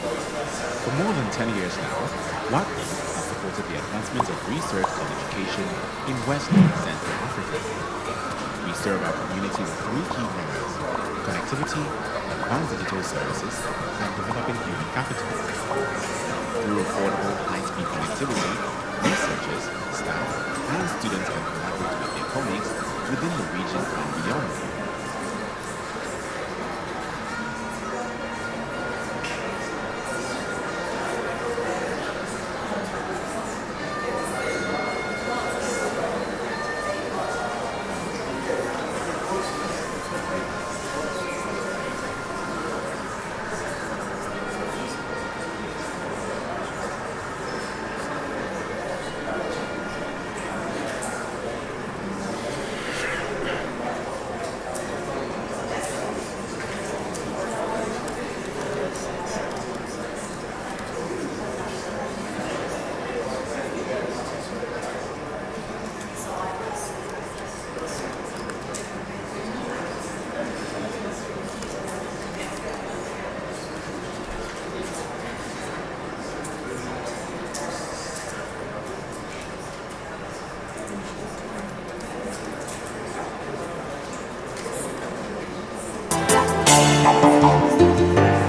For more than 10 years now, WACREN has supported the advancement of research and education in West and Central Africa. We serve our community with three key areas: connectivity, advanced digital services, and developing human capital. Through affordable, high-speed connectivity, researchers, staff, and students can collaborate with their colleagues within the region and beyond.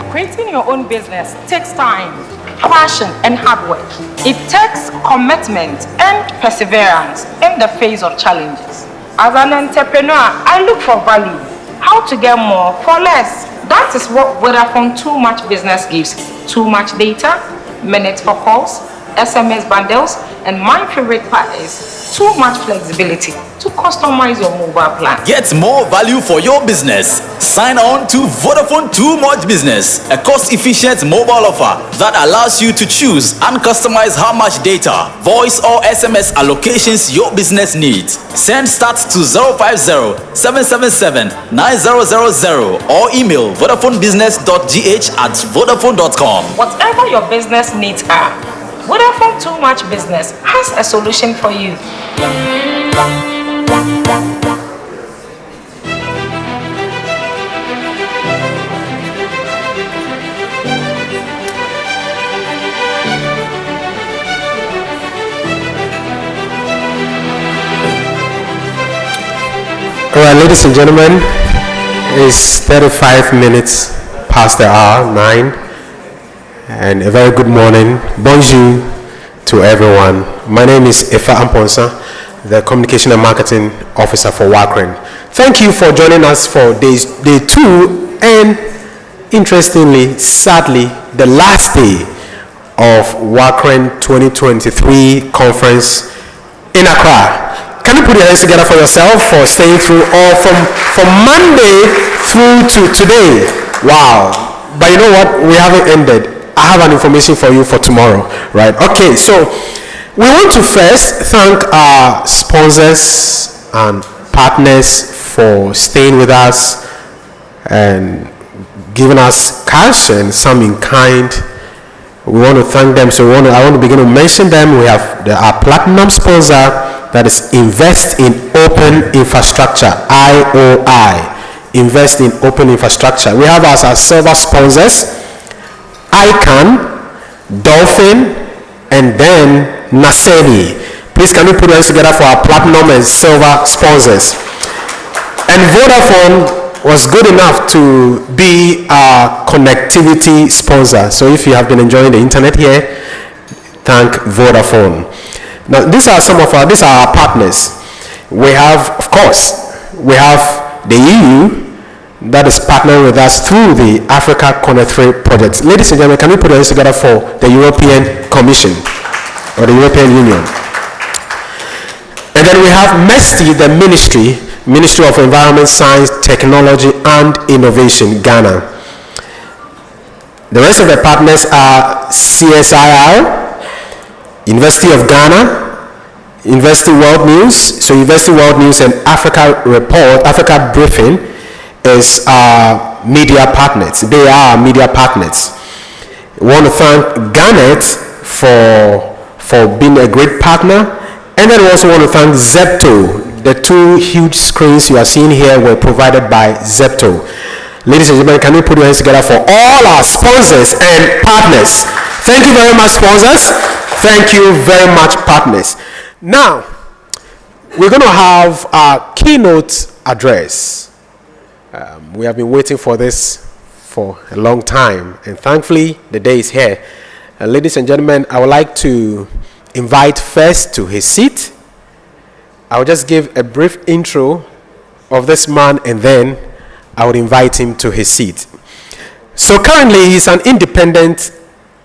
Creating your own business takes time, passion, and hard work. It takes commitment and perseverance in the face of challenges. As an entrepreneur, I look for value. How to get more for less. That is what Vodafone Too Much Business gives. Too much data, minutes for calls, SMS bundles, and my favorite part is too much flexibility to customize your mobile plan. Get more value for your business. Sign on to Vodafone Too Much Business, a cost-efficient mobile offer that allows you to choose and customize how much data, voice or SMS allocations your business needs. Send start to 050-777-9000 or email vodafonebusiness.gh@vodafone.com. Whatever your business needs are, Vodafone Too Much Business has a solution for you. All right, ladies and gentlemen, it's 35 minutes past the hour 9, and a very good morning, bonjour to everyone. My name is Efa Amponsa, the Communication and Marketing Officer for WACREN. Thank you for joining us for day 2, and interestingly, sadly, the last day of WACREN 2023 conference in Accra. Can you put your hands together for yourself for staying through, or from Monday through to today? Wow. But you know what? We haven't ended. I have an information for you for tomorrow, right? Okay, so we want to first thank our sponsors and partners for staying with us and giving us cash and some in kind. We want to thank them. So I want to begin to mention them. We have our platinum sponsor, that is Invest in Open Infrastructure, IOI. Invest in Open Infrastructure. We have as our silver sponsors ICANN, Dolphin, and then Naseni. Please, can you put us together for our platinum and silver sponsors? And Vodafone was good enough to be our connectivity sponsor. So if you have been enjoying the internet here, thank Vodafone. Now, these are our partners. We have, of course, the EU that is partnering with us through the Africa Connect 3 project. Ladies and gentlemen, can we put our hands together for the European Commission or the European Union? And then we have MESTI, the Ministry of Environment, Science, Technology and Innovation, Ghana. The rest of the partners are CSIR, University of Ghana, University World News. So University World News and Africa Report, Africa Briefing is our media partners. They are our media partners. We want to thank Garnet for being a great partner. And then we also want to thank Zepto. The 2 huge screens you are seeing here were provided by Zepto. Ladies and gentlemen, can we put your hands together for all our sponsors and partners? Thank you very much, sponsors. Thank you very much, partners. Now, we're going to have our keynote address. We have been waiting for this for a long time, and thankfully, the day is here. Ladies and gentlemen, I would like to invite first to his seat. I will just give a brief intro of this man, and then I would invite him to his seat. So currently, he's an independent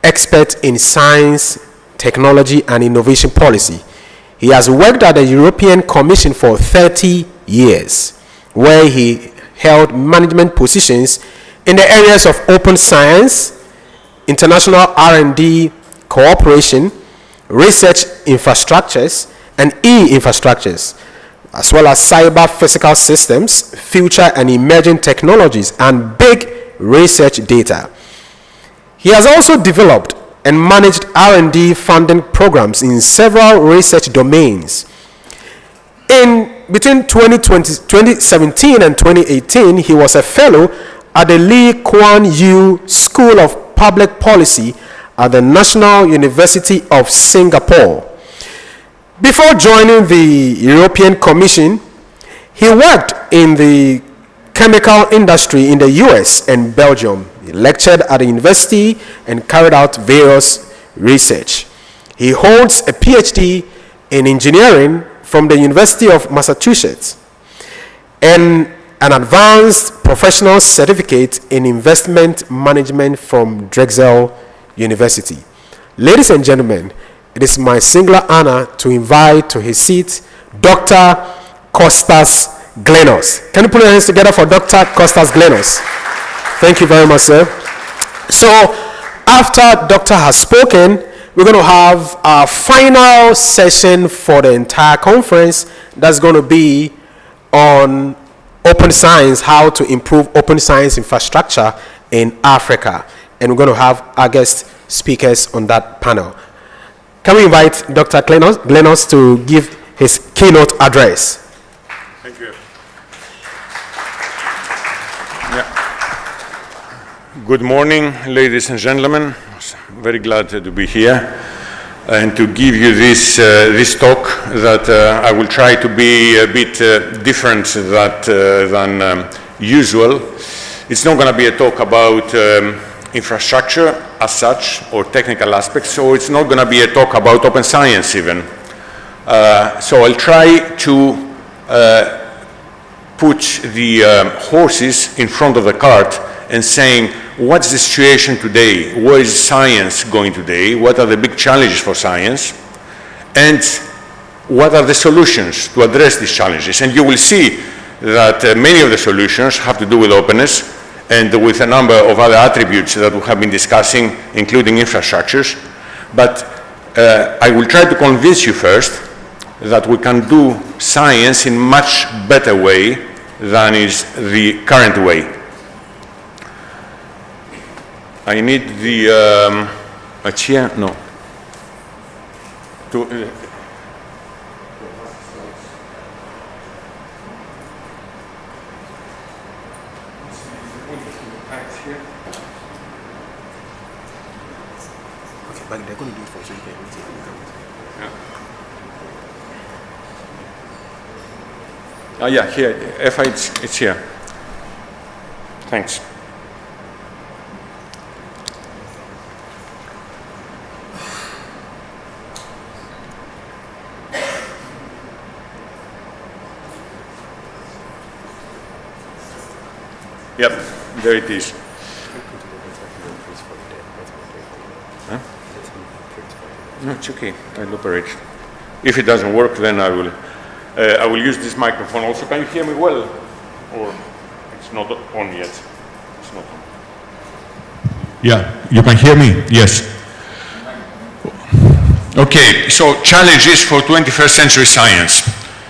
expert in science, technology, and innovation policy. He has worked at the European Commission for 30 years, where he held management positions in the areas of open science, international R&D cooperation, research infrastructures, and e-infrastructures, as well as cyber physical systems, future and emerging technologies, and big research data. He has also developed and managed R&D funding programs in several research domains. Between 2017 and 2018, he was a fellow at the Lee Kuan Yew School of Public Policy at the National University of Singapore. Before joining the European Commission, he worked in the chemical industry in the US and Belgium. He lectured at the university and carried out various research. He holds a PhD in engineering from the University of Massachusetts and an advanced professional certificate in investment management from Drexel University. Ladies and gentlemen, it is my singular honor to invite to his seat Dr. Kostas Glenos. Can you put your hands together for Dr. Kostas Glenos? Thank you very much, sir. So, after Doctor has spoken, we're going to have our final session for the entire conference. That's going to be on open science, how to improve open science infrastructure in Africa. And we're going to have our guest speakers on that panel. Can we invite Dr. Glenos to give his keynote address? Thank you. Good morning, ladies and gentlemen. Very glad to be here and to give you this talk that I will try to be a bit different than usual. It's not going to be a talk about infrastructure as such or technical aspects, so it's not going to be a talk about open science even. So I'll try to put the horses in front of the cart and saying, what's the situation today? Where is science going today? What are the big challenges for science? And what are the solutions to address these challenges? And you will see that many of the solutions have to do with openness and with a number of other attributes that we have been discussing, including infrastructures. But I will try to convince you first that we can do science in a much better way than is the current way. I need the a chair. No. Okay, but they're going to do it for you. Yeah, here. FI, it's here. Thanks. Yep, there it is. Huh? No, it's okay. I'll operate. If it doesn't work, then I will use this microphone also. Can you hear me well? Or it's not on yet? It's not on. Yeah, you can hear me? Yes. Okay, so challenges for 21st century science.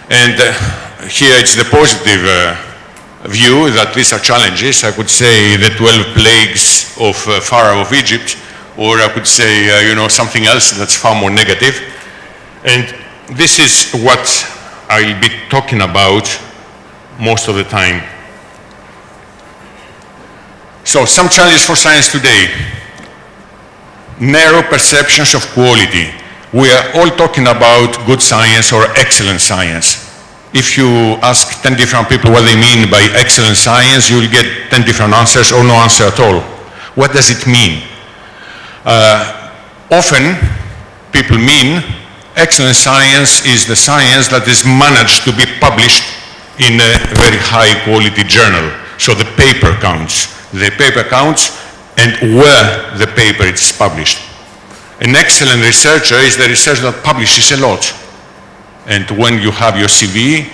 And here it's the positive view that these are challenges. I could say the 12 plagues of Pharaoh of Egypt, or I could say, something else that's far more negative. And this is what I'll be talking about most of the time. So some challenges for science today. Narrow perceptions of quality. We are all talking about good science or excellent science. If you ask 10 different people what they mean by excellent science, you will get 10 different answers or no answer at all. What does it mean? Often, people mean excellent science is the science that is managed to be published in a very high quality journal. So the paper counts. The paper counts and where the paper is published. An excellent researcher is the researcher that publishes a lot. And when you have your CV,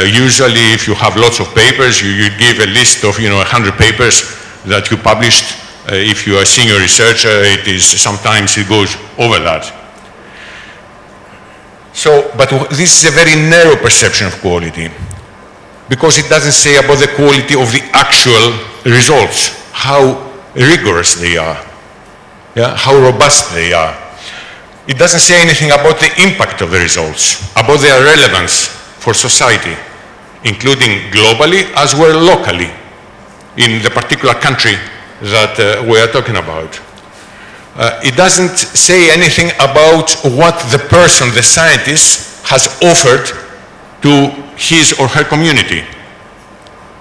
usually if you have lots of papers, you give a list of 100 papers that you published. If you are a senior researcher, sometimes it goes over that. So, but this is a very narrow perception of quality, because it doesn't say about the quality of the actual results, how rigorous they are, how robust they are. It doesn't say anything about the impact of the results, about their relevance for society, including globally as well locally in the particular country that we are talking about. It doesn't say anything about what the person, the scientist, has offered to his or her community.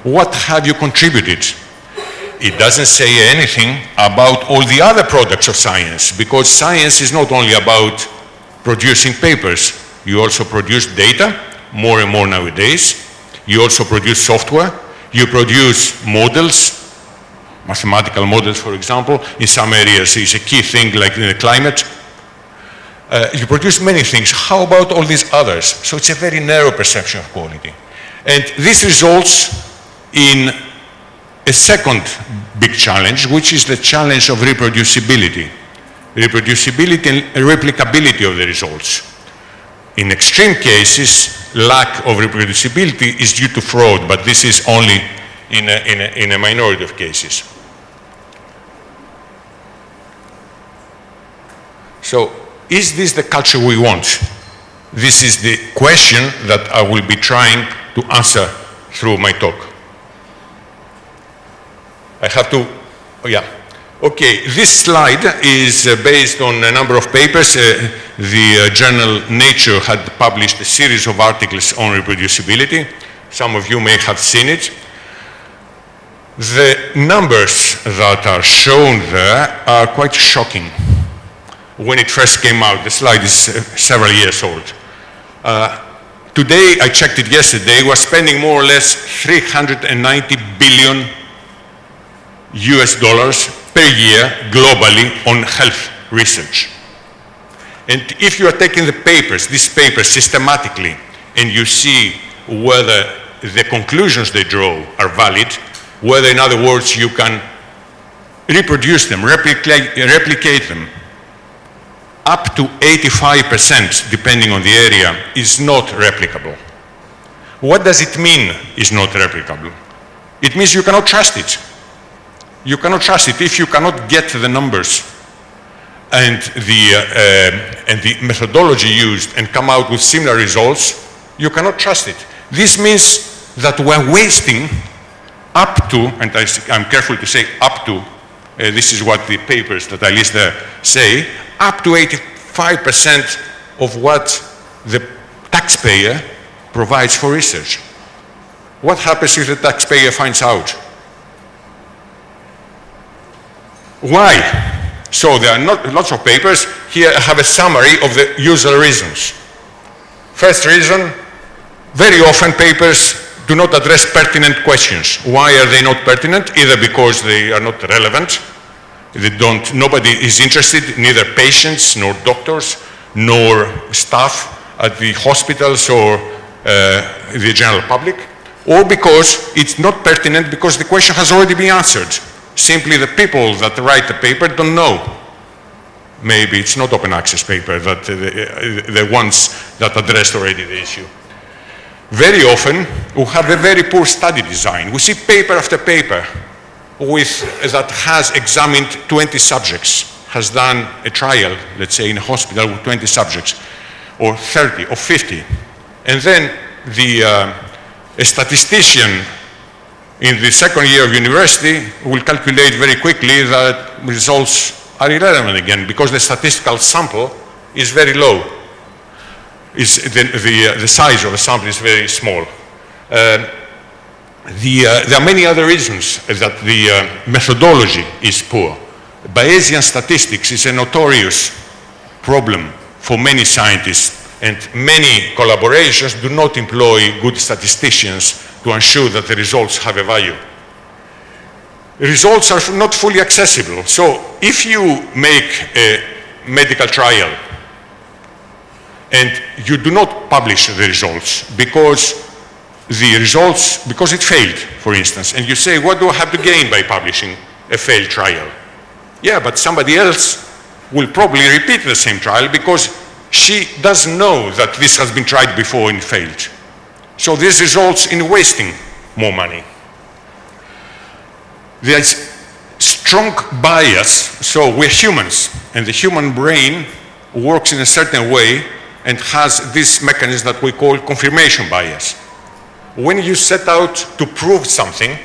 What have you contributed? It doesn't say anything about all the other products of science, because science is not only about producing papers. You also produce data, more and more nowadays. You also produce software. You produce models, mathematical models, for example. In some areas, it's a key thing, like in the climate. You produce many things. How about all these others? So it's a very narrow perception of quality. And this results in a second big challenge, which is the challenge of reproducibility. Reproducibility and replicability of the results. In extreme cases, lack of reproducibility is due to fraud, but this is only in a minority of cases. So, is this the culture we want? This is the question that I will be trying to answer through my talk. I have to, Okay, this slide is based on a number of papers. The journal Nature had published a series of articles on reproducibility. Some of you may have seen it. The numbers that are shown there are quite shocking. When it first came out, the slide is several years old. Today, I checked it yesterday, we're spending more or less 390 billion US dollars per year globally on health research. And if you are taking the papers, these papers systematically, and you see whether the conclusions they draw are valid, whether in other words you can reproduce them, replicate them, up to 85%, depending on the area, is not replicable. What does it mean is not replicable? It means you cannot trust it. You cannot trust it if you cannot get the numbers and the methodology used and come out with similar results. You cannot trust it. This means that we're wasting up to, and I'm careful to say up to, this is what the papers that I list there say, up to 85% of what the taxpayer provides for research. What happens if the taxpayer finds out? Why? So there are not lots of papers. Here I have a summary of the usual reasons. First reason, very often papers do not address pertinent questions. Why are they not pertinent? Either because they are not relevant, nobody is interested, neither patients, nor doctors, nor staff at the hospitals or the general public, or because it's not pertinent because the question has already been answered. Simply the people that write the paper don't know. Maybe it's not open access paper, that the ones that addressed already the issue. Very often, we have a very poor study design. We see paper after paper that has examined 20 subjects, has done a trial, let's say in a hospital with 20 subjects, or 30, or 50. And then a statistician in the second year of university will calculate very quickly that results are irrelevant again because the statistical sample is very low. The size of the sample is very small. There are many other reasons that the methodology is poor. Bayesian statistics is a notorious problem for many scientists, and many collaborations do not employ good statisticians to ensure that the results have a value. Results are not fully accessible. So if you make a medical trial and you do not publish the results because it failed, for instance, and you say, what do I have to gain by publishing a failed trial? Yeah, but somebody else will probably repeat the same trial because she doesn't know that this has been tried before and failed. So this results in wasting more money. There's strong bias, so we're humans, and the human brain works in a certain way and has this mechanism that we call confirmation bias. When you set out to prove something,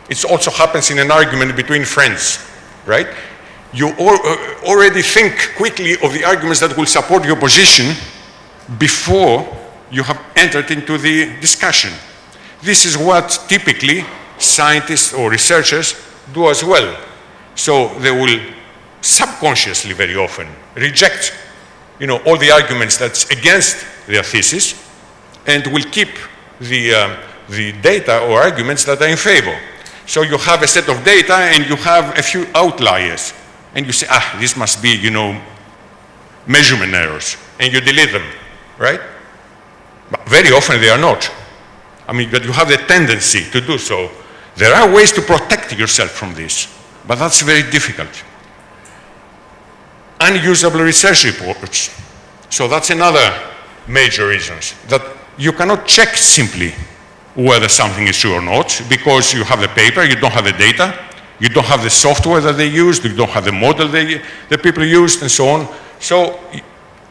it also happens in an argument between friends, right? You already think quickly of the arguments that will support your position before you have entered into the discussion. This is what typically scientists or researchers do as well. So they will subconsciously very often reject all the arguments that's against their thesis and will keep the data or arguments that are in favor. So you have a set of data and you have a few outliers. And you say, this must be, measurement errors. And you delete them, right? But very often they are not. But you have the tendency to do so. There are ways to protect yourself from this, but that's very difficult. Unusable research reports. So that's another major reason, that you cannot check simply whether something is true or not, because you have the paper, you don't have the data, you don't have the software that they used, you don't have the model the people used, and so on. So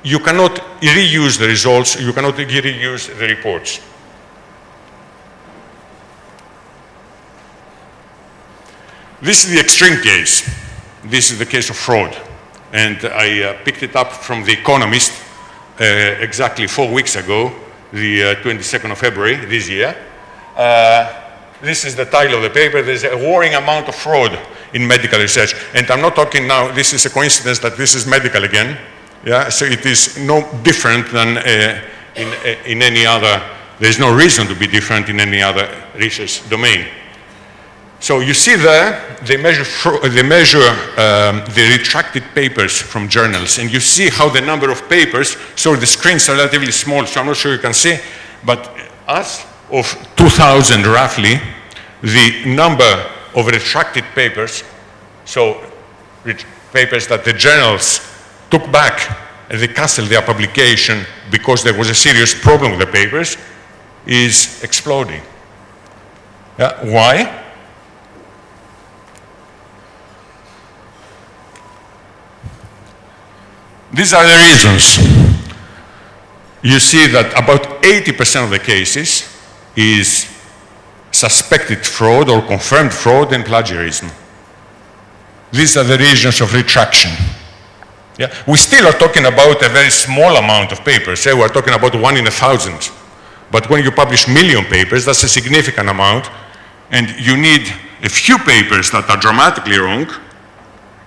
you cannot reuse the results, you cannot reuse the reports. This is the extreme case. This is the case of fraud. And I picked it up from The Economist exactly 4 weeks ago, the 22nd of February this year. This is the title of the paper. There's a worrying amount of fraud in medical research. And I'm not talking now, this is a coincidence that this is medical again. Yeah, so it is no different than in any other, there's no reason to be different in any other research domain. So you see there, they measure the retracted papers from journals, and you see how the number of papers, so the screens are relatively small, so I'm not sure you can see, but as of 2000 roughly, the number of retracted papers, so papers that the journals took back and they canceled their publication because there was a serious problem with the papers, is exploding. Yeah, why? These are the reasons. You see that about 80% of the cases is suspected fraud or confirmed fraud and plagiarism. These are the reasons of retraction. Yeah? We still are talking about a very small amount of papers. Say we're talking about 1 in 1,000. But when you publish 1 million papers, that's a significant amount. And you need a few papers that are dramatically wrong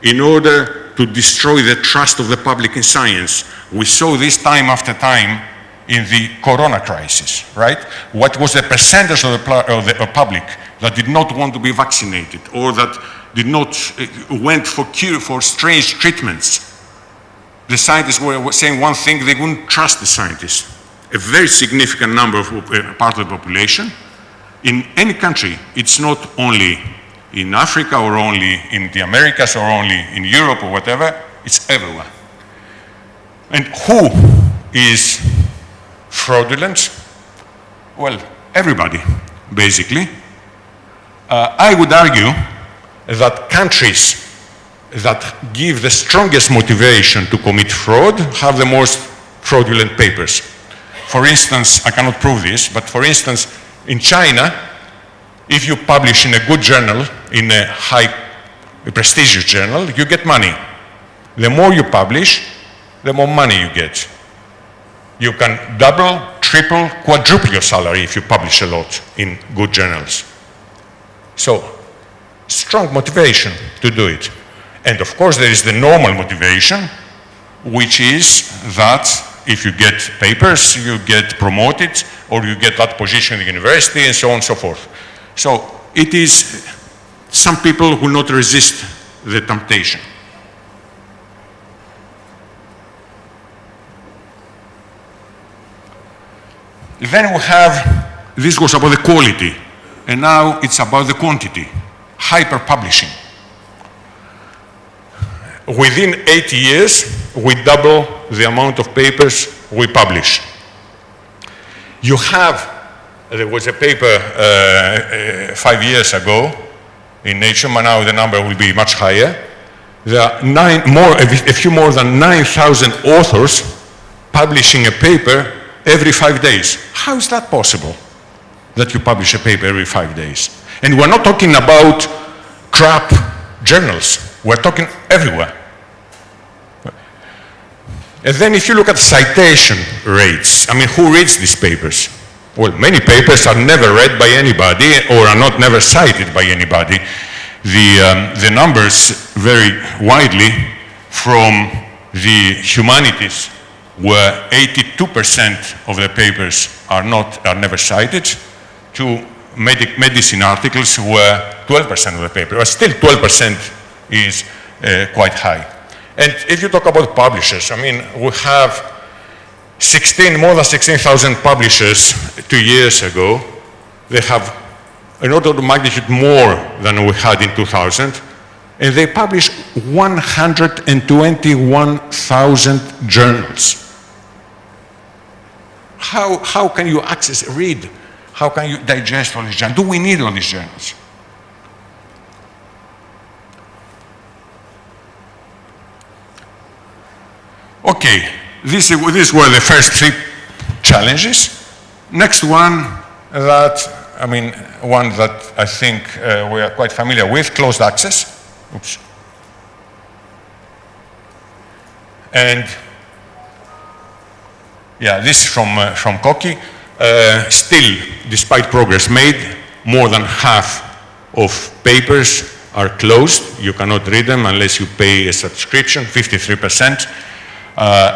in order to destroy the trust of the public in science. We saw this time after time in the corona crisis, right? What was the percentage of the public that did not want to be vaccinated or that did not went for strange treatments? The scientists were saying one thing, they wouldn't trust the scientists. A very significant number of part of the population. In any country, it's not only in Africa or only in the Americas or only in Europe or whatever, it's everywhere. And who is fraudulent? Well, everybody, basically. I would argue that countries that give the strongest motivation to commit fraud have the most fraudulent papers. For instance, I cannot prove this, but for instance, in China, If you publish in a good journal, in a prestigious journal, you get money. The more you publish, the more money you get. You can double, triple, quadruple your salary if you publish a lot in good journals. So, strong motivation to do it. And of course, there is the normal motivation, which is that if you get papers, you get promoted, or you get that position in the university, and so on and so forth. So, it is, some people will not resist the temptation. Then we have, this was about the quality, and now it's about the quantity, hyper-publishing. Within 8 years, we double the amount of papers we publish. You have, there was a paper 5 years ago in Nature, but now the number will be much higher. There are a few more than 9,000 authors publishing a paper every 5 days. How is that possible, that you publish a paper every 5 days? And we're not talking about crap journals. We're talking everywhere. And then if you look at citation rates, I mean, who reads these papers? Well, many papers are never read by anybody or are not never cited by anybody. The numbers vary widely from the humanities, where 82% of the papers are never cited, to medicine articles where 12% of the paper, but still 12% is quite high. And if you talk about publishers, I mean, we have more than 16,000 publishers 2 years ago. They have an order of magnitude more than we had in 2000, and they publish 121,000 journals. How can you read? How can you digest all these journals? Do we need all these journals? Okay, these were the first 3 challenges. Next one, one that I think we are quite familiar with, closed access. Oops. And yeah, this is from Koki. Still, despite progress made, more than half of papers are closed. You cannot read them unless you pay a subscription, 53%.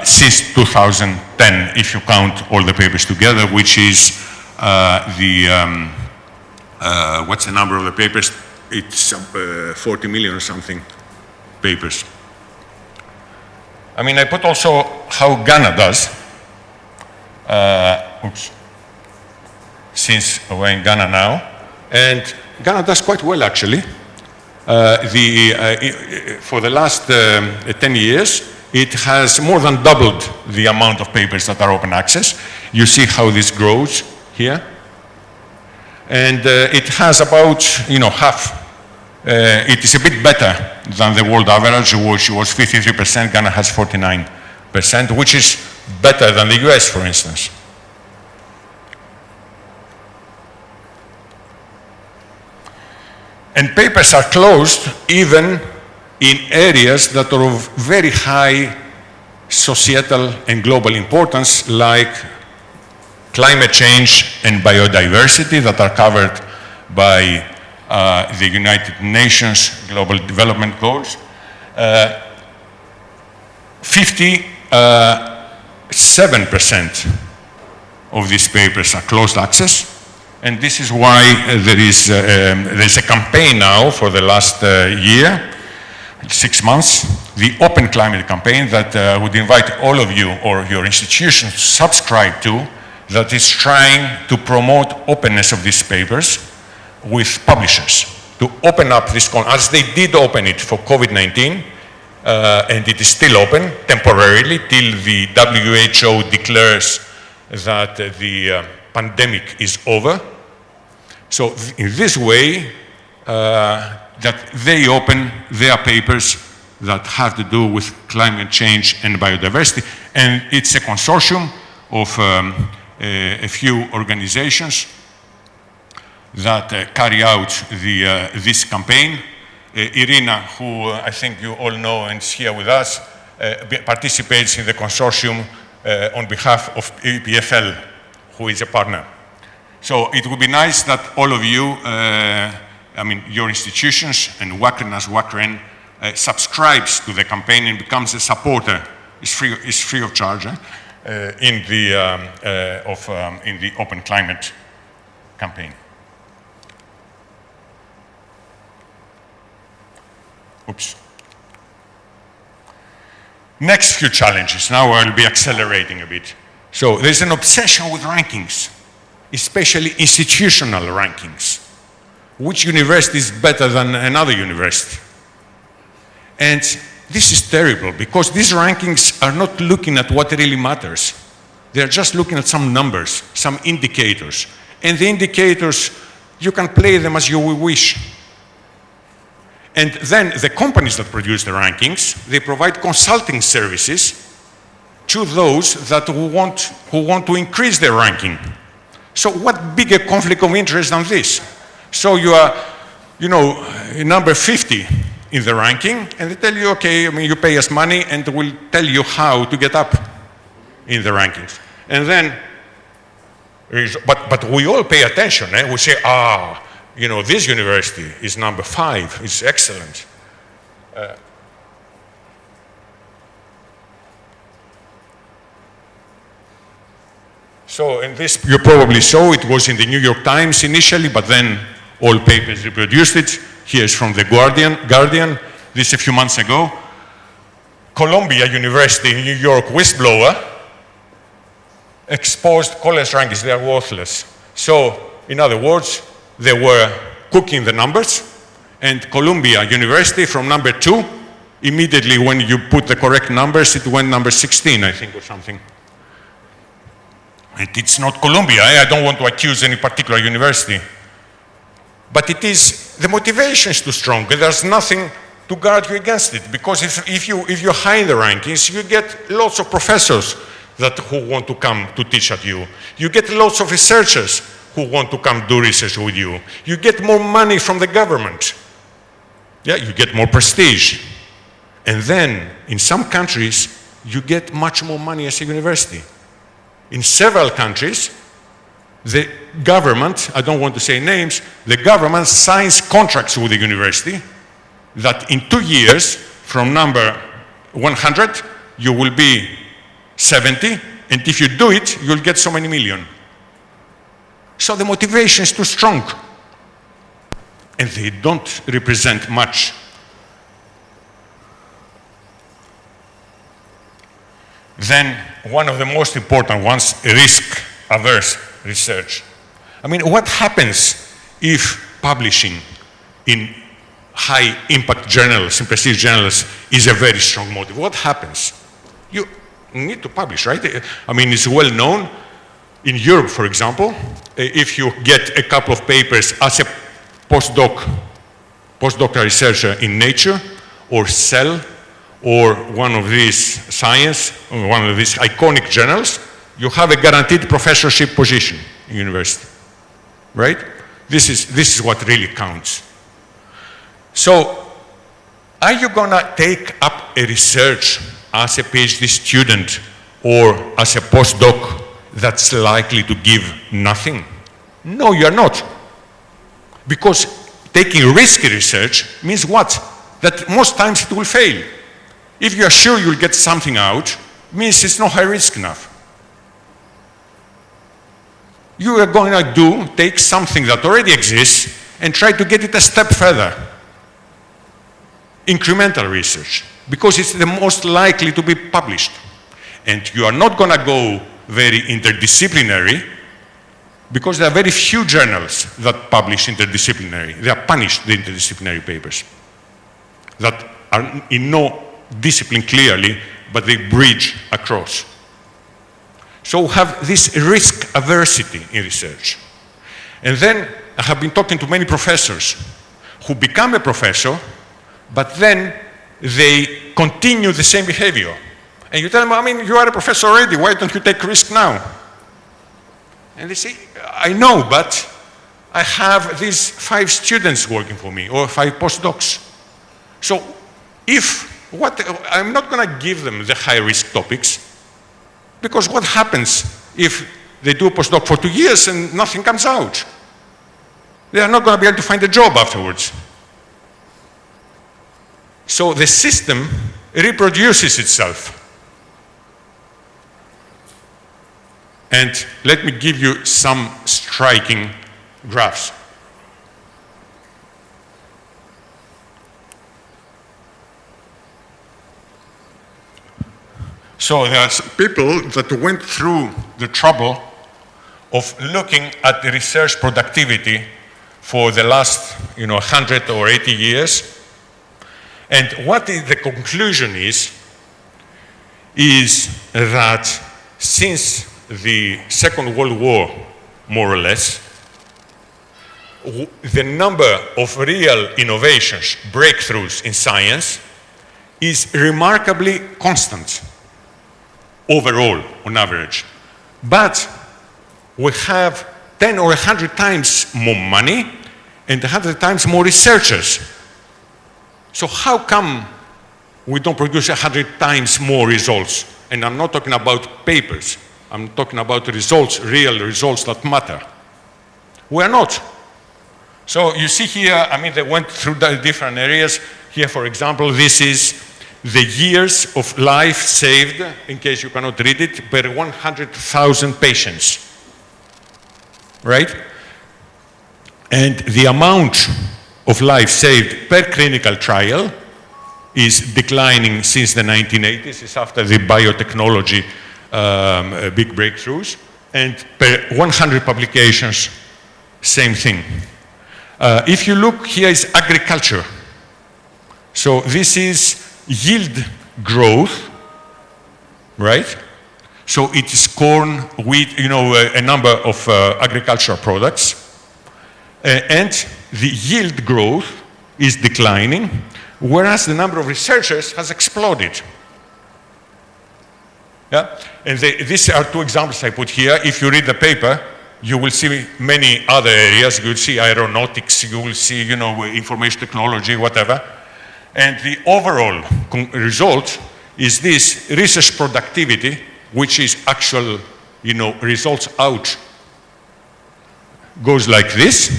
Since 2010, if you count all the papers together, which is what's the number of the papers? It's 40 million or something papers. I mean, I put also how Ghana does. Since we're in Ghana now, and Ghana does quite well actually. For the last 10 years, it has more than doubled the amount of papers that are open access. You see how this grows here. And it has about, half. It is a bit better than the world average, which was 53%. Ghana has 49%, which is better than the US, for instance. And papers are closed even in areas that are of very high societal and global importance, like climate change and biodiversity, that are covered by the United Nations Global Development Goals. 57% of these papers are closed access. And this is why there's a campaign now for the last year, 6 months, the Open Climate Campaign, that would invite all of you or your institutions to subscribe to, that is trying to promote openness of these papers with publishers, to open up this, as they did open it for COVID-19, and it is still open temporarily till the WHO declares that the pandemic is over. So in this way, that they open their papers that have to do with climate change and biodiversity. And it's a consortium of a few organizations. that carry out this campaign. Irina, who I think you all know and is here with us, participates in the consortium on behalf of EPFL, who is a partner. So it would be nice that all of you, your institutions and WACREN as WACREN, subscribes to the campaign and becomes a supporter. It's free of charge in the Open Climate campaign. Oops. Next few challenges. Now I'll be accelerating a bit. So there's an obsession with rankings, especially institutional rankings. Which university is better than another university? And this is terrible because these rankings are not looking at what really matters. They're just looking at some numbers, some indicators. And the indicators, you can play them as you wish. And then the companies that produce the rankings, they provide consulting services to those that who want to increase their ranking. So what bigger conflict of interest than this? So you are, number 50 in the ranking, and they tell you, okay, you pay us money, and we'll tell you how to get up in the rankings. And then, but we all pay attention. We say, this university is number 5, it's excellent. So in this, you probably saw it was in the New York Times initially, but then all papers reproduced it. Here's from the Guardian, this a few months ago. Columbia University in New York whistleblower exposed college rankings, they are worthless. So, in other words, they were cooking the numbers, and Columbia University from number 2, immediately when you put the correct numbers, it went number 16, I think, or something. And it's not Columbia, I don't want to accuse any particular university. But it is, the motivation is too strong, and there's nothing to guard you against it, because if you're high in the rankings, you get lots of professors who want to come to teach at you. You get lots of researchers who want to come do research with you. You get more money from the government. Yeah, you get more prestige. And then, in some countries, you get much more money as a university. In several countries, the government, I don't want to say names, the government signs contracts with the university that in 2 years, from number 100, you will be 70, and if you do it, you'll get so many million. So the motivation is too strong, and they don't represent much. Then, one of the most important ones, risk-averse research. What happens if publishing in high-impact journals, in prestige journals, is a very strong motive? What happens? You need to publish, right? It's well known. In Europe, for example, if you get a couple of papers as a postdoctoral researcher in Nature or Cell or one of these science, or one of these iconic journals, you have a guaranteed professorship position in university, right? This is what really counts. So, are you gonna take up a research as a PhD student or as a postdoc that's likely to give nothing? No, you're not. Because taking risky research means what? That most times it will fail. If you are sure you'll get something out, it means it's not high risk enough. You are going to take something that already exists and try to get it a step further. Incremental research, because it's the most likely to be published. And you are not going to go very interdisciplinary, because there are very few journals that publish interdisciplinary. They are punished, the interdisciplinary papers, that are in no discipline clearly, but they bridge across. So we have this risk aversity in research. And then I have been talking to many professors who become a professor, but then they continue the same behavior. And you tell them, you are a professor already, why don't you take risk now? And they say, I know, but I have these 5 students working for me, or 5 postdocs. So I'm not going to give them the high-risk topics, because what happens if they do a postdoc for 2 years and nothing comes out? They are not going to be able to find a job afterwards. So the system reproduces itself. And let me give you some striking graphs. So there are some people that went through the trouble of looking at the research productivity for the last 100 or 80 years. And what the conclusion is that since the Second World War, more or less, the number of real innovations, breakthroughs in science, is remarkably constant overall, on average. But we have 10 or 100 times more money and 100 times more researchers. So how come we don't produce 100 times more results? And I'm not talking about papers. I'm talking about results, real results that matter. We're not. So you see here, they went through the different areas. Here, for example, this is the years of life saved, in case you cannot read it, per 100,000 patients, right? And the amount of life saved per clinical trial is declining since the 1980s. It's after the biotechnology big breakthroughs. And per 100 publications, same thing. If you look, here is agriculture. So this is yield growth, right? So it is corn, wheat, a number of agricultural products. And the yield growth is declining, whereas the number of researchers has exploded. Yeah? And these are 2 examples I put here. If you read the paper, you will see many other areas. You will see aeronautics, you will see, information technology, whatever. And the overall result is this research productivity, which is actual, results out, goes like this,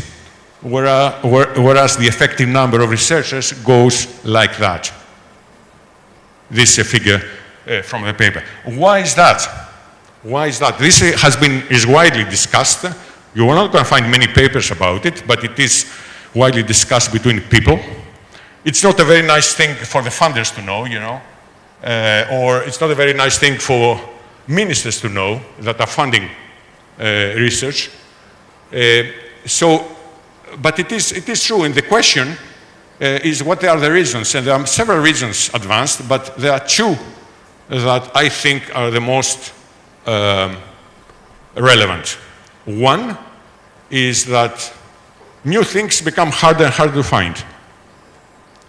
whereas the effective number of researchers goes like that. This is a figure from the paper. Why is that? Why is that? This is widely discussed. You are not going to find many papers about it, but it is widely discussed between people. It's not a very nice thing for the funders to know, or it's not a very nice thing for ministers to know that are funding research. But it is true, and the question is what are the reasons? And there are several reasons advanced, but there are 2 that I think are the most relevant. One is that new things become harder and harder to find.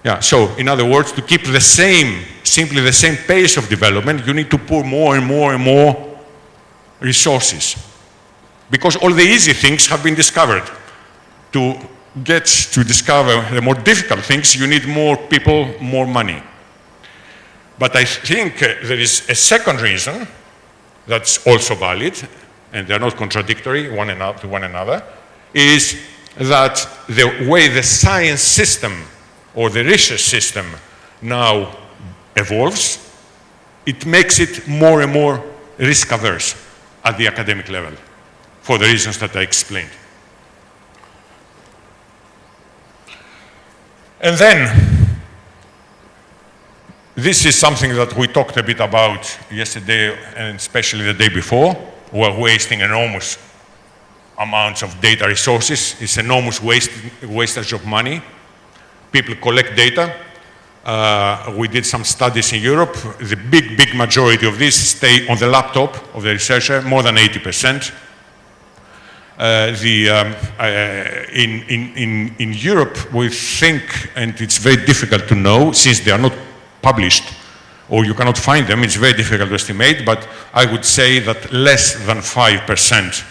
Yeah, so in other words, to keep simply the same pace of development, you need to pour more and more and more resources. Because all the easy things have been discovered. To get to discover the more difficult things, you need more people, more money. But I think there is a second reason that's also valid, and they're not contradictory to one another, is that the way the science system or the research system now evolves, it makes it more and more risk-averse at the academic level, for the reasons that I explained. And then, this is something that we talked a bit about yesterday, and especially the day before. We're wasting enormous amounts of data resources. It's enormous wastage of money. People collect data. We did some studies in Europe. The big majority of this stay on the laptop of the researcher, more than 80%. In Europe, we think, and it's very difficult to know, since they are not published, or you cannot find them, it's very difficult to estimate, but I would say that less than 5%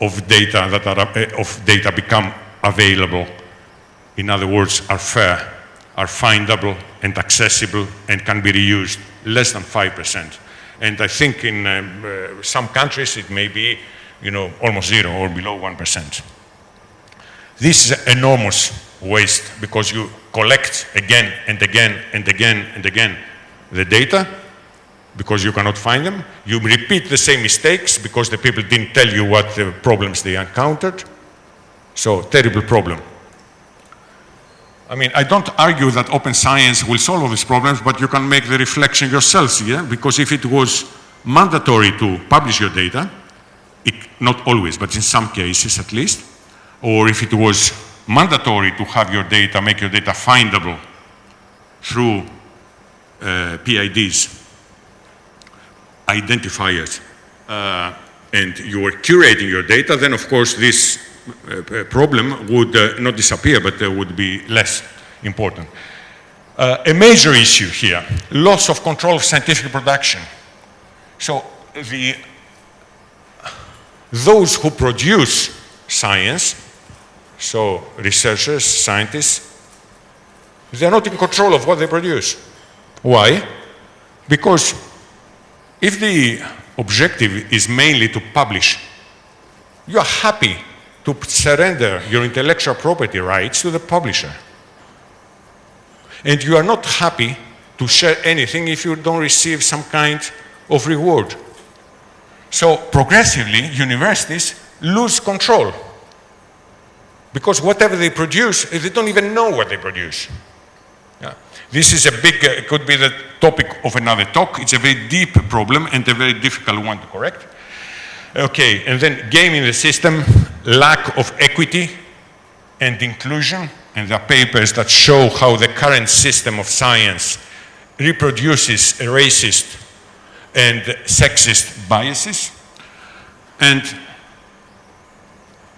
of data that are become available. In other words, are fair, are findable and accessible and can be reused, less than 5%. And I think in some countries it may be, almost zero or below 1%. This is enormous waste because you collect again and again and again and again the data because you cannot find them. You repeat the same mistakes because the people didn't tell you what the problems they encountered. So, terrible problem. I mean, I don't argue that open science will solve all these problems, but you can make the reflection yourselves here, because if it was mandatory to publish your data, not always, but in some cases at least, or if it was mandatory to have your data, make your data findable through PIDs, identifiers, and you were curating your data, then of course this problem would not disappear, but would be less important. A major issue here, loss of control of scientific production. So those who produce science, so researchers, scientists, they're not in control of what they produce. Why? Because if the objective is mainly to publish, you are happy to surrender your intellectual property rights to the publisher. And you are not happy to share anything if you don't receive some kind of reward. So progressively, universities lose control. Because whatever they produce, they don't even know what they produce. Yeah. This is a big, could be the topic of another talk. It's a very deep problem and a very difficult one to correct. Okay, and then gaming the system, lack of equity and inclusion, and there are papers that show how the current system of science reproduces racist and sexist biases. And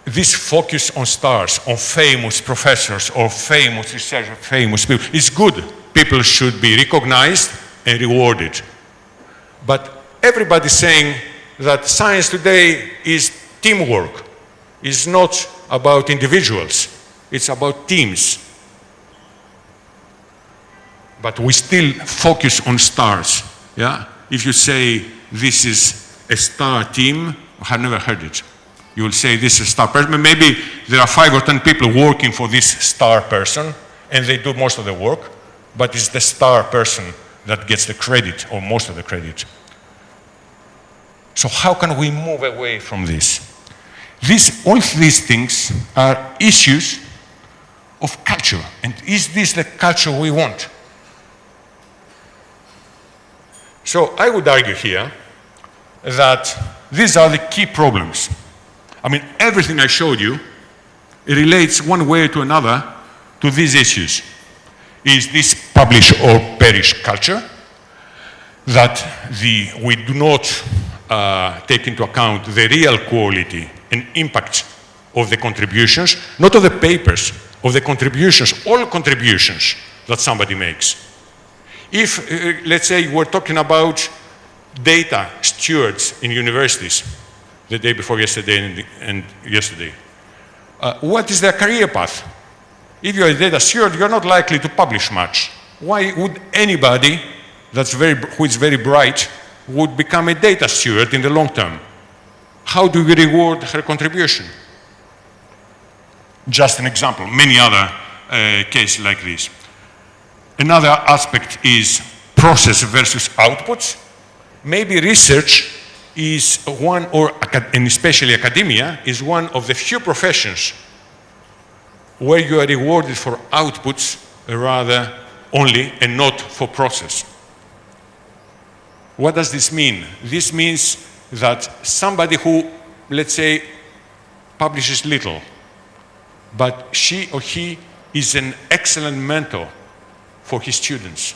this focus on stars, on famous professors or famous researchers, famous people, is good. People should be recognized and rewarded. But everybody's saying that science today is teamwork. It's not about individuals. It's about teams. But we still focus on stars. Yeah? If you say this is a star team, I have never heard it. You will say this is a star person. Maybe there are 5 or 10 people working for this star person, and they do most of the work, but it's the star person that gets the credit, or most of the credit. So how can we move away from this? All these things are issues of culture. And is this the culture we want? So I would argue here that these are the key problems. I mean, everything I showed you, it relates one way or another to these issues. Is this publish or perish culture? That we do not take into account the real quality and impact of the contributions, not of the papers, of the contributions, all contributions that somebody makes. If, let's say, we're talking about data stewards in universities, the day before yesterday and yesterday, what is their career path? If you're a data steward, you're not likely to publish much. Why would anybody who is very bright would become a data steward in the long term? How do we reward her contribution? Just an example, many other cases like this. Another aspect is process versus outputs. Maybe research is one, and especially academia, is one of the few professions where you are rewarded for outputs rather only and not for process. What does this mean? This means that somebody who, let's say, publishes little, but she or he is an excellent mentor for his students,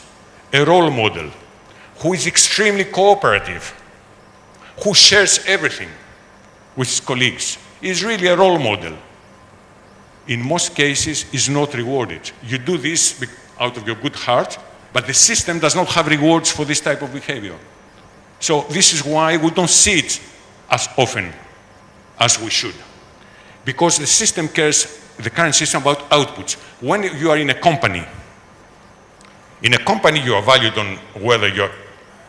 a role model, who is extremely cooperative, who shares everything with his colleagues, is really a role model. In most cases, is not rewarded. You do this out of your good heart, but the system does not have rewards for this type of behavior. So this is why we don't see it as often as we should. Because the system cares, the current system, about outputs. When you are in a company you are valued on whether you're,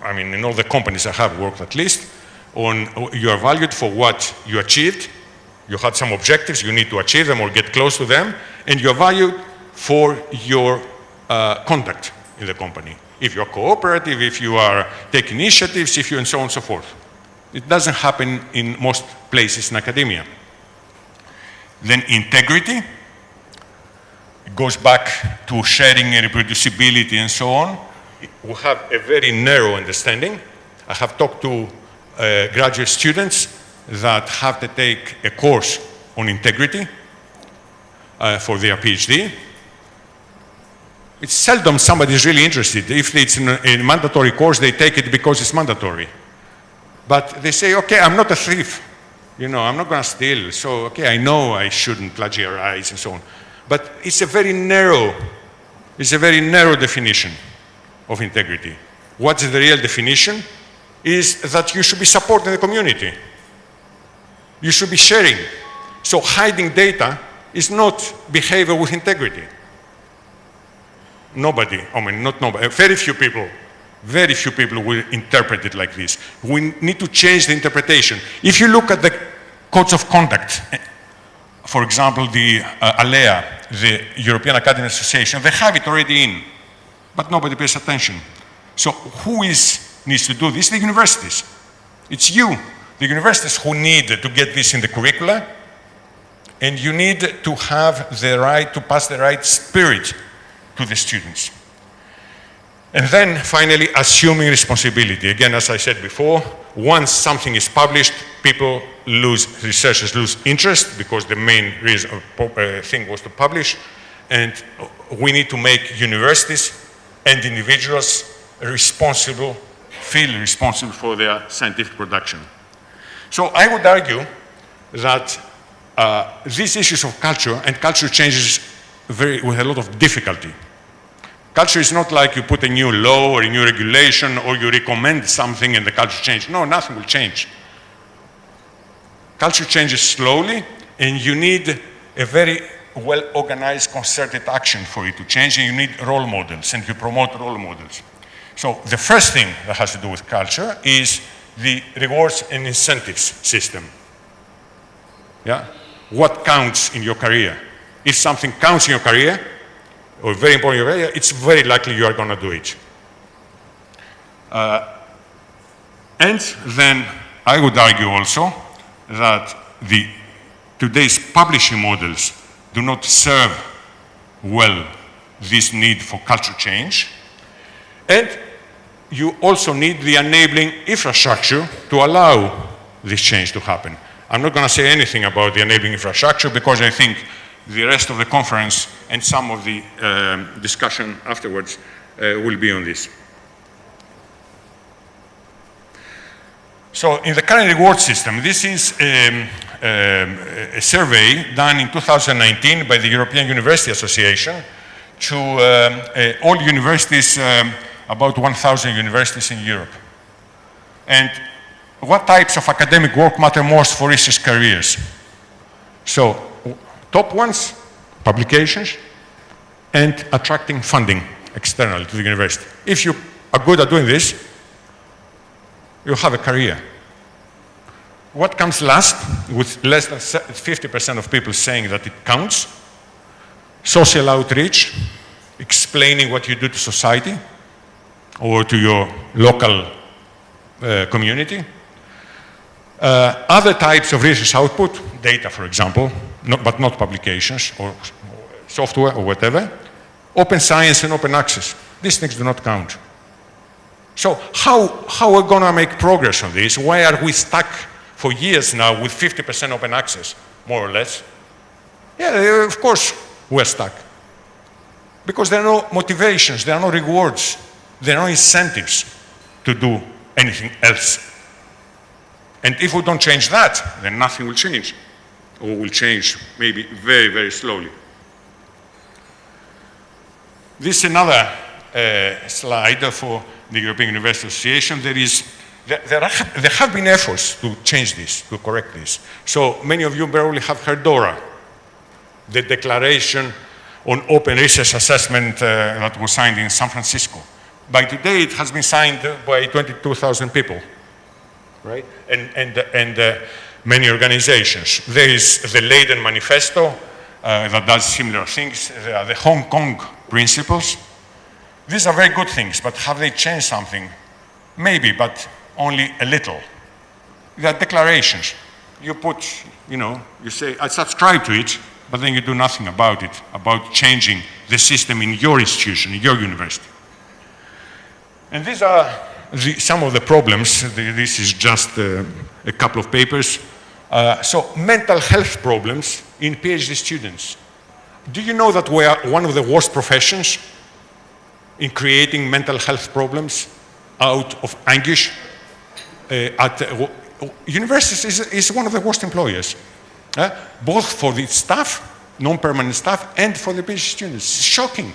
I mean, in all the companies I have worked at least, you are valued for what you achieved. You had some objectives, you need to achieve them or get close to them, and you're valued for your conduct in the company. If you're cooperative, if you are taking initiatives, if you, and so on and so forth. It doesn't happen in most places in academia. Then integrity. It goes back to sharing and reproducibility and so on. We have a very narrow understanding. I have talked to graduate students that have to take a course on integrity for their PhD. It's seldom somebody is really interested. If it's a mandatory course, they take it because it's mandatory. But they say, okay, I'm not a thief. You know, I'm not going to steal. So, okay, I know I shouldn't plagiarize and so on. But it's a very narrow definition of integrity. What's the real definition? Is that you should be supporting the community. You should be sharing. So hiding data is not behavior with integrity. Nobody, I mean, not nobody, very few people will interpret it like this. We need to change the interpretation. If you look at the codes of conduct, for example, the ALEA, the European Academy Association, they have it already in, but nobody pays attention. So who needs to do this? The universities. It's you, the universities, who need to get this in the curricula, and you need to have the right to pass the right spirit to the students. And then finally, assuming responsibility. Again, as I said before, once something is published, researchers lose interest because the main reason, thing was to publish, and we need to make universities and individuals feel responsible for their scientific production. So I would argue that these issues of culture, and culture changes with a lot of difficulty. Culture is not like you put a new law or a new regulation or you recommend something and the culture changes. No, nothing will change. Culture changes slowly, and you need a very well-organized, concerted action for it to change, and you need role models, and you promote role models. So the first thing that has to do with culture is the rewards and incentives system. Yeah? What counts in your career? If something counts in your career, or very important in your career, it's very likely you are going to do it. And then I would argue also that today's publishing models do not serve well this need for culture change. And you also need the enabling infrastructure to allow this change to happen. I'm not going to say anything about the enabling infrastructure because I think the rest of the conference and some of the discussion afterwards will be on this. So in the current reward system, this is a survey done in 2019 by the European University Association to all universities, about 1,000 universities in Europe. And what types of academic work matter most for research careers? So top ones, publications, and attracting funding externally to the university. If you are good at doing this, you have a career. What comes last, with less than 50% of people saying that it counts? Social outreach, explaining what you do to society or to your local community. Other types of research output, data, for example, but not publications or software or whatever. Open science and open access. These things do not count. So how are we going to make progress on this? Why are we stuck for years now with 50% open access, more or less? Yeah, of course we're stuck. Because there are no motivations, there are no rewards, there are no incentives to do anything else. And if we don't change that, then nothing will change. Or will change maybe very, very slowly. This is another slide for the European University Association. There is there have been efforts to change this, to correct this. So many of you probably have heard DORA, the Declaration on Open Research Assessment that was signed in San Francisco. By today, it has been signed by 22,000 people, right? And many organizations. There is the Leiden Manifesto that does similar things. There are the Hong Kong principles. These are very good things, but have they changed something? Maybe, but only a little. They are declarations. You put, you say, I subscribe to it, but then you do nothing about it, about changing the system in your institution, in your university. And these are some of the problems. This is just a couple of papers. So mental health problems in PhD students. Do you know that we are one of the worst professions in creating mental health problems out of anguish? Universities is one of the worst employers, both for the staff, non-permanent staff, and for the PhD students. It's shocking.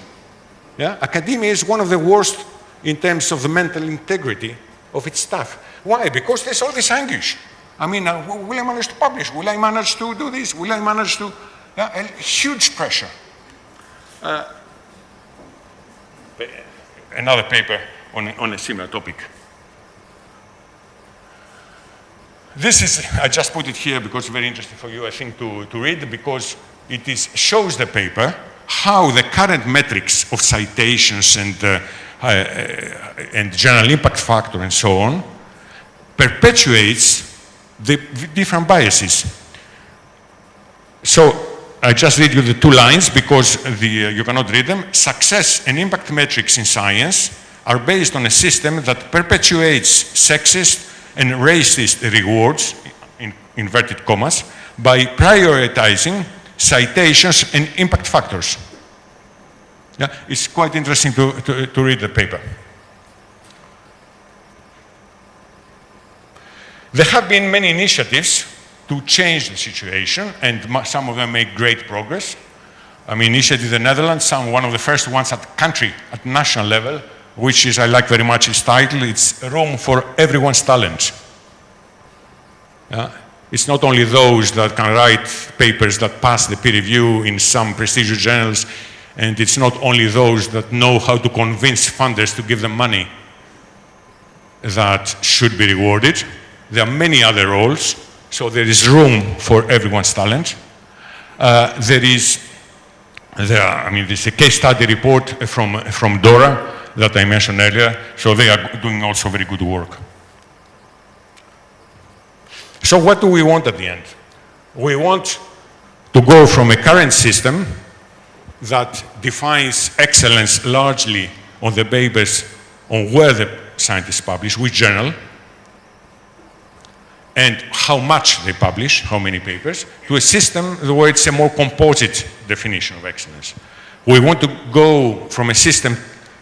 Yeah? Academia is one of the worst in terms of the mental integrity of its staff. Why? Because there's all this anguish. I mean, will I manage to publish? Will I manage to do this? Will I manage to? Yeah, a huge pressure. Another paper on a similar topic. This is, I just put it here because it's very interesting for you, I think, to read, because it shows the paper how the current metrics of citations and general impact factor and so on perpetuates the different biases. So I just read you the two lines because you cannot read them. Success and impact metrics in science are based on a system that perpetuates sexist and racist rewards, in inverted commas, by prioritizing citations and impact factors. Yeah, it's quite interesting to read the paper. There have been many initiatives to change the situation, and some of them make great progress. I mean, initiative in the Netherlands, one of the first ones at national level, which is, I like very much its title, it's Room for Everyone's Talent. It's not only those that can write papers that pass the peer review in some prestigious journals, and it's not only those that know how to convince funders to give them money that should be rewarded. There are many other roles, so there is room for everyone's talent. There's a case study report from DORA that I mentioned earlier, so they are doing also very good work. So what do we want at the end? We want to go from a current system that defines excellence largely on the papers on where the scientists publish, which journal, and how much they publish, how many papers, to a system where it's a more composite definition of excellence. We want to go from a system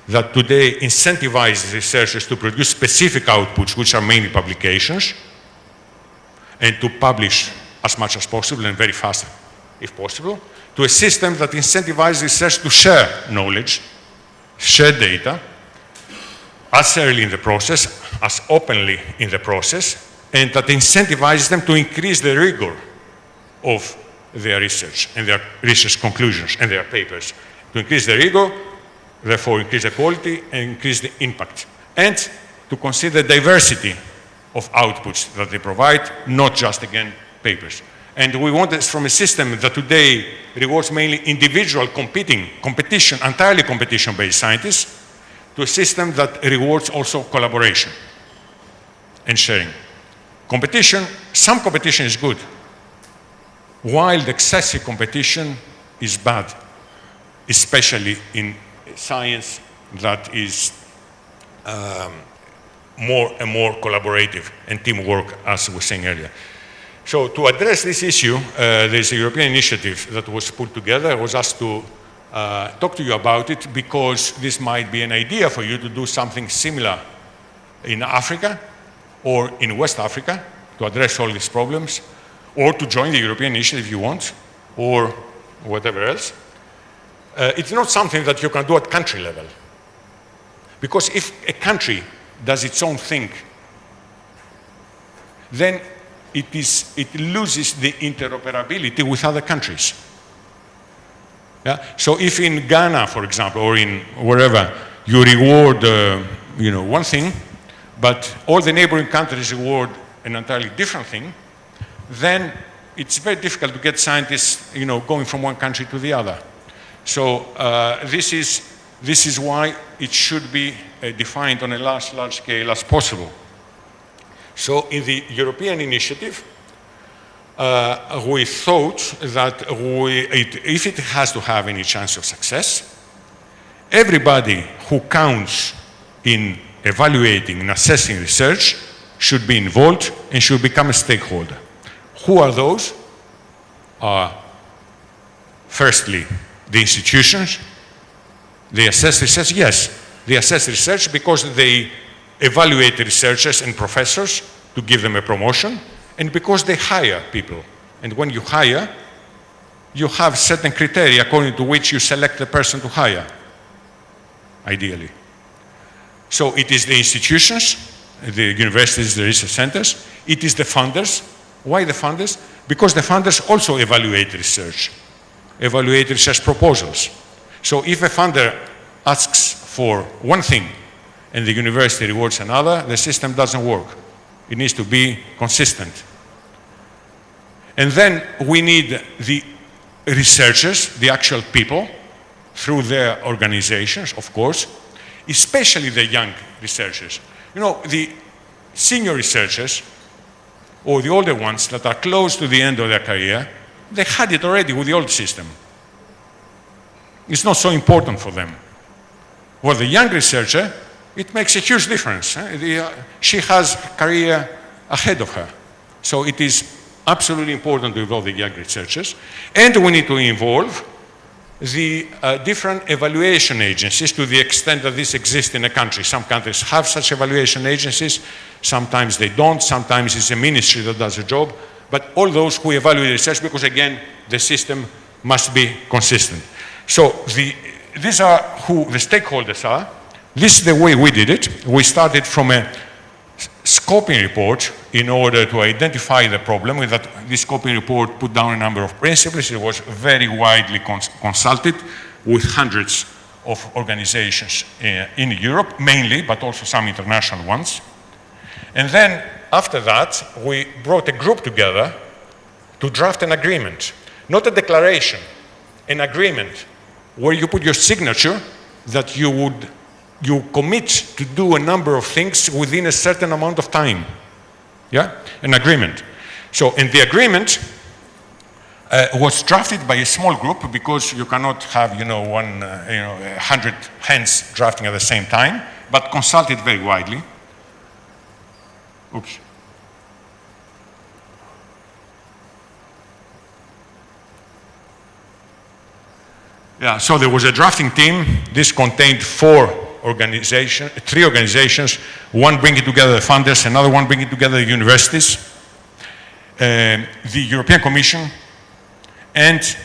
that today incentivizes researchers to produce specific outputs, which are mainly publications, and to publish as much as possible and very fast, if possible, to a system that incentivizes research to share knowledge, share data, as early in the process, as openly in the process, and that incentivizes them to increase the rigor of their research and their research conclusions and their papers. To increase the rigor, therefore increase the quality and increase the impact. And to consider diversity of outputs that they provide, not just, again, papers. And we want this from a system that today rewards mainly individual competition, entirely competition-based scientists, to a system that rewards also collaboration and sharing. Competition, some competition is good, while the excessive competition is bad, especially in science that is more and more collaborative and teamwork, as we were saying earlier. So to address this issue, there's a European initiative that was put together. I was asked to talk to you about it because this might be an idea for you to do something similar in Africa or in West Africa to address all these problems, or to join the European initiative if you want, or whatever else. It's not something that you can do at country level. Because if a country does its own thing then it loses the interoperability with other countries. Yeah? So if in Ghana, for example, or in wherever, you reward one thing, but all the neighboring countries reward an entirely different thing, then it's very difficult to get scientists going from one country to the other. So this is why it should be defined on a large scale as possible. So in the European initiative, we thought that if it has to have any chance of success, everybody who counts in evaluating and assessing research should be involved and should become a stakeholder. Who are those? Firstly, the institutions. They assess research? Yes, they assess research because they evaluate researchers and professors to give them a promotion, and because they hire people. And when you hire, you have certain criteria according to which you select the person to hire, ideally. So it is the institutions, the universities, the research centers, it is the funders. Why the funders? Because the funders also evaluate research proposals. So if a funder asks for one thing and the university rewards another, the system doesn't work. It needs to be consistent. And then we need the researchers, the actual people, through their organizations, of course, especially the young researchers. The senior researchers, or the older ones that are close to the end of their career, they had it already with the old system. It's not so important for them. For the young researcher, it makes a huge difference. She has career ahead of her. So it is absolutely important to involve the young researchers. And we need to involve the different evaluation agencies to the extent that this exists in a country. Some countries have such evaluation agencies, sometimes they don't, sometimes it's a ministry that does the job, but all those who evaluate research, because again, the system must be consistent. So these are who the stakeholders are. This is the way we did it. We started from a scoping report in order to identify the problem. With that, this scoping report put down a number of principles. It was very widely consulted with hundreds of organizations in Europe, mainly, but also some international ones. And then, after that, we brought a group together to draft an agreement. Not a declaration, an agreement where you put your signature that you commit to do a number of things within a certain amount of time. Yeah? An agreement. So, and the agreement was drafted by a small group because you cannot have, 100 hands drafting at the same time, but consulted very widely. Oops. Yeah, so there was a drafting team. This contained three organizations, one bringing together the funders, another one bringing together the universities, the European Commission, and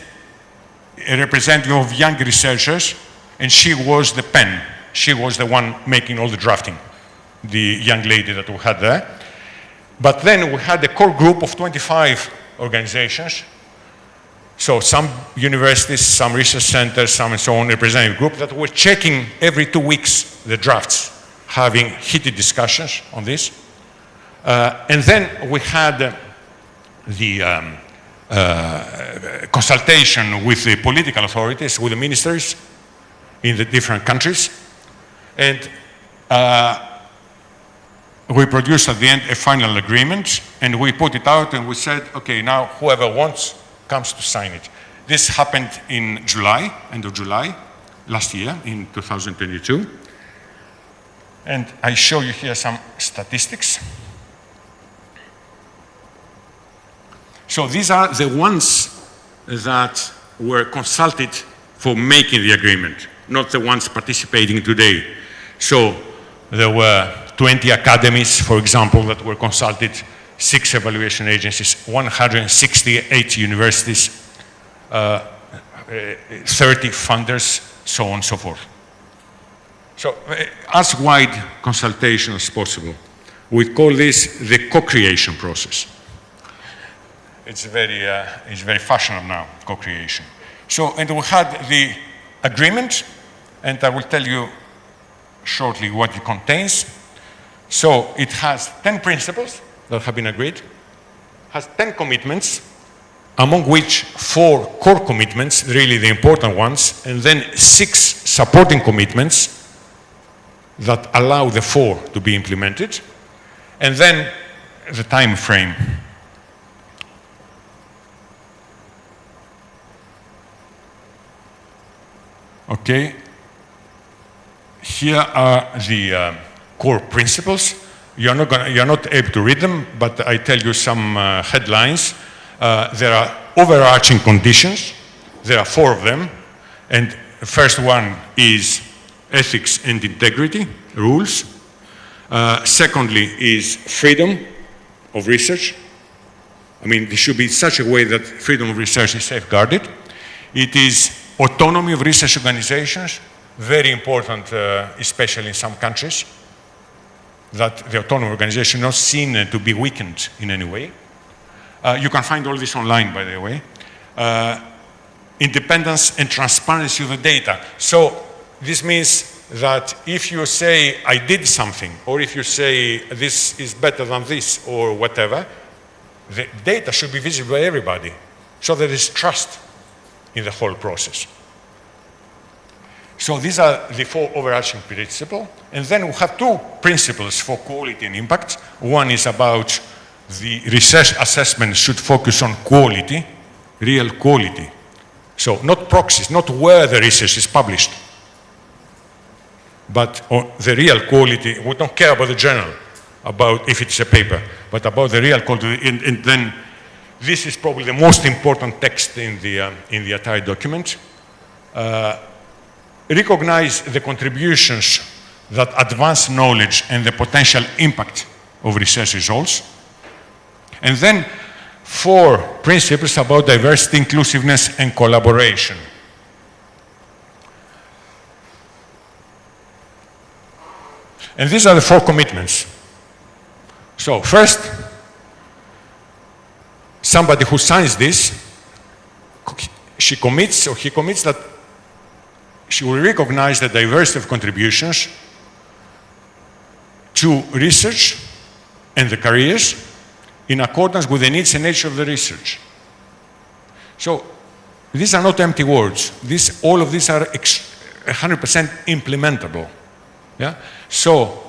a representative of young researchers, and she was the pen. She was the one making all the drafting, the young lady that we had there. But then we had a core group of 25 organizations. So some universities, some research centers, some and so on, representative group that were checking every 2 weeks the drafts, having heated discussions on this. And then we had the consultation with the political authorities, with the ministries in the different countries. And we produced at the end a final agreement, and we put it out and we said, okay, now whoever wants comes to sign it. This happened in July, end of July, last year, in 2022. And I show you here some statistics. So these are the ones that were consulted for making the agreement, not the ones participating today. So there were 20 academies, for example, that were consulted, 6 evaluation agencies, 168 universities, 30 funders, so on and so forth. So as wide consultation as possible. We call this the co-creation process. It's very fashionable now, co-creation. So, and we had the agreement, and I will tell you shortly what it contains. So it has 10 principles that have been agreed, has 10 commitments, among which 4 core commitments, really the important ones, and then 6 supporting commitments that allow the 4 to be implemented, and then the time frame. Okay, here are the core principles. You're not able to read them, but I tell you some headlines. There are overarching conditions. There are 4 of them. And the first one is ethics and integrity rules. Secondly is freedom of research. I mean, this should be in such a way that freedom of research is safeguarded. It is autonomy of research organizations, very important, especially in some countries, that the autonomous organization is not seen to be weakened in any way. You can find all this online, by the way. Independence and transparency of the data. So this means that if you say, I did something, or if you say, this is better than this, or whatever, the data should be visible by everybody. So there is trust in the whole process. So these are the 4 overarching principles. And then we have 2 principles for quality and impact. One is about the research assessment should focus on quality, real quality. So not proxies, not where the research is published, but the real quality. We don't care about the journal, about if it's a paper, but about the real quality. And then this is probably the most important text in the entire document. Recognize the contributions that advance knowledge and the potential impact of research results. And then 4 principles about diversity, inclusiveness, and collaboration. And these are the 4 commitments. So first, somebody who signs this, she commits, or he commits that she will recognize the diversity of contributions to research and the careers in accordance with the needs and nature of the research. So these are not empty words. All of these are 100% implementable. Yeah? So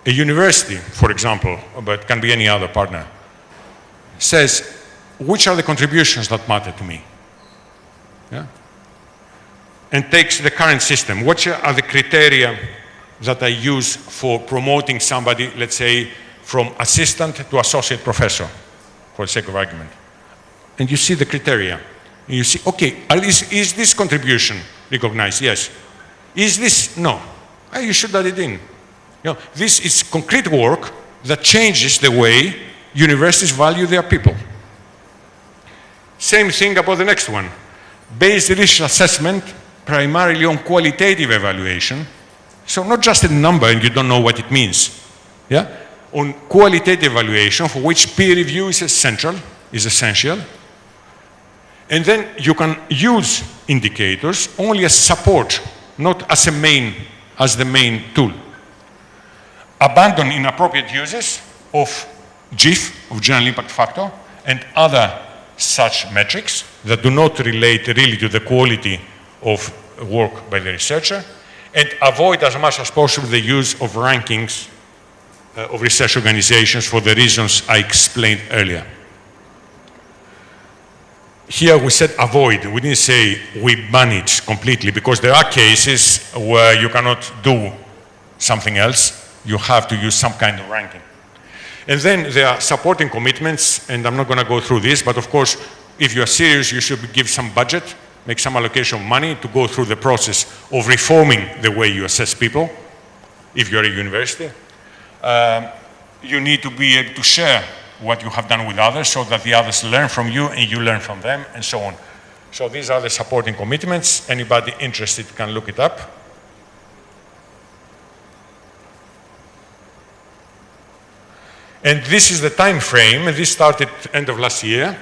a university, for example, but it can be any other partner, says, which are the contributions that matter to me? Yeah? And takes the current system. What are the criteria that I use for promoting somebody, let's say, from assistant to associate professor, for the sake of argument? And you see the criteria. And you see, okay, is this contribution recognized? Yes. Is this? No. You should add it in. You know, this is concrete work that changes the way universities value their people. Same thing about the next one. Based research assessment primarily on qualitative evaluation. So not just a number and you don't know what it means. Yeah? On qualitative evaluation, for which peer review is essential. And then you can use indicators only as support, not as the main tool. Abandon inappropriate uses of GIF, of general impact factor, and other such metrics that do not relate really to the quality of work by the researcher, and avoid as much as possible the use of rankings of research organizations for the reasons I explained earlier. Here we said avoid, we didn't say we ban it completely, because there are cases where you cannot do something else, you have to use some kind of ranking. And then there are supporting commitments, and I'm not going to go through this, but of course, if you are serious, you should give some budget, make some allocation of money to go through the process of reforming the way you assess people, if you're a university. You need to be able to share what you have done with others so that the others learn from you and you learn from them, and so on. So these are the supporting commitments. Anybody interested can look it up. And this is the time frame. This started end of last year,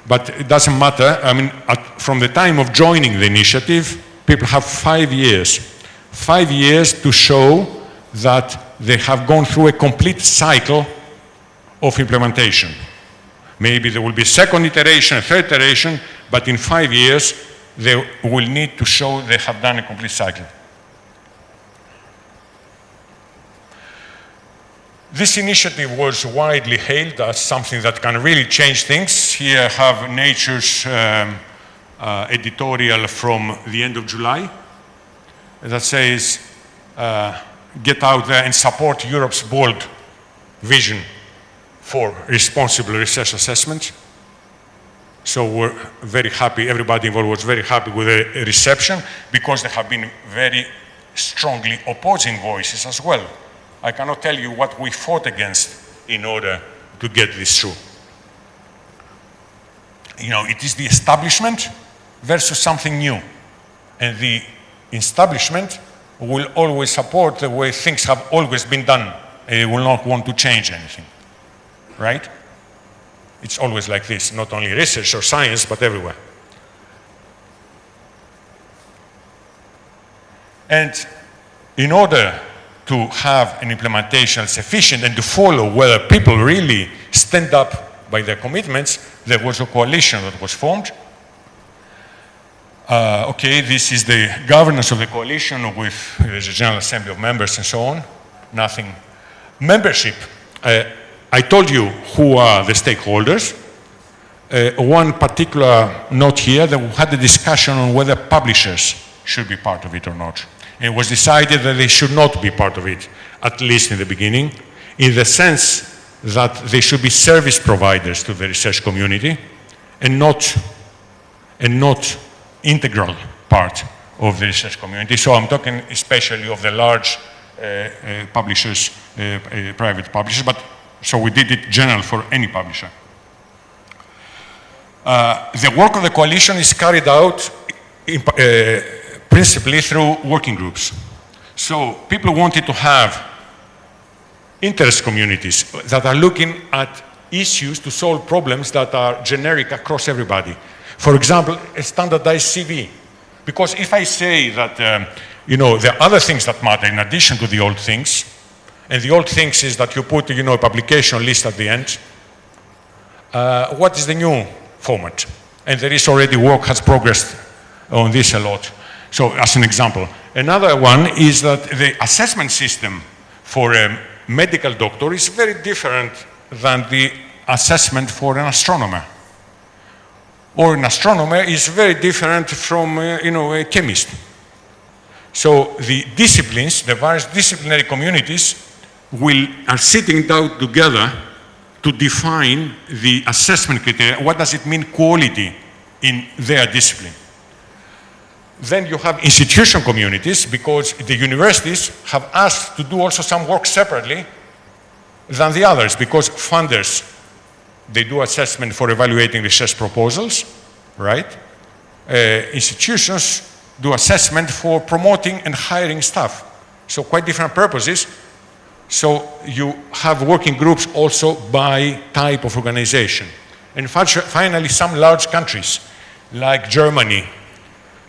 but it doesn't matter. I mean, from the time of joining the initiative, people have 5 years. 5 years to show that they have gone through a complete cycle of implementation. Maybe there will be a second iteration, a third iteration, but in 5 years, they will need to show they have done a complete cycle. This initiative was widely hailed as something that can really change things. Here I have Nature's editorial from the end of July that says, get out there and support Europe's bold vision for responsible research assessment. So we're very happy, everybody involved was very happy with the reception, because there have been very strongly opposing voices as well. I cannot tell you what we fought against in order to get this through. You know, it is the establishment versus something new. And the establishment will always support the way things have always been done. It will not want to change anything, right? It's always like this, not only research or science, but everywhere. And in order to have an implementation that's efficient and to follow whether people really stand up by their commitments, there was a coalition that was formed. Okay, this is the governance of the coalition with the General Assembly of members and so on. Nothing. Membership. I told you who are the stakeholders. One particular note here, that we had a discussion on whether publishers should be part of it or not. It was decided that they should not be part of it, at least in the beginning, in the sense that they should be service providers to the research community and not integral part of the research community. So I'm talking especially of the large publishers, private publishers, but so we did it general for any publisher. The work of the coalition is carried out principally through working groups. So people wanted to have interest communities that are looking at issues to solve problems that are generic across everybody. For example, a standardized CV. Because if I say that, you know, there are other things that matter in addition to the old things, and the old things is that you put, you know, a publication list at the end, what is the new format? And there is already work has progressed on this a lot. So as an example. Another one is that the assessment system for a medical doctor is very different than the assessment for an astronomer. Or an astronomer is very different from, you know, a chemist. So the disciplines, the various disciplinary communities are sitting down together to define the assessment criteria. What does it mean, quality, in their discipline? Then you have institution communities, because the universities have asked to do also some work separately than the others, because funders, they do assessment for evaluating research proposals, right? Institutions do assessment for promoting and hiring staff. So quite different purposes. So you have working groups also by type of organization. And finally, some large countries like Germany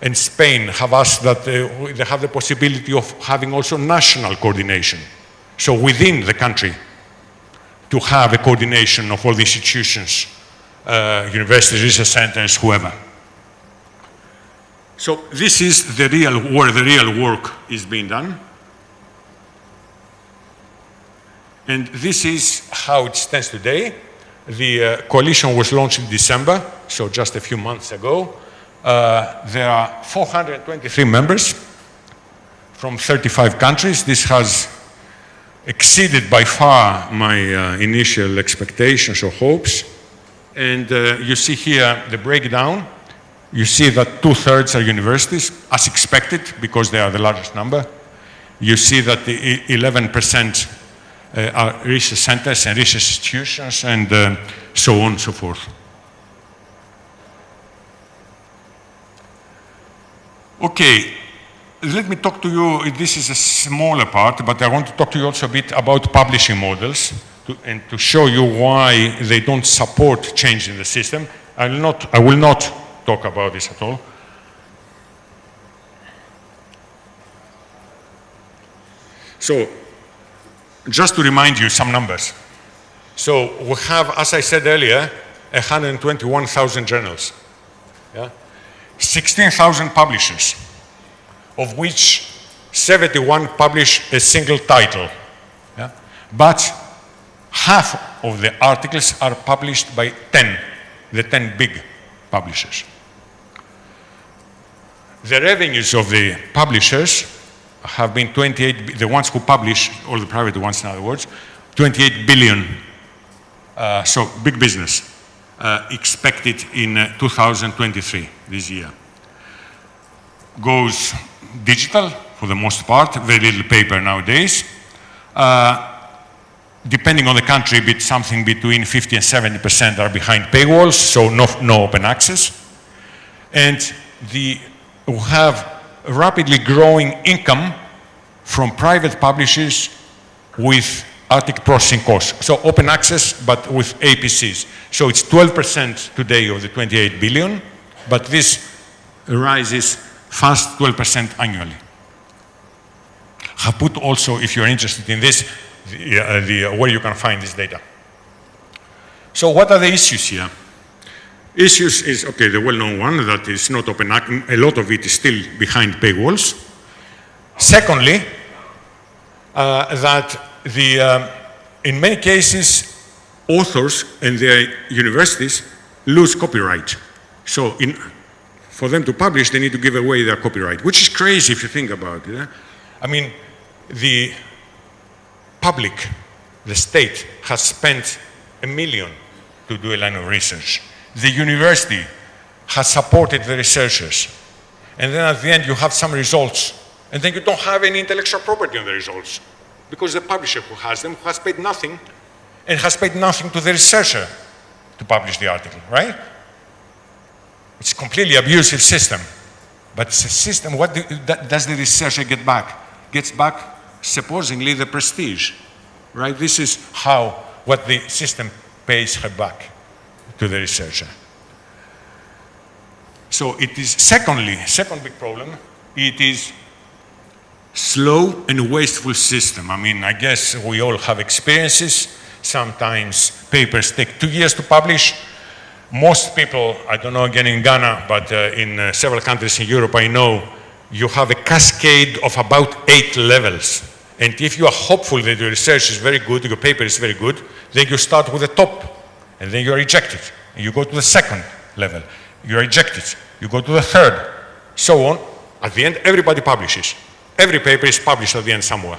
and Spain have asked that they have the possibility of having also national coordination. So within the country, to have a coordination of all the institutions, universities, research centers, whoever. So this is the where the real work is being done. And this is how it stands today. The coalition was launched in December, so just a few months ago. There are 423 members from 35 countries. This has exceeded by far my initial expectations or hopes. And you see here the breakdown. You see that 2/3 are universities, as expected, because they are the largest number. You see that the 11% are research centers and research institutions, and so on and so forth. Okay, let me talk to you. This is a smaller part, but I want to talk to you also a bit about publishing models, and to show you why they don't support change in the system. I will not talk about this at all. So, just to remind you some numbers. So we have, as I said earlier, 121,000 journals, yeah? 16,000 publishers, of which 71 publish a single title. Yeah? But half of the articles are published by the 10 big publishers. The revenues of the publishers have been 28, the ones who publish, all the private ones in other words, 28 billion. So big business expected in 2023, this year. Goes digital for the most part, very little paper nowadays. Depending on the country, something between 50 and 70% are behind paywalls, so no open access. And we have rapidly growing income from private publishers with article processing costs. So open access, but with APCs. So it's 12% today of the 28 billion, but this rises fast 12% annually. I put also, if you're interested in this, where you can find this data. So what are the issues here? Issues is, okay, the well-known one, that is not open access. A lot of it is still behind paywalls. Secondly, that in many cases, authors and their universities lose copyright. So for them to publish, they need to give away their copyright, which is crazy if you think about it. Eh? I mean, the public, the state, has spent $1 million to do a line of research. The university has supported the researchers. And then at the end, you have some results. And then you don't have any intellectual property on the results, because the publisher who has them has paid nothing, and has paid nothing to the researcher to publish the article, right? It's a completely abusive system. But it's a system, what does the researcher get back? Gets back, supposedly, the prestige, right? This is what the system pays her back to the researcher. So it is, second big problem, it is slow and wasteful system. I mean, I guess we all have experiences. Sometimes papers take 2 years to publish. Most people, I don't know again in Ghana, but in several countries in Europe, I know you have a cascade of about 8 levels. And if you are hopeful that your research is very good, your paper is very good, then you start with the top, and then you are rejected. And you go to the second level, you are rejected. You go to the third, so on. At the end, everybody publishes. Every paper is published at the end somewhere,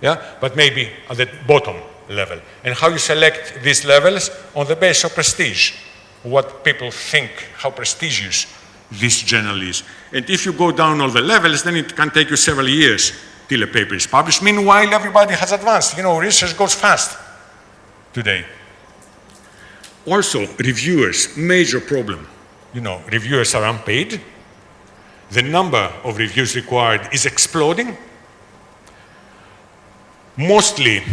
yeah? But maybe at the bottom level. And how you select these levels? On the basis of prestige. What people think, how prestigious this journal is. And if you go down all the levels, then it can take you several years till a paper is published. Meanwhile, everybody has advanced. You know, research goes fast today. Also, reviewers, major problem. You know, reviewers are unpaid. The number of reviews required is exploding. Mostly,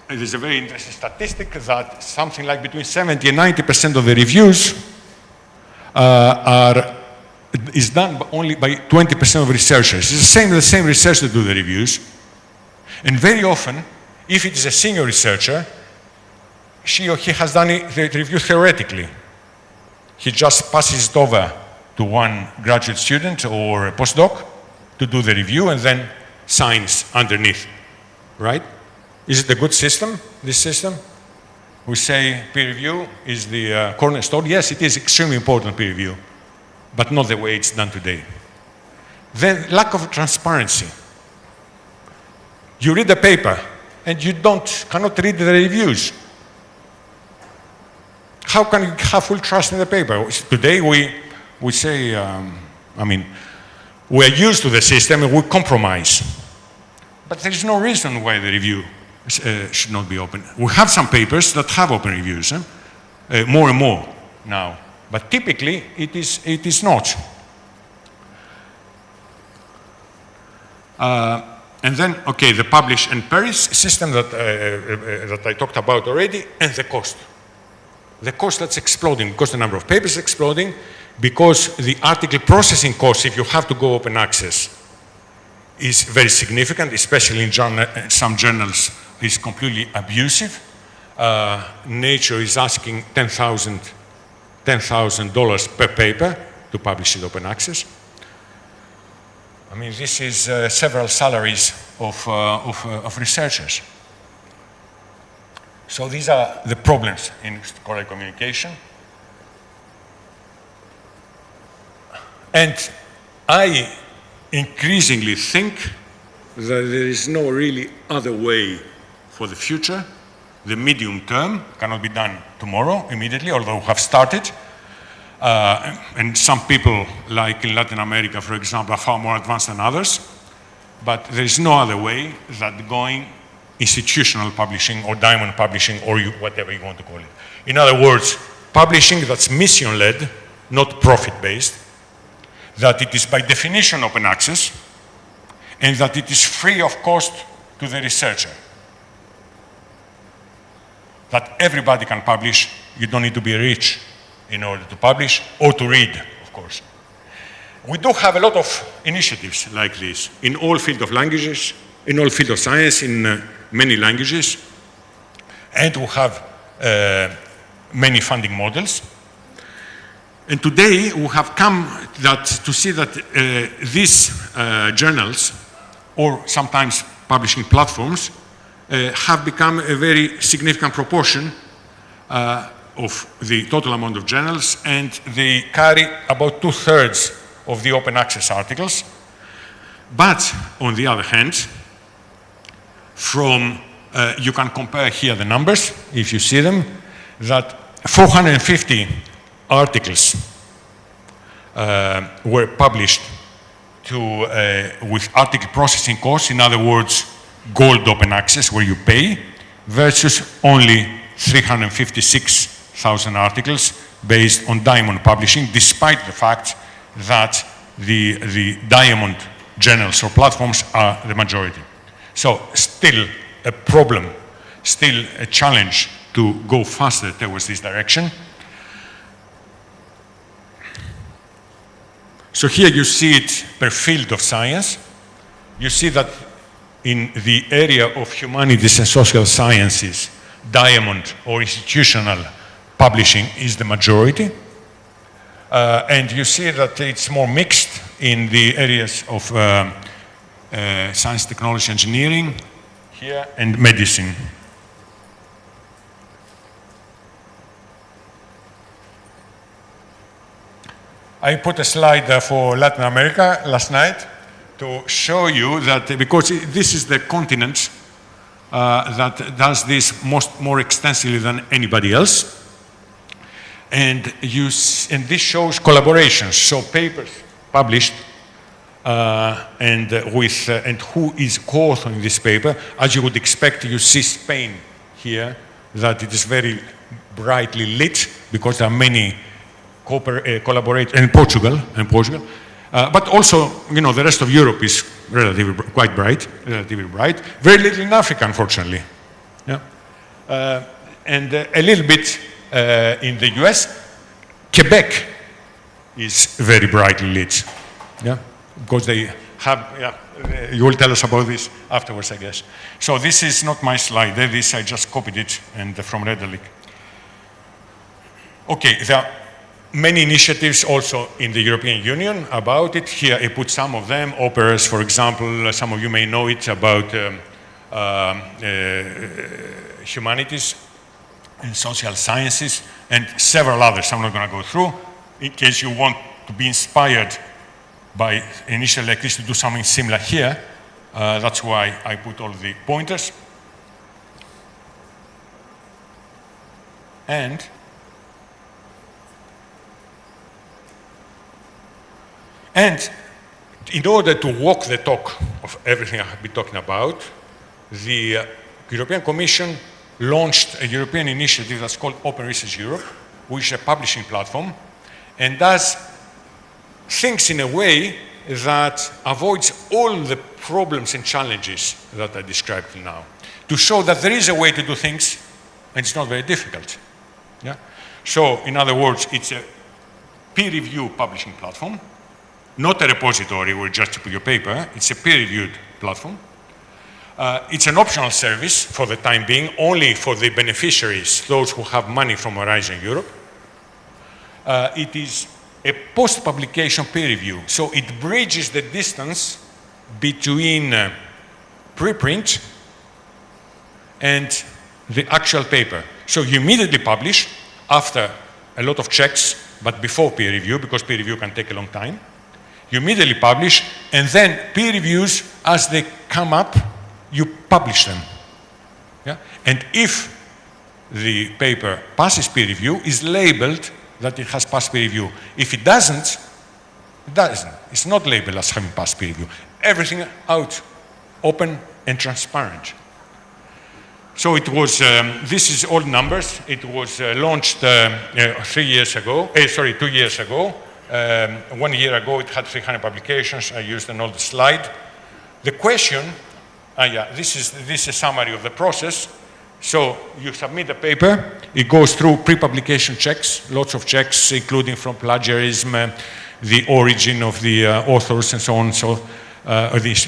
it is a very interesting statistic that something like between 70 and 90% of the reviews is done only by 20% of researchers. It's the same researchers do the reviews. And very often, if it is a senior researcher, she or he has done the review theoretically. He just passes it over to one graduate student or a postdoc to do the review and then signs underneath, right? Is it a good system, this system? We say peer review is the cornerstone. Yes, it is extremely important, peer review, but not the way it's done today. Then lack of transparency. You read the paper and you cannot read the reviews. How can you have full trust in the paper? Today we say, I mean, we're used to the system and we compromise. But there is no reason why the review should not be open. We have some papers that have open reviews, more and more now. But typically, it is not. And then, okay, the publish and perish system that I talked about already, and the cost. The cost that's exploding, because the number of papers is exploding, because the article processing cost, if you have to go open access, is very significant, especially in some journals, is completely abusive. Nature is asking $10,000 per paper to publish it open access. I mean, this is several salaries of researchers. So these are the problems in scholarly communication. And I increasingly think that there is no really other way for the future. The medium term cannot be done tomorrow, immediately, although we have started. And some people, like in Latin America, for example, are far more advanced than others. But there is no other way than going institutional publishing or diamond publishing or whatever you want to call it. In other words, publishing that's mission-led, not profit-based, that it is by definition open access, and that it is free of cost to the researcher. That everybody can publish. You don't need to be rich in order to publish or to read, of course. We do have a lot of initiatives like this in all fields of languages, in all fields of science, in many languages, and we have many funding models. And today we have come to see that these journals, or sometimes publishing platforms, have become a very significant proportion of the total amount of journals, and they carry about 2/3 of the open access articles. But on the other hand, you can compare here the numbers, if you see them, that 450 articles were published with article processing costs, in other words, gold open access, where you pay, versus only 356,000 articles based on diamond publishing, despite the fact that the diamond journals or platforms are the majority. So still a problem, still a challenge to go faster towards this direction. So here you see it per field of science. You see that in the area of humanities and social sciences, diamond or institutional publishing is the majority. And you see that it's more mixed in the areas of science, technology, engineering, here, and medicine. I put a slide for Latin America last night to show you that, because this is the continent that does this more extensively than anybody else. And this shows collaborations, so papers published and who is co-authoring this paper. As you would expect, you see Spain here, that it is very brightly lit because there are many collaborate, and Portugal, but also, the rest of Europe is relatively bright. Very little in Africa, unfortunately. Yeah. And a little bit in the US. Quebec is very brightly lit. Yeah, because they have. Yeah, you will tell us about this afterwards, I guess. So this is not my slide. This I just copied it from Redalic. Okay, there are many initiatives also in the European Union about it. Here I put some of them. Operas, for example, some of you may know it, about humanities and social sciences, and several others I'm not going to go through. In case you want to be inspired by an initiative like this to do something similar here, that's why I put all the pointers. And in order to walk the talk of everything I have been talking about, the European Commission launched a European initiative that's called Open Research Europe, which is a publishing platform, and does things in a way that avoids all the problems and challenges that I described till now, to show that there is a way to do things and it's not very difficult. Yeah? So, in other words, it's a peer review publishing platform, not a repository where just you put your paper. It's a peer-reviewed platform. It's an optional service for the time being, only for the beneficiaries, those who have money from Horizon Europe. It is a post-publication peer review, so it bridges the distance between preprint and the actual paper. So you immediately publish after a lot of checks, but before peer review, because peer review can take a long time. You immediately publish, and then peer reviews, as they come up, you publish them. Yeah? And if the paper passes peer review, is labeled that it has passed peer review. If it doesn't, it doesn't. It's not labeled as having passed peer review. Everything out, open and transparent. So it was, this is all numbers. It was launched 2 years ago. 1 year ago, it had 300 publications. I used an old slide. The question, this is a summary of the process. So you submit a paper. It goes through pre-publication checks, lots of checks, including from plagiarism, the origin of the authors, and so on. So the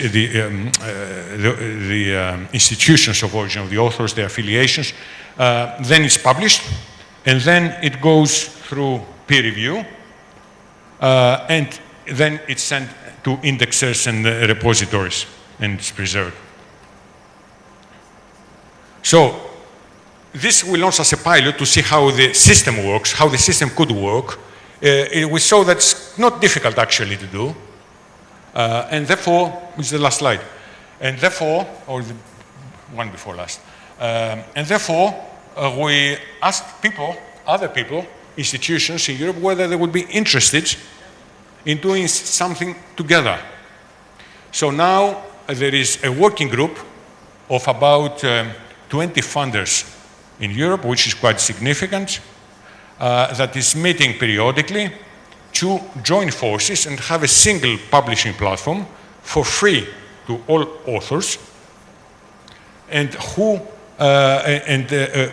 institutions of origin of the authors, their affiliations. Then it's published, and then it goes through peer review. And then it's sent to indexers and repositories, and it's preserved. So this we launched as a pilot to see how the system works, how the system could work. We saw that it's not difficult actually to do. And therefore, it's the last slide. And therefore, or the one before last. And therefore, we asked people, other people, institutions in Europe, whether they would be interested in doing something together. So now there is a working group of about 20 funders in Europe, which is quite significant, that is meeting periodically to join forces and have a single publishing platform for free to all authors, and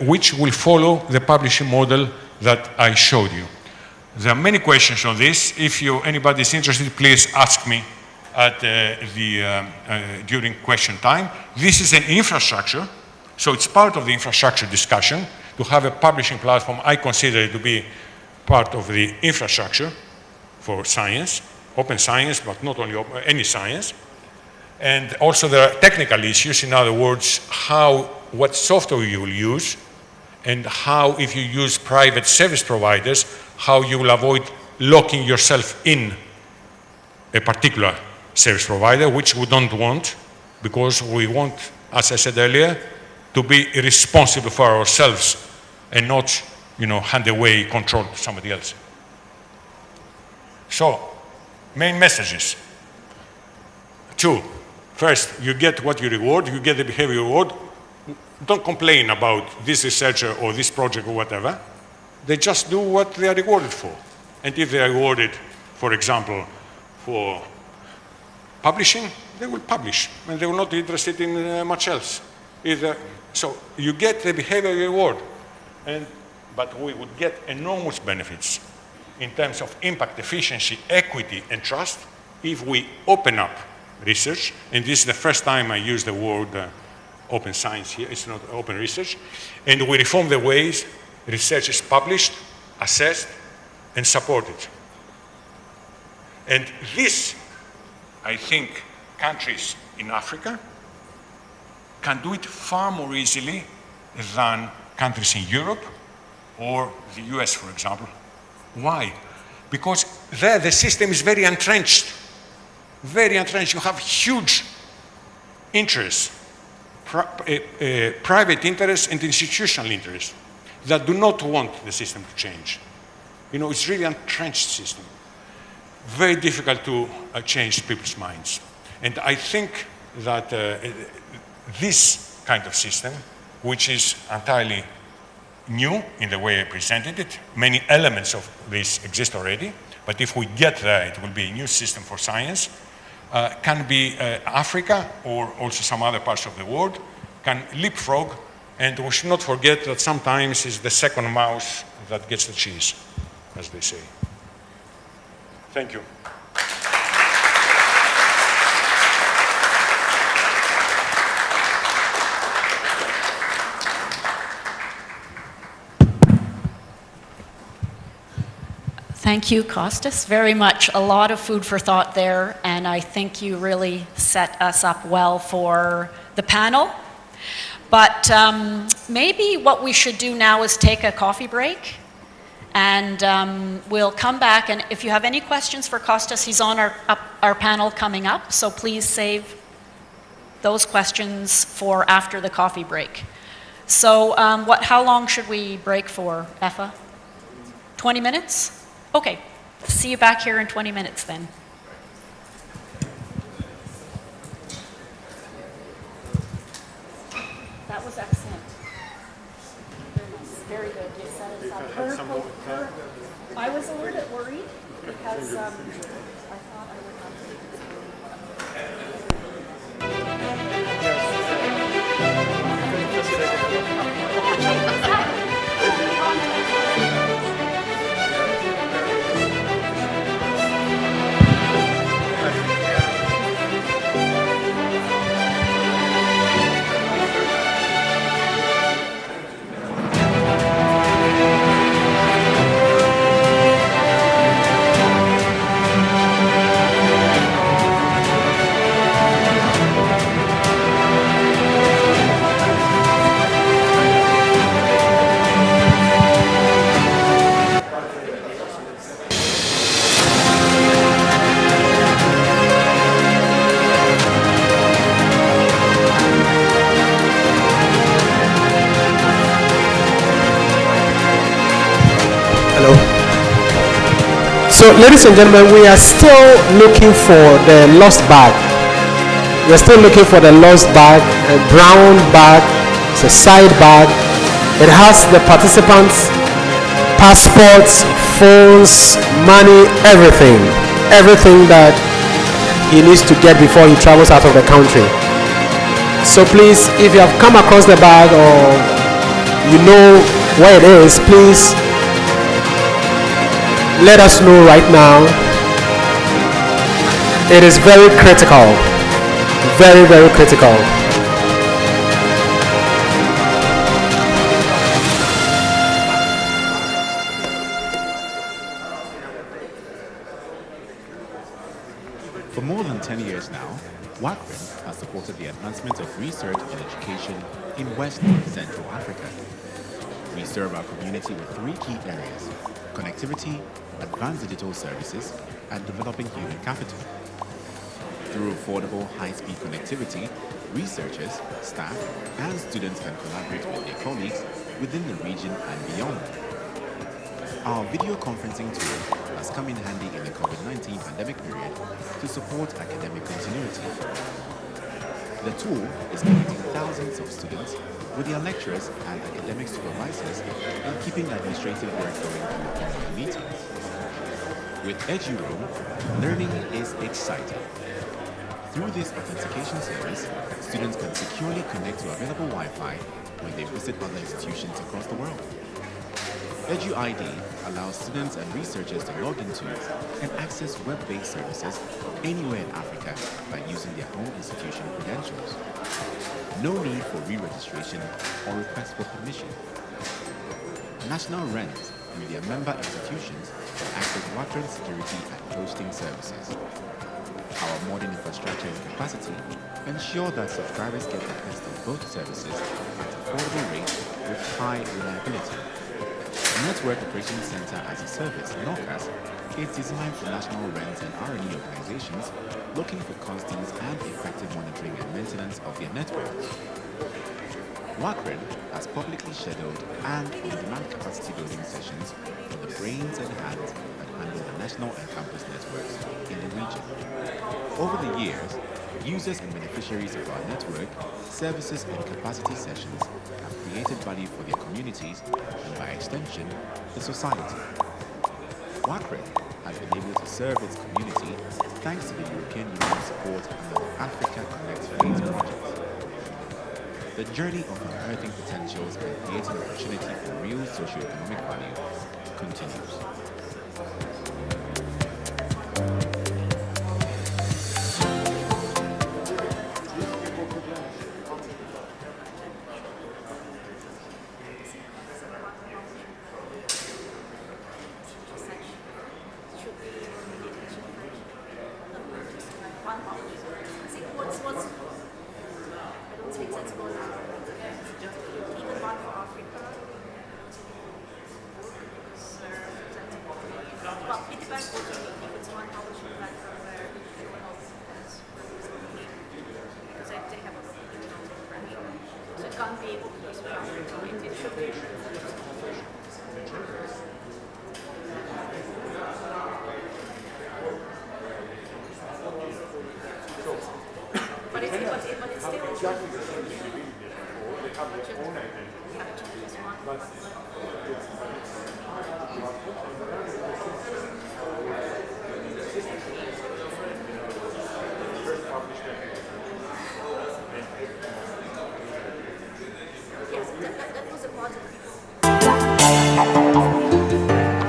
which will follow the publishing model that I showed you. There are many questions on this. If anybody is interested, please ask me at during question time. This is an infrastructure, so it's part of the infrastructure discussion to have a publishing platform. I consider it to be part of the infrastructure for science, open science, but not only any science. And also there are technical issues, in other words, what software you will use, and how, if you use private service providers, how you will avoid locking yourself in a particular service provider, which we don't want, because we want, as I said earlier, to be responsible for ourselves and not, hand away control to somebody else. So, main messages. 2, first, you get what you reward, you get the behavior reward. Don't complain about this researcher or this project or whatever. They just do what they are rewarded for. And if they are rewarded, for example, for publishing, they will publish, and they will not be interested in much else. So you get the behavior reward, but we would get enormous benefits in terms of impact, efficiency, equity, and trust if we open up research. And this is the first time I use the word open science here. It's not open research. And we reform the ways research is published, assessed, and supported. And this, I think, countries in Africa can do it far more easily than countries in Europe or the US, for example. Why? Because there the system is very entrenched. Very entrenched. You have huge interests, private interests and institutional interests that do not want the system to change. It's really an entrenched system. Very difficult to change people's minds. And I think that this kind of system, which is entirely new in the way I presented it, many elements of this exist already, but if we get there, it will be a new system for science. Can be Africa or also some other parts of the world, can leapfrog, and we should not forget that sometimes it's the second mouse that gets the cheese, as they say. Thank you. Thank you, Kostas, very much. A lot of food for thought there, and I think you really set us up well for the panel. But maybe what we should do now is take a coffee break, and we'll come back, and if you have any questions for Kostas, he's on our panel coming up, so please save those questions for after the coffee break. So how long should we break for, Effa? 20 minutes? Okay, see you back here in 20 minutes then. That was excellent. Very nice, very good. You set us up. I was a little bit worried because I thought I would have to take this So, ladies and gentlemen, we are still looking for the lost bag. We're still looking for the lost bag, a brown bag. It's a side bag. It has the participants' passports, phones, money, everything. Everything that he needs to get before he travels out of the country. So please, if you have come across the bag or you know where it is, please let us know right now. It is very critical. Very, very critical. For more than 10 years now, WACREN has supported the advancement of research and education in West and Central Africa. We serve our community with three key areas: connectivity, advanced digital services, and developing human capital. Through affordable, high-speed connectivity, researchers, staff, and students can collaborate with their colleagues within the region and beyond. Our video conferencing tool has come in handy in the COVID-19 pandemic period to support academic continuity. The tool is connecting thousands of students with their lecturers and academic supervisors and keeping administrative work going through online meetings. With EduRoam, learning is exciting. Through this authentication service, students can securely connect to available Wi-Fi when they visit other institutions across the world. EduID allows students and researchers to log into and access web-based services anywhere in Africa by using their own institution credentials. No need for re-registration or request for permission. National RENs through their member institutions access WACREN security and hosting services. Our modern infrastructure and capacity ensure that subscribers get the best of both services at affordable rates with high reliability. Network Operations Center as a Service, NOCAS, is designed for national RENs and R&E organizations looking for constant and effective monitoring and maintenance of their networks. WACREN has publicly scheduled and on-demand capacity building sessions for the brains and hands that handle the national and campus networks in the region. Over the years, users and beneficiaries of our network, services and capacity sessions have created value for their communities and by extension, the society. WACREN has been able to serve its community thanks to the European Union's support under the Africa Connect Phase project. The journey of unearthing potentials and creating opportunity for real socio-economic value continues.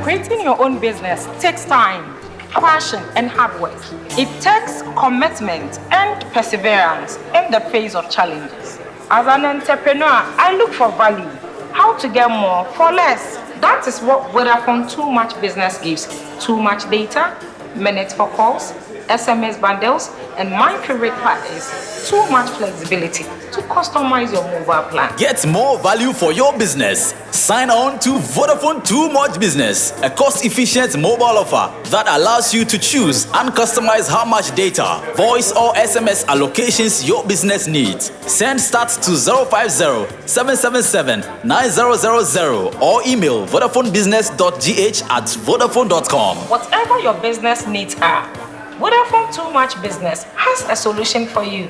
Creating your own business takes time, passion, and hard work. It takes commitment and perseverance in the face of challenges. As an entrepreneur, I look for value, how to get more for less. That is what Vodafone Too Much Business gives. Too much data, minutes for calls, SMS bundles, and my favorite part is too much flexibility to customize your mobile plan. Get more value for your business. Sign on to Vodafone Too Much Business, a cost-efficient mobile offer that allows you to choose and customize how much data, voice or SMS allocations your business needs. Send start to 050-777-9000 or email vodafonebusiness.gh@vodafone.com. Whatever your business needs are, Vodafone Too Much Business has a solution for you.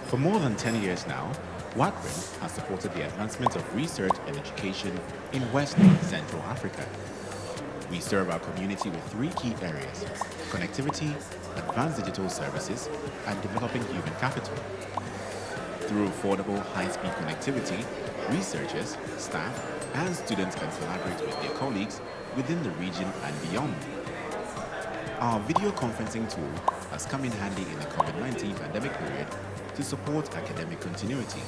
For more than 10 years now, WACREN has supported the advancement of research and education in West and Central Africa. We serve our community with three key areas: connectivity, advanced digital services, and developing human capital. Through affordable high-speed connectivity, researchers, staff, and students can collaborate with their colleagues within the region and beyond. Our video conferencing tool has come in handy in the COVID-19 pandemic period to support academic continuity.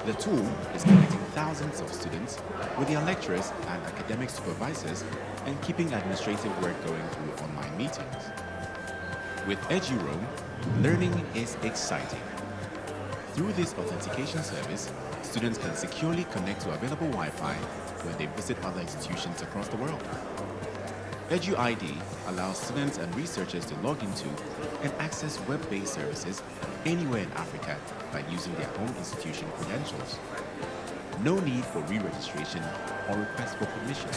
The tool is connecting thousands of students with their lecturers and academic supervisors and keeping administrative work going through online meetings. With EduRoam, learning is exciting. Through this authentication service, students can securely connect to available Wi-Fi when they visit other institutions across the world. EduID allows students and researchers to log into and access web-based services anywhere in Africa by using their home institution credentials. No need for re-registration or request for permission.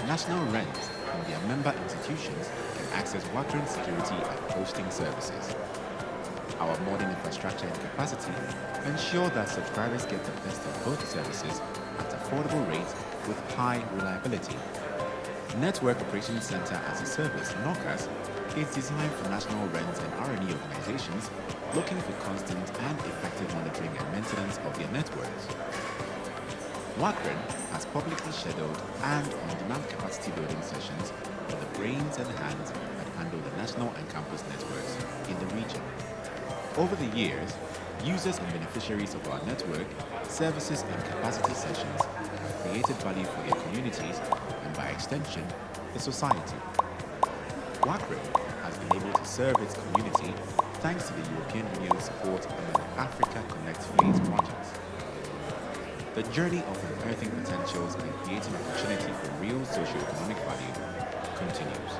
National RENs and their member institutions can access WACREN security and hosting services. Our modern infrastructure and capacity ensure that subscribers get the best of both services at affordable rates with high reliability. Network Operations Center as a Service, NOCAS, is designed for national RENs and R&E organizations looking for constant and effective monitoring and maintenance of their networks. WACREN has publicly scheduled and on-demand capacity building sessions for the brains and hands that handle the national and campus networks in the region. Over the years, users and beneficiaries of our network, services and capacity sessions have created value for their communities and by extension, the society. WACREN has been able to serve its community thanks to the European Union's support under the Africa Connect Phase project. The journey of unearthing potentials and creating opportunity for real socio-economic value continues.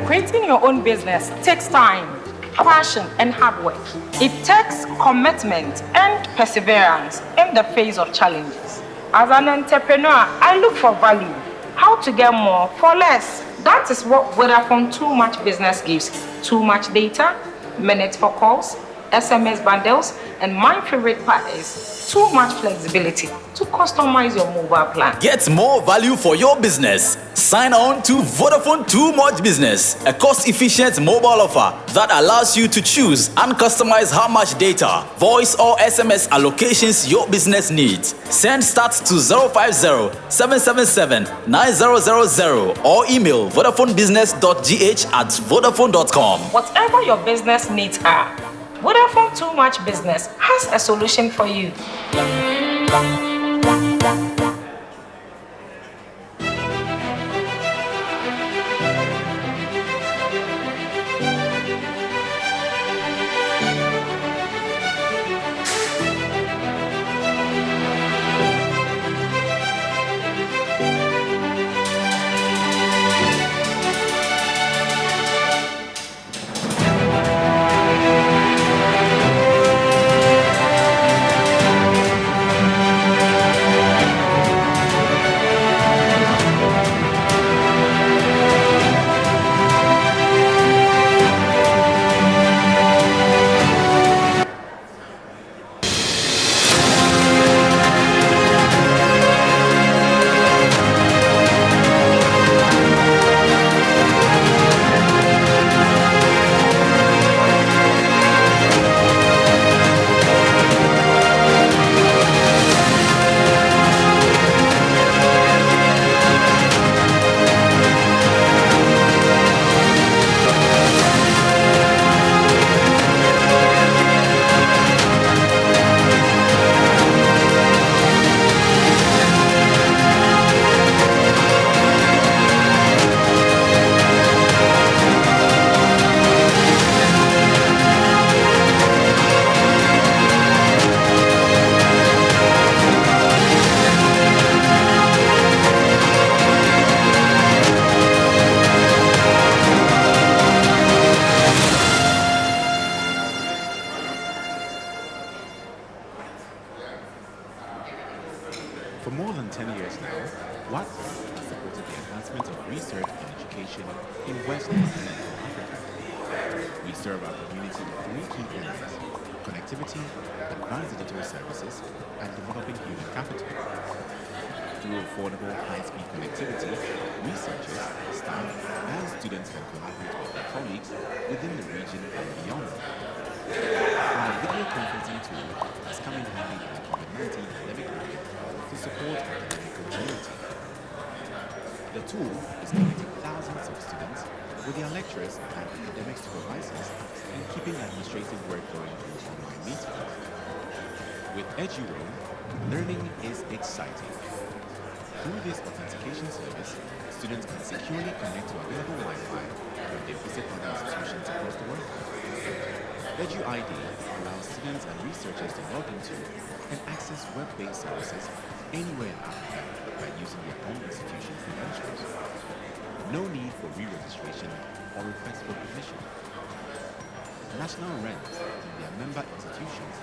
Creating your own business takes time, passion, and hard work. It takes commitment and perseverance in the face of challenges. As an entrepreneur, I look for value. How to get more for less. That is what Vodafone Too Much Business gives. Too much data, minutes for calls, SMS bundles, and my favorite part is too much flexibility to customize your mobile plan. Get more value for your business. Sign on to Vodafone Too Much Business, a cost-efficient mobile offer that allows you to choose and customize how much data, voice or SMS allocations your business needs. Send start to 050-777-9000 or email vodafonebusiness.gh@vodafone.com. Whatever your business needs are, Vodafone Too Much Business has a solution for you. For more than 10 years now, WACREN has supported the advancement of research and education in West and Central Africa. We serve our community with three key areas: connectivity, advanced digital services, and developing human capital. Through affordable high-speed connectivity, researchers, staff, and students can collaborate with their colleagues within the region and beyond. Our video conferencing tool has come in handy in the COVID-19 pandemic period to support academic continuity. The tool is connecting thousands of students with their lecturers and academic supervisors and keeping administrative work going through online meetings. With EduRoam, learning is exciting. Through this authentication service, students can securely connect to available Wi-Fi when they visit other institutions across the world. EduID allows students and researchers to log into and access web-based services anywhere in Africa by using their own institution credentials. No need for re-registration or request for permission. National RENs and their member institutions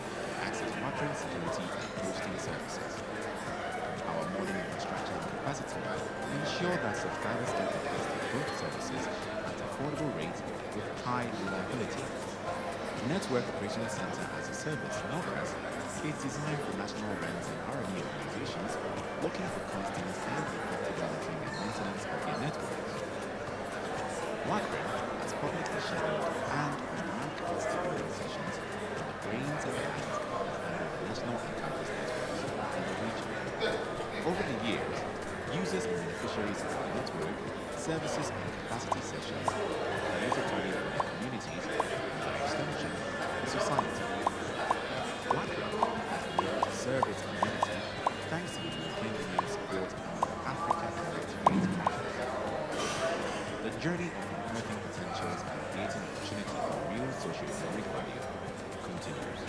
access WACREN security and hosting services. Our modern infrastructure and capacity ensure that subscribers get access to both services at affordable rates with high reliability. Network Operations Center as a Service, NOCAS, is designed for national RENs and R&D organizations looking for constant and effective monitoring and maintenance of their networks. WACREN has publicly scheduled and on-demand capacity building sessions for the brains and hands of national and campus networks in the region. Over the years, users and beneficiaries of the network, services and capacity sessions are notified from their communities and by extension, the society. WACREN has been able to serve its community thanks to the European Union's support under the Africa Connectivity Project. The journey of unearthing potentials and creating opportunity for real socio-economic value continues.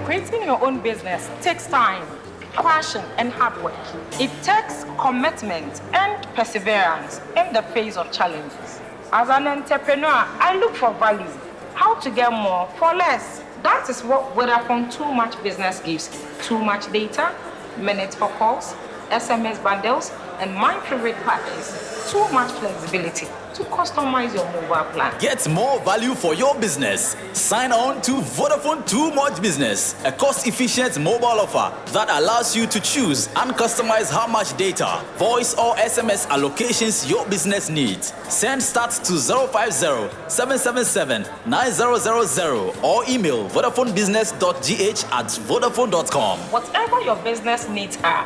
Creating your own business takes time, passion, and hard work. It takes commitment and perseverance in the face of challenges. As an entrepreneur, I look for value. How to get more for less. That is what Vodafone Too Much Business gives. Too much data, minutes for calls, SMS bundles, and my favorite part is too much flexibility to customize your mobile plan. Get more value for your business. Sign on to Vodafone Too Much Business, a cost-efficient mobile offer that allows you to choose and customize how much data, voice or SMS allocations your business needs. Send start to 050-777-9000 or email vodafonebusiness.gh@vodafone.com. Whatever your business needs are,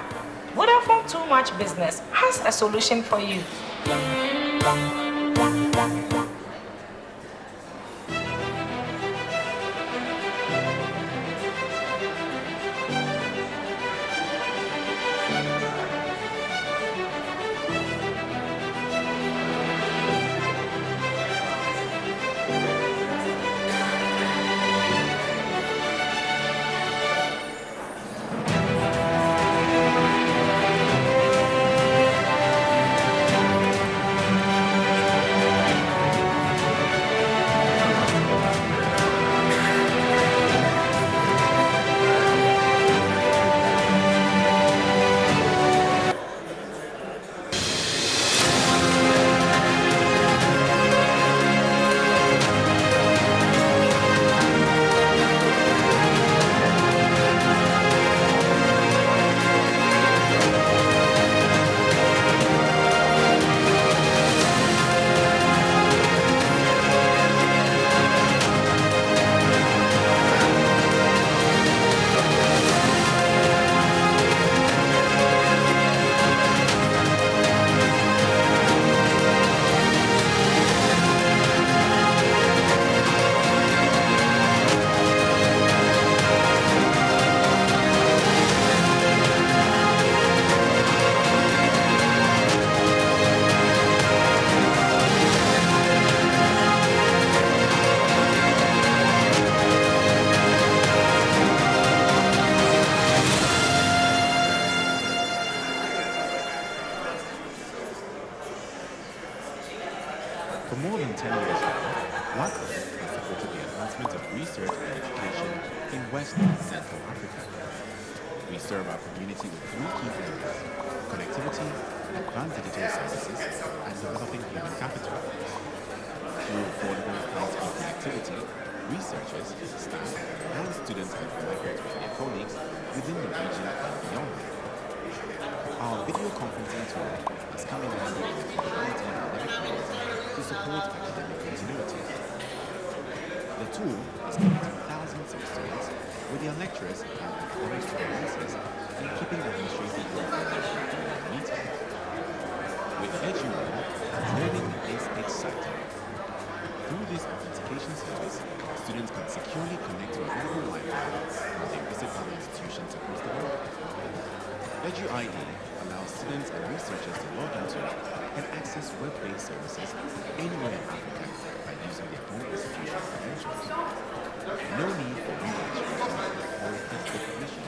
Vodafone Too Much Business has a solution for you. For more than 10 years now, WACREN has supported the advancement of research and education in West and Central Africa. We serve our community with three key areas: connectivity, advanced digital services, and developing human capital. Through affordable high-speed connectivity, researchers, staff, and students can collaborate with their colleagues within the region and beyond. Our video conferencing tool has come in handy in the community academic community to support academic continuity. The tool is connecting thousands of students with their lecturers and academic supervisors and keeping administrative work during the meeting. With EduRoll, learning is exciting. Through this authentication service, students can securely connect to global Wi-Fi when they visit other institutions across the world. EduID allows students and researchers to log into and access web-based services anywhere in Africa by using their own institutional credentials. No need for re-registration or request for permission.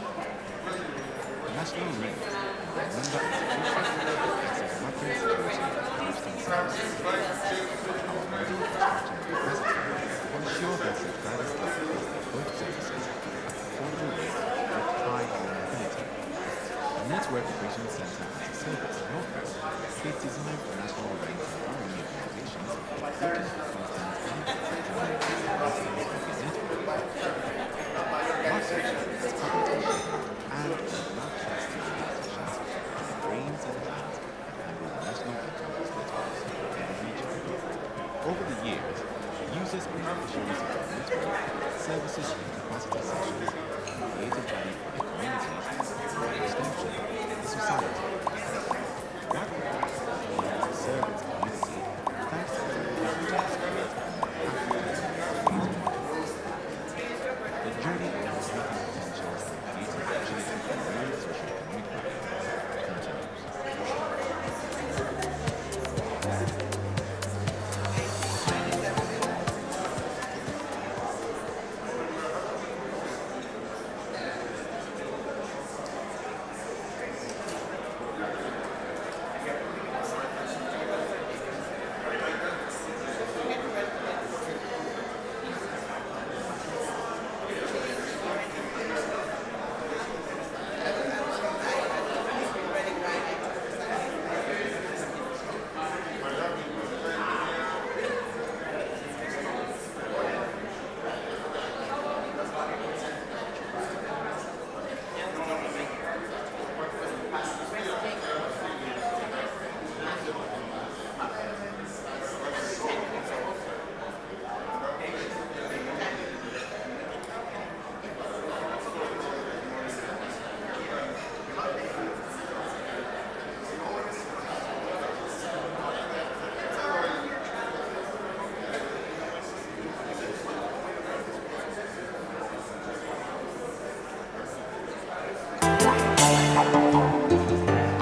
National links and member institutions access WACREN security and hosting services. Our model infrastructure and capacity ensure that subscribers can access both services at affordable rates with high reliability. Network Operations Center as a Service (NOCA) is designed for national range and RME organizations looking for constant and effective maintenance of their network. WACREN is public and does not trust to organizations with the brains and hands that handle the national and campus networks in the region. Over the years, users and beneficiaries of our network, services and capacity sessions have created value for their communities and by extension, the society. WACREN aims to serve its community thanks to the digital spirit and the journey of unlocking potentials and creating opportunity for real socio-economic value continues.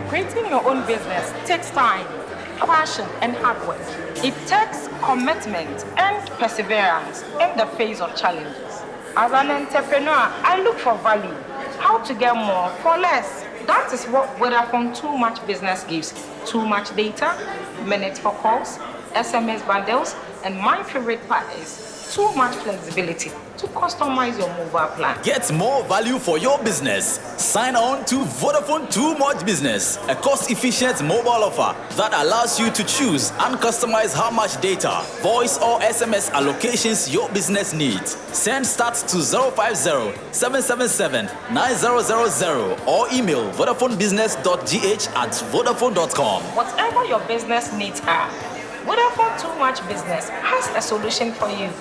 Creating your own business takes time, passion, and hard work. It takes commitment and perseverance in the face of challenges. As an entrepreneur, I look for value, how to get more for less. That is what Vodafone Too Much Business gives. Too much data, minutes for calls, SMS bundles, and my favorite part is too much flexibility to customize your mobile plan. Get more value for your business. Sign on to Vodafone Too Much Business, a cost-efficient mobile offer that allows you to choose and customize how much data, voice or SMS allocations your business needs. Send start to 050-777-9000 or email vodafonebusiness.gh@vodafone.com. Whatever your business needs are, Vodafone Too Much Business has a solution for you.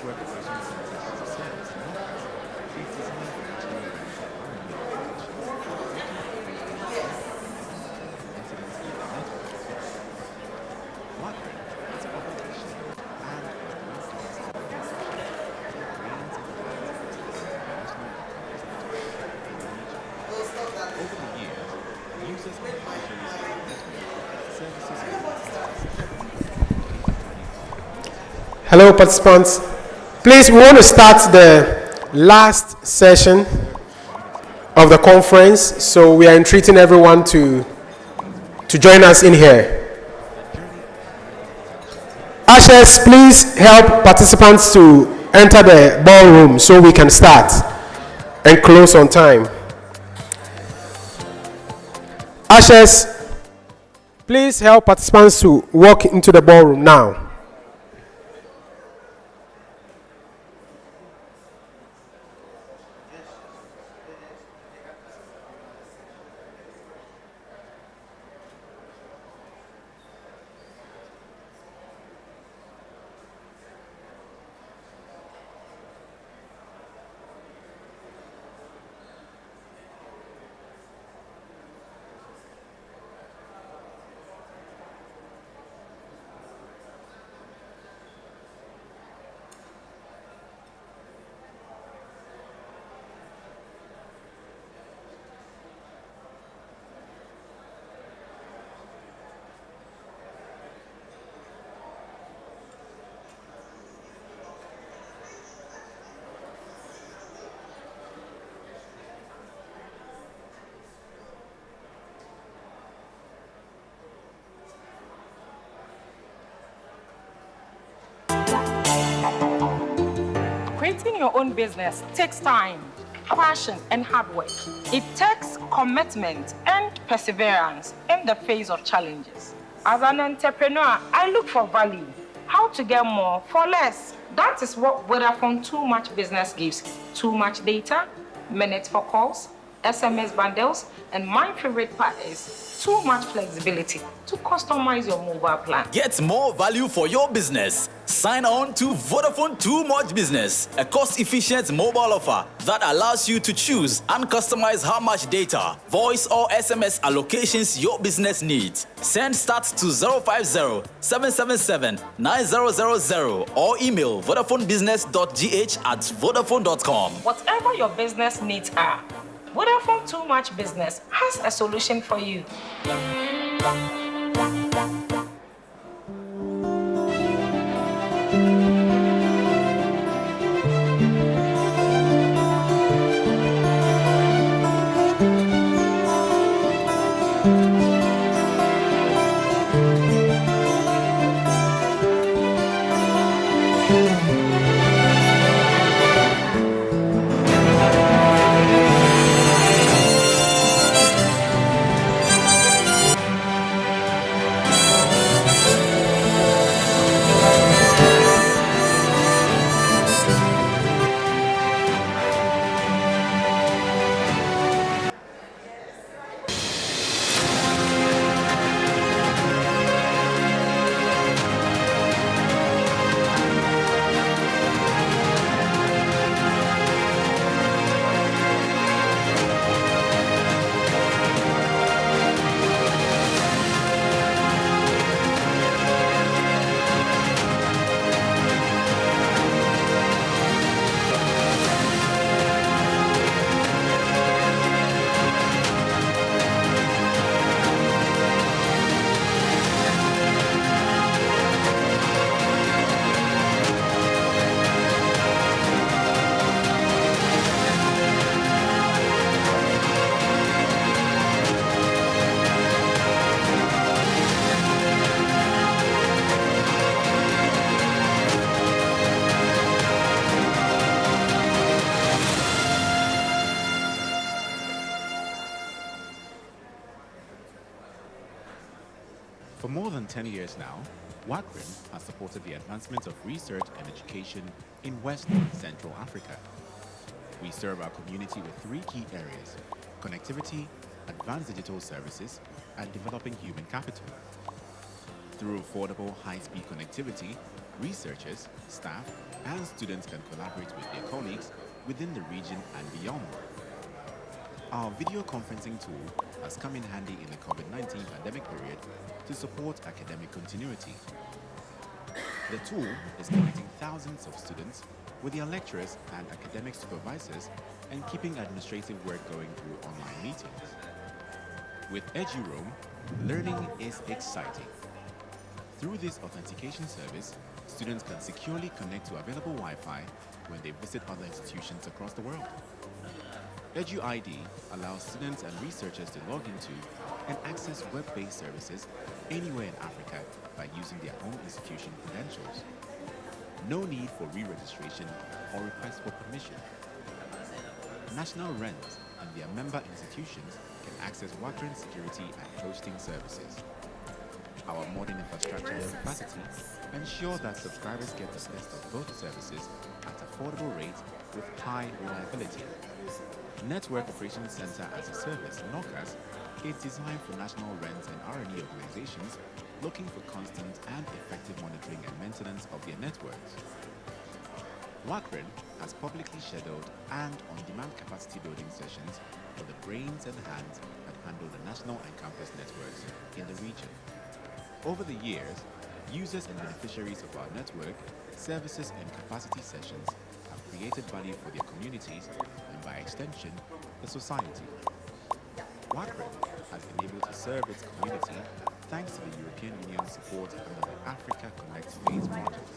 network of regional centers of service in Accra is designed for material and environmental applications. WACREN has population and advanced over the years, users and beneficiaries of the network services Hello, participants. Please, we want to start the last session of the conference, so we are entreating everyone to join us in here. Ushers, please help participants to enter the ballroom so we can start and close on time. Ushers, please help participants to walk into the ballroom now. Creating your own business takes time, passion, and hard work. It takes commitment and perseverance in the face of challenges. As an entrepreneur, I look for value. How to get more for less. That is what Vodafone Too Much Business gives. Too much data, minutes for calls, SMS bundles, and my favorite part is too much flexibility to customize your mobile plan. Get more value for your business. Sign on to Vodafone Too Much Business, a cost-efficient mobile offer that allows you to choose and customize how much data, voice or SMS allocations your business needs. Send start to 050-777-9000 or email vodafonebusiness.gh@vodafone.com. Whatever your business needs are, Vodafone Too Much Business has a solution for you. For more than 10 years now, WACREN has supported the advancement of research and education in West and Central Africa. We serve our community with three key areas: connectivity, advanced digital services, and developing human capital. Through affordable, high-speed connectivity, researchers, staff, and students can collaborate with their colleagues within the region and beyond. Our video conferencing tool has come in handy in the COVID-19 pandemic period to support academic continuity. The tool is connecting thousands of students with their lecturers and academic supervisors and keeping administrative work going through online meetings. With EduRoam, learning is exciting. Through this authentication service, students can securely connect to available Wi-Fi when they visit other institutions across the world. EduID allows students and researchers to log into and access web-based services anywhere in Africa by using their own institution credentials. No need for re-registration or request for permission. National RENs and their member institutions can access WACREN security and hosting services. Our modern infrastructure and capacity ensure that subscribers get the best of both services at affordable rates with high reliability. Network Operations Center as a Service, NOCAS, is designed for national RENs and R&E organizations looking for constant and effective monitoring and maintenance of their networks. WACREN has publicly scheduled and on-demand capacity building sessions for the brains and hands that handle the national and campus networks in the region. Over the years, users and beneficiaries of our network, services and capacity sessions have created value for their communities and by extension, the society. WACREN has been able to serve its community thanks to the European Union's support under the Africa Connect Phase project.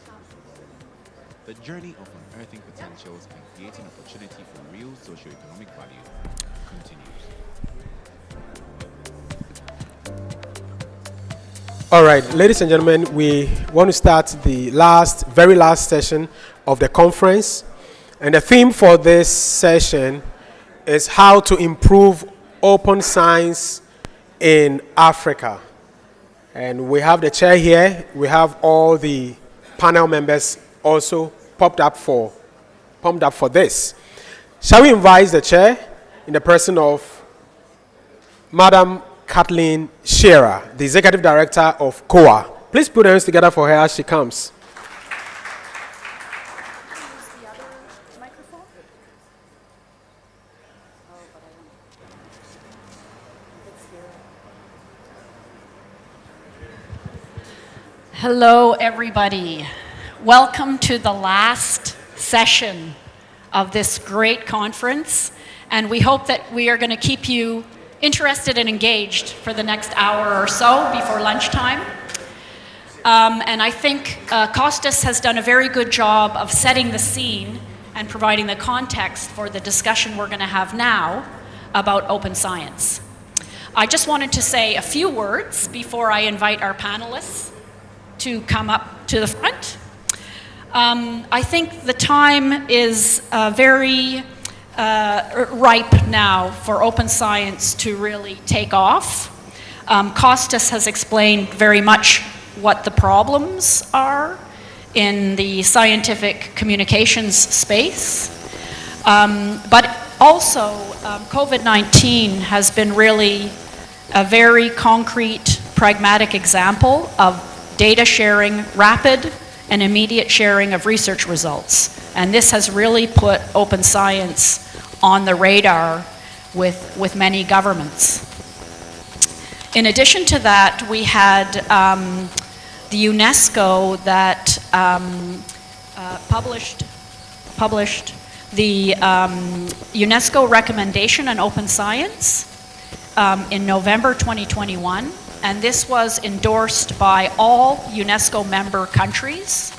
The journey of unearthing potentials and creating opportunity for real socio-economic value continues. All right, ladies and gentlemen, we want to start the very last session of the conference. And the theme for this session is how to improve open science in Africa. And we have the chair here. We have all the panel members also pumped up for this. Shall we invite the chair in the person of Madam Kathleen Shearer, the Executive Director of COA. Please put your hands together for her as she comes. Hello, everybody. Welcome to the last session of this great conference, and we hope that we are going to keep you interested and engaged for the next hour or so before lunchtime. And I think Kostas has done a very good job of setting the scene and providing the context for the discussion we're going to have now about open science. I just wanted to say a few words before I invite our panelists to come up to the front. I think the time is very ripe now for open science to really take off. Kostas has explained very much what the problems are in the scientific communications space. But also, COVID-19 has been really a very concrete, pragmatic example of data sharing, rapid and immediate sharing of research results. And this has really put open science on the radar with many governments. In addition to that, we had the UNESCO that published the UNESCO recommendation on open science in November 2021. And this was endorsed by all UNESCO member countries.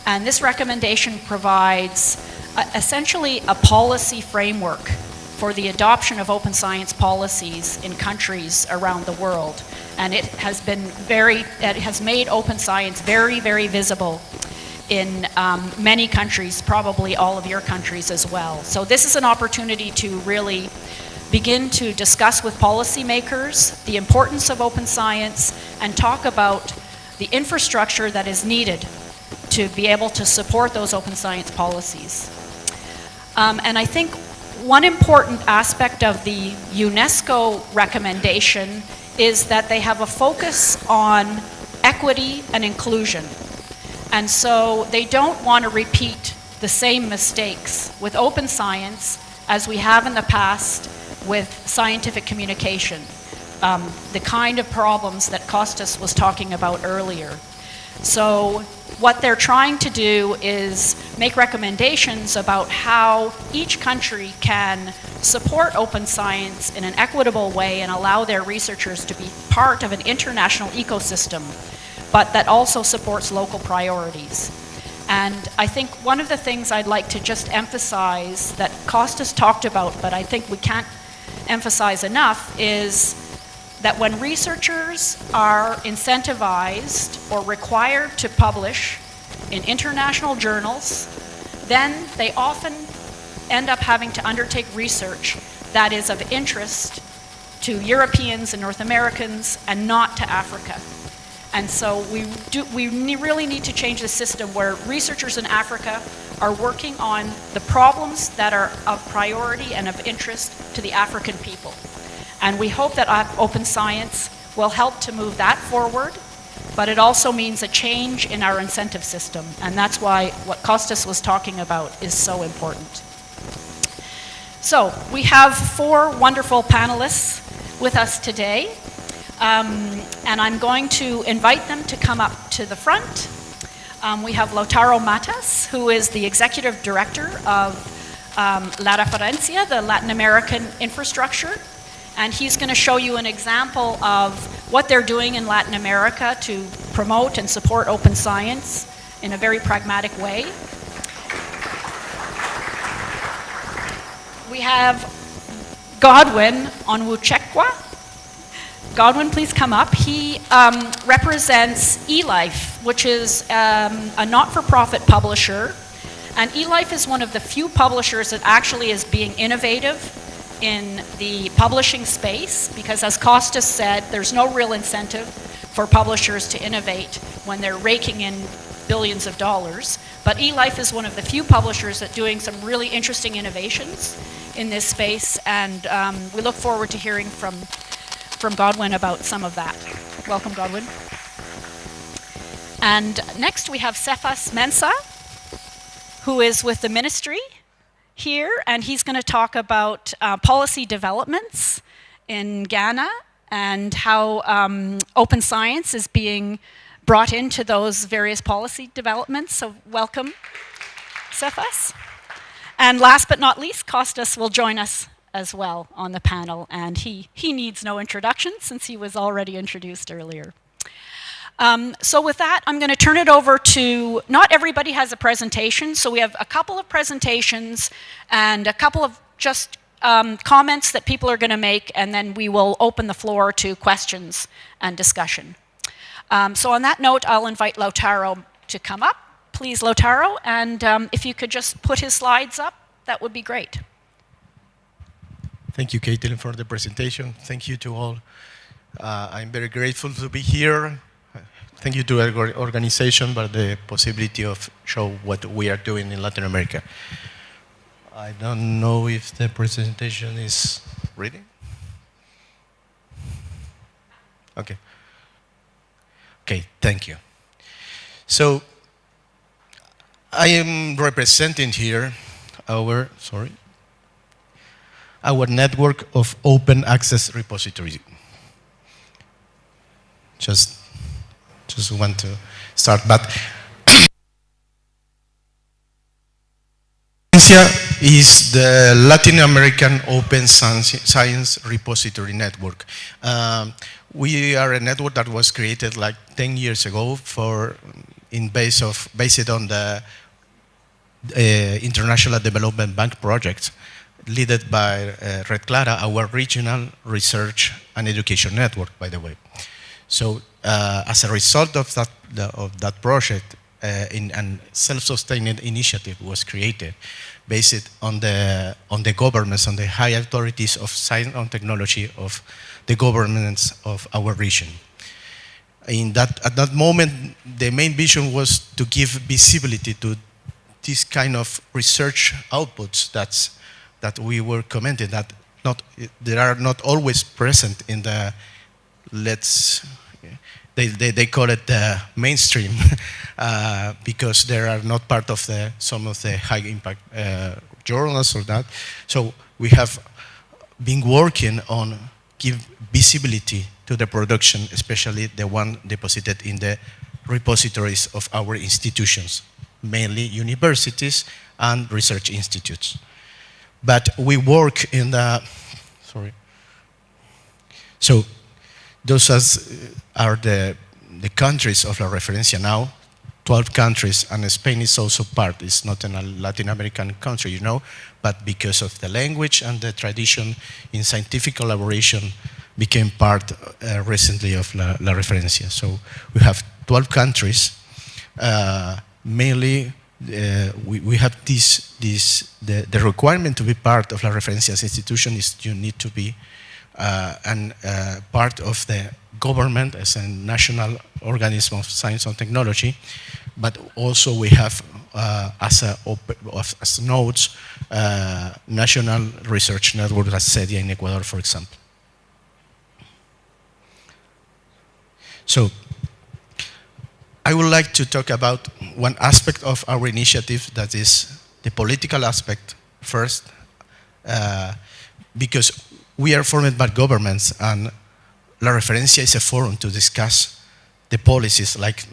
And this recommendation provides essentially a policy framework for the adoption of open science policies in countries around the world. And it has made open science very, very visible in many countries, probably all of your countries as well. So this is an opportunity to really begin to discuss with policymakers the importance of open science and talk about the infrastructure that is needed to be able to support those open science policies. And I think one important aspect of the UNESCO recommendation is that they have a focus on equity and inclusion. And so they don't want to repeat the same mistakes with open science as we have in the past with scientific communication, the kind of problems that Kostas was talking about earlier. So what they're trying to do is make recommendations about how each country can support open science in an equitable way and allow their researchers to be part of an international ecosystem, but that also supports local priorities. And I think one of the things I'd like to just emphasize that Kostas talked about, but I think we can't emphasize enough, is that when researchers are incentivized or required to publish in international journals, then they often end up having to undertake research that is of interest to Europeans and North Americans and not to Africa. And so we really need to change the system where researchers in Africa are working on the problems that are of priority and of interest to the African people. And we hope that open science will help to move that forward, but it also means a change in our incentive system. And that's why what Kostas was talking about is so important. So we have 4 wonderful panelists with us today. And I'm going to invite them to come up to the front. We have Lautaro Matas, who is the Executive Director of La Referencia, the Latin American infrastructure. And he's going to show you an example of what they're doing in Latin America to promote and support open science in a very pragmatic way. We have Godwin Onwuchekwa. Godwin, please come up. He represents eLife, which is a not-for-profit publisher. And eLife is one of the few publishers that actually is being innovative in the publishing space, because as Kostas said, there's no real incentive for publishers to innovate when they're raking in billions of dollars. But eLife is one of the few publishers that doing some really interesting innovations in this space, and we look forward to hearing from Godwin about some of that. Welcome, Godwin. And next we have Cephas Mensah, who is with the ministry here, and he's going to talk about policy developments in Ghana and how open science is being brought into those various policy developments. So welcome, Cephas. And last but not least, Kostas will join us as well on the panel, and he needs no introduction since he was already introduced earlier. So with that, I'm going to turn it over to, not everybody has a presentation, so we have a couple of presentations and a couple of just comments that people are going to make, and then we will open the floor to questions and discussion. So on that note, I'll invite Lautaro to come up. Please, Lautaro, and if you could just put his slides up, that would be great. Thank you, Caitlin, for the presentation. Thank you to all. I'm very grateful to be here. Thank you to our organization for the possibility of show what we are doing in Latin America. I don't know if the presentation is reading. Okay. Okay, thank you. So I am representing here our network of open access repositories. Just want to start, but is the Latin American Open Science Repository Network. We are a network that was created like 10 years ago based on the International Development Bank project, led by Red Clara, our regional research and education network, by the way. So as a result of that project, a self-sustaining initiative was created based on the governments, on the high authorities of science and technology of the governments of our region. At that moment, the main vision was to give visibility to this kind of research outputs that we were commenting that they are not always present in the they call it mainstream because they are not part of some of the high impact journals or that. So we have been working on give visibility to the production, especially the one deposited in the repositories of our institutions, mainly universities and research institutes. But we work in the, sorry. So those are the countries of La Referencia now, 12 countries, and Spain is also part. It's not a Latin American country, you know, but because of the language and the tradition in scientific collaboration became part recently of La Referencia. So we have 12 countries. Mainly, we have the requirement to be part of La Referencia's institution is you need to be part of the government as a national organism of science and technology, but also we have as nodes national research network as SEDIA in Ecuador, for example. So I would like to talk about one aspect of our initiative, that is the political aspect first, because we are formed by governments, and La Referencia is a forum to discuss the policies like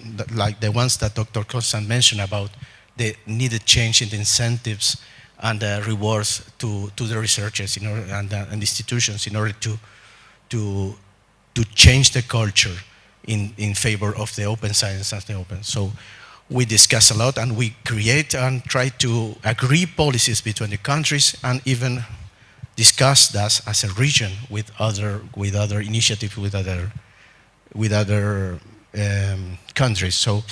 the ones that Dr. Constant mentioned about the needed change in the incentives and the rewards to the researchers and institutions in order to change the culture in favor of the open science and the open. So we discuss a lot, and we create and try to agree policies between the countries, and even discuss that as a region with other initiatives with other countries. So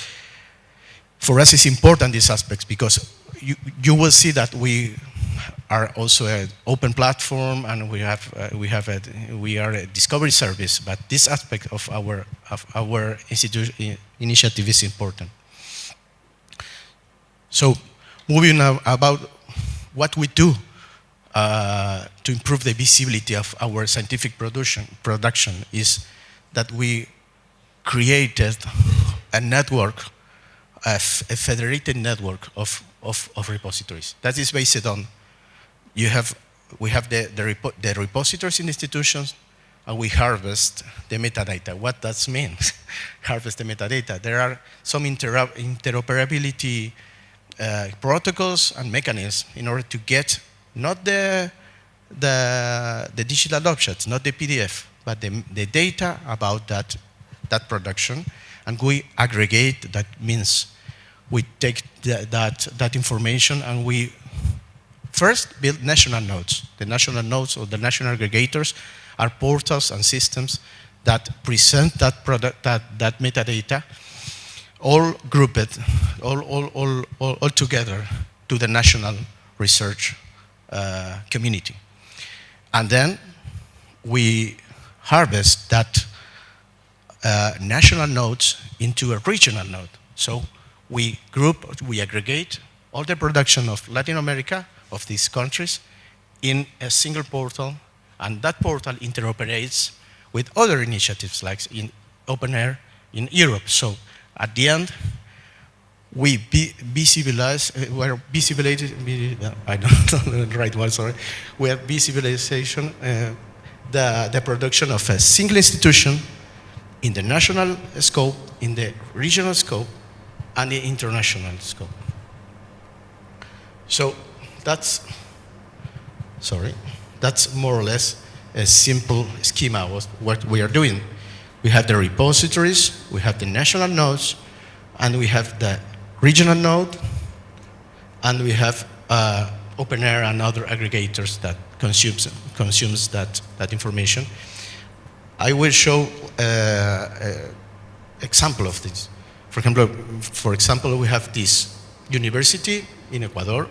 for us, it's important, these aspects, because you will see that we are also an open platform, and we are a discovery service. But this aspect of our initiative is important. So moving now about what we do to improve the visibility of our scientific production is that we created a network, a federated network of repositories. That is based on we have the repositories in institutions, and we harvest the metadata. What does mean? Harvest the metadata. There are some interoperability protocols and mechanisms in order to get not the digital objects, not the PDF, but the data about that production, and we aggregate. That means we take that information, and we first build national nodes. The national nodes or the national aggregators are portals and systems that present that product, that metadata, all grouped, all together to the national research community. And then we harvest that national nodes into a regional node. So we aggregate all the production of Latin America, of these countries, in a single portal, and that portal interoperates with other initiatives like in Open Air in Europe. So at the end, we visibilize, I don't know the right word, sorry. We have visibilization, the production of a single institution in the national scope, in the regional scope, and the international scope. So that's more or less a simple schema of what we are doing. We have the repositories, we have the national nodes, and we have the regional node, and we have Open Air and other aggregators that consumes that information. I will show an example of this. For example, we have this university in Ecuador,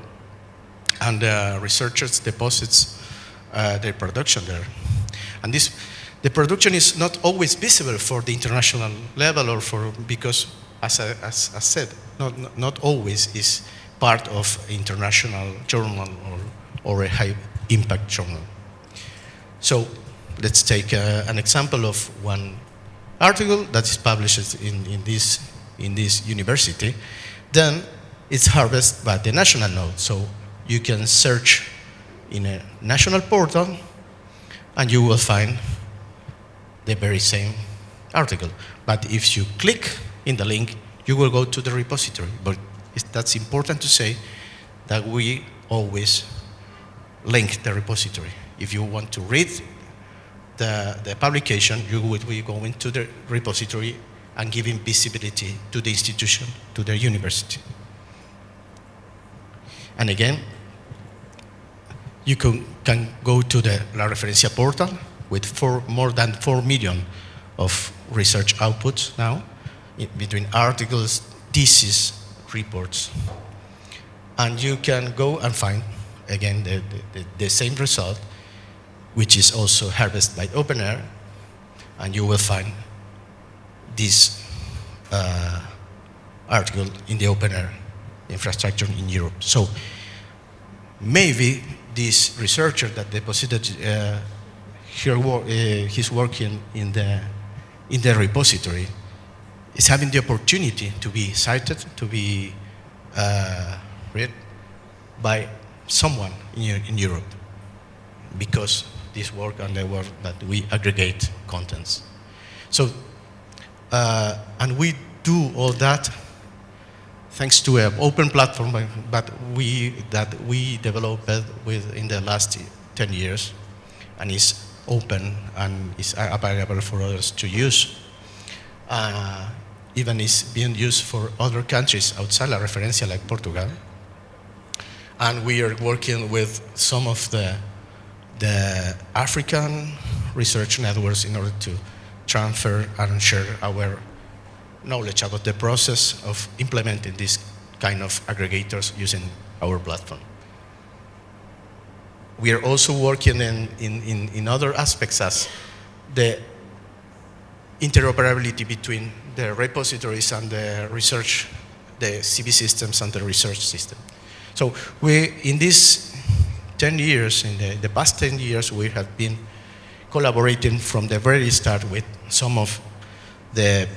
and researchers deposits their production there. And the production is not always visible for the international level, or because, as I said, not always is part of international journal or a high impact journal. So let's take an example of one article that is published in this university, then it's harvested by the national node. So you can search in a national portal and you will find the very same article. But if you click in the link, you will go to the repository. But that's important to say that we always link the repository. If you want to read the publication, you would be going to the repository and giving visibility to the institution, to the university. And again, you can go to the La Referencia portal with more than 4 million of research outputs now, between articles, theses, reports. And you can go and find, again, the same result, which is also harvested by OpenAir, and you will find this article in the OpenAir infrastructure in Europe. So maybe this researcher that deposited his work in the repository is having the opportunity to be cited, to be read by someone in Europe, because this work and the work that we aggregate contents. So, and we do all that thanks to an open platform that we developed in the last 10 years, and is open and is available for others to use. Even is being used for other countries outside La Referencia, like Portugal. And we are working with some of the African research networks in order to transfer and share our knowledge about the process of implementing this kind of aggregators using our platform. We are also working in other aspects, as the interoperability between the repositories and the research, the CV systems and the research system. So in these 10 years, in the past 10 years, we have been collaborating from the very start with some of the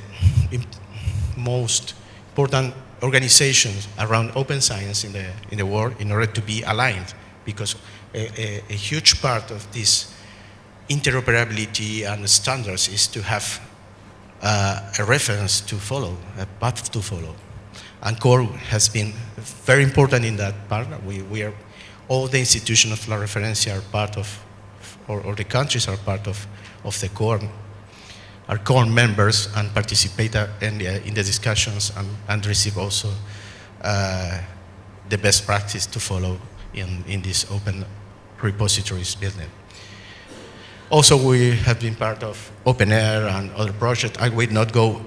most important organizations around open science in the world in order to be aligned, because a huge part of this interoperability and standards is to have a reference to follow, a path to follow. And CORE has been very important in that part. We are, all the institutions of La Referencia are part of, or the countries are part of the CORE, are CORE members and participate in the discussions and receive also the best practice to follow in this open repositories building. Also, we have been part of OpenAir and other projects. I will not go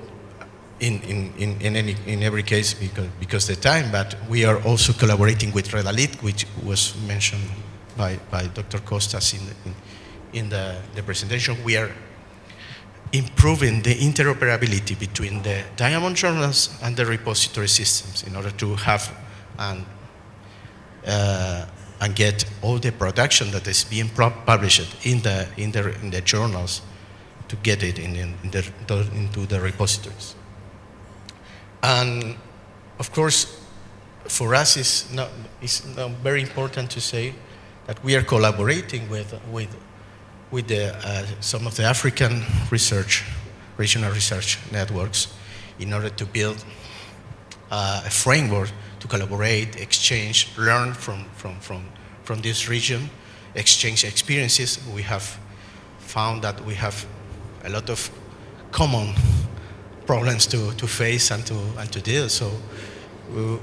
in every case because the time, but we are also collaborating with Redalit, which was mentioned by Dr. Costas in the presentation. We are improving the interoperability between the Diamond journals and the repository systems in order to have and get all the production that is being published in the journals to get it into the repositories. And of course, for us, it's now very important to say that we are collaborating with some of the African regional research networks in order to build a framework to collaborate, exchange, learn from this region, exchange experiences. We have found that we have a lot of common problems to face and to deal. So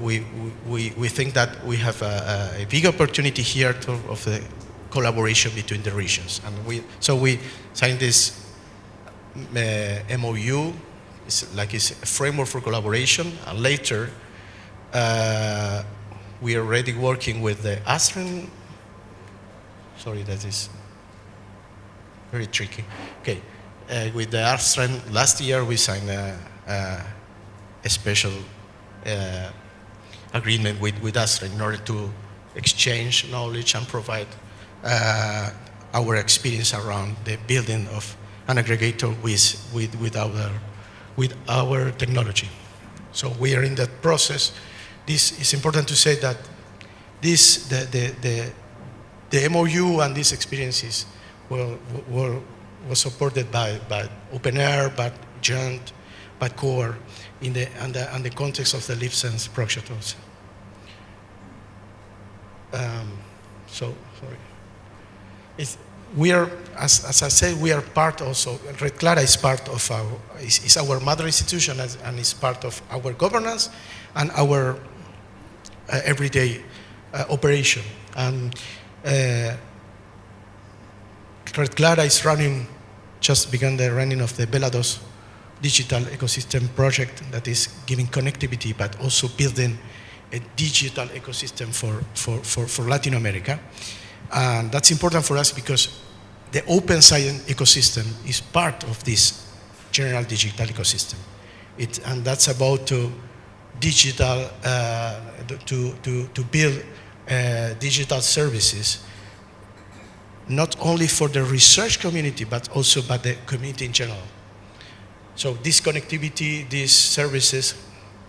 we think that we have a big opportunity here of the collaboration between the regions. And so we signed this MOU. It's a framework for collaboration, and later we are already working with the ACREN. Sorry, that is very tricky. Okay, with the ACREN, last year we signed a special agreement with ACREN in order to exchange knowledge and provide our experience around the building of an aggregator with our technology. So we are in that process. This is important to say that the MOU and these experiences were supported by OpenAir, by Joint, by CORE in the context of the LiveSense project also. So sorry. We are, as I said, we are part also. Red Clara is part of is our mother institution and is part of our governance and our everyday operation. And Red Clara is just begun the running of the Belados digital ecosystem project that is giving connectivity, but also building a digital ecosystem for Latin America. And that's important for us because the open science ecosystem is part of this general digital ecosystem. And that's about to build digital services, not only for the research community, but also by the community in general. So this connectivity, these services,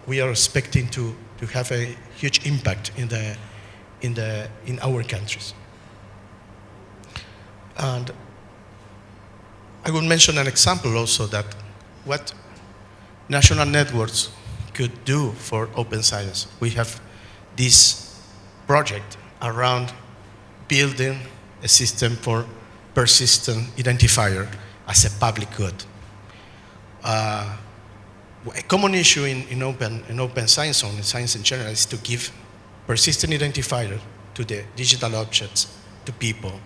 we are expecting to have a huge impact in our countries. And I will mention an example also that what national networks could do for open science. We have this project around building a system for persistent identifier as a public good. A common issue in open science, on science in general, is to give persistent identifier to the digital objects, to people.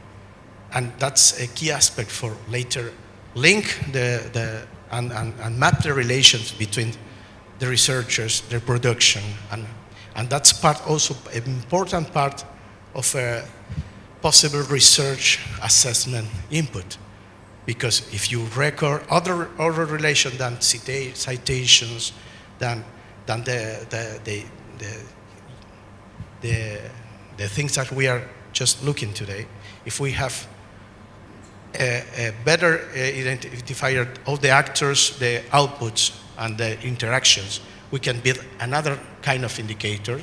And that's a key aspect for later link and map the relations between the researchers, their production, and that's part also an important part of a possible research assessment input. Because if you record other relation than citations, than the things that we are just looking today, if we have a better identifier of the actors, the outputs, and the interactions, we can build another kind of indicator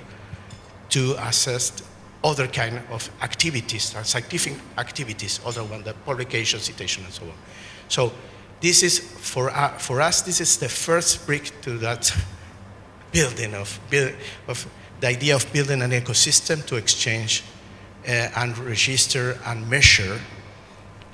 to assess other kind of activities, scientific activities, other than the publication, citation, and so on. So this is, for us, this is the first brick to that building of the idea of building an ecosystem to exchange and register and measure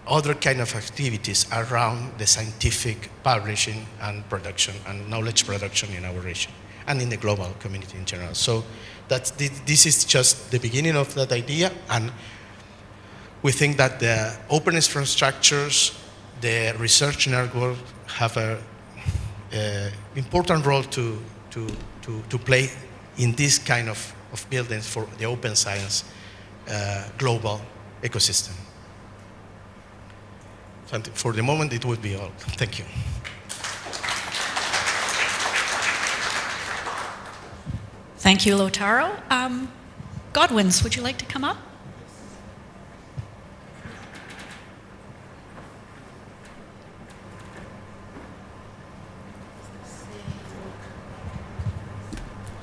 other kind of activities around the scientific publishing and production and knowledge production in our region and in the global community in general. So this is just the beginning of that idea, and we think that the open infrastructures, the research network have a important role to play in this kind of buildings for the open science global ecosystem. For the moment, it would be all. Thank you. Thank you, Lautaro. Godwins, would you like to come up?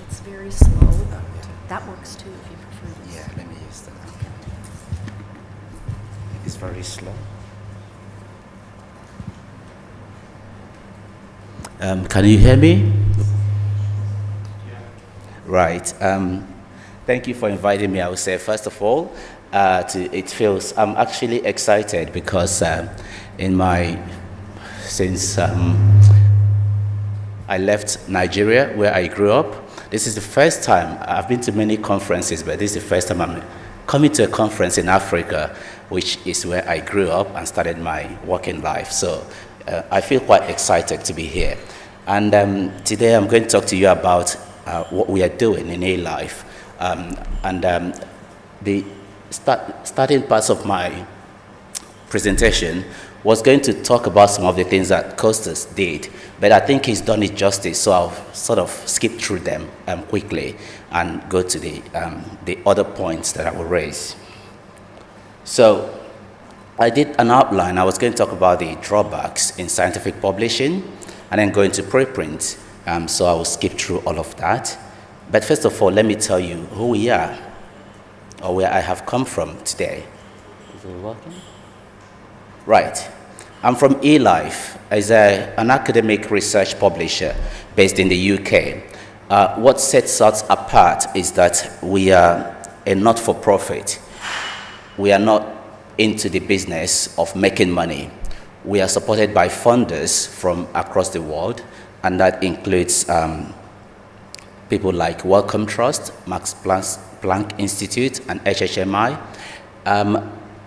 It's very slow. That works too if you prefer this. Yeah, let me use that. It's very slow. Can you hear me? Right. Thank you for inviting me. I would say, first of all, I'm actually excited because since I left Nigeria, where I grew up, this is the first time. I've been to many conferences, but this is the first time I'm coming to a conference in Africa, which is where I grew up and started my working life. So I feel quite excited to be here. And today I'm going to talk to you about what we are doing in A-Life. The starting parts of my presentation was going to talk about some of the things that Costas did, but I think he's done it justice, so I'll sort of skip through them quickly and go to the other points that I will raise. So I did an outline. I was going to talk about the drawbacks in scientific publishing and then go into preprint. So I will skip through all of that. But first of all, let me tell you who we are or where I have come from today. Is it working? Right. I'm from eLife as an academic research publisher based in the UK. What sets us apart is that we are a not-for-profit. We are not into the business of making money. We are supported by funders from across the world, and that includes people like Wellcome Trust, Max Planck Institute, and HHMI.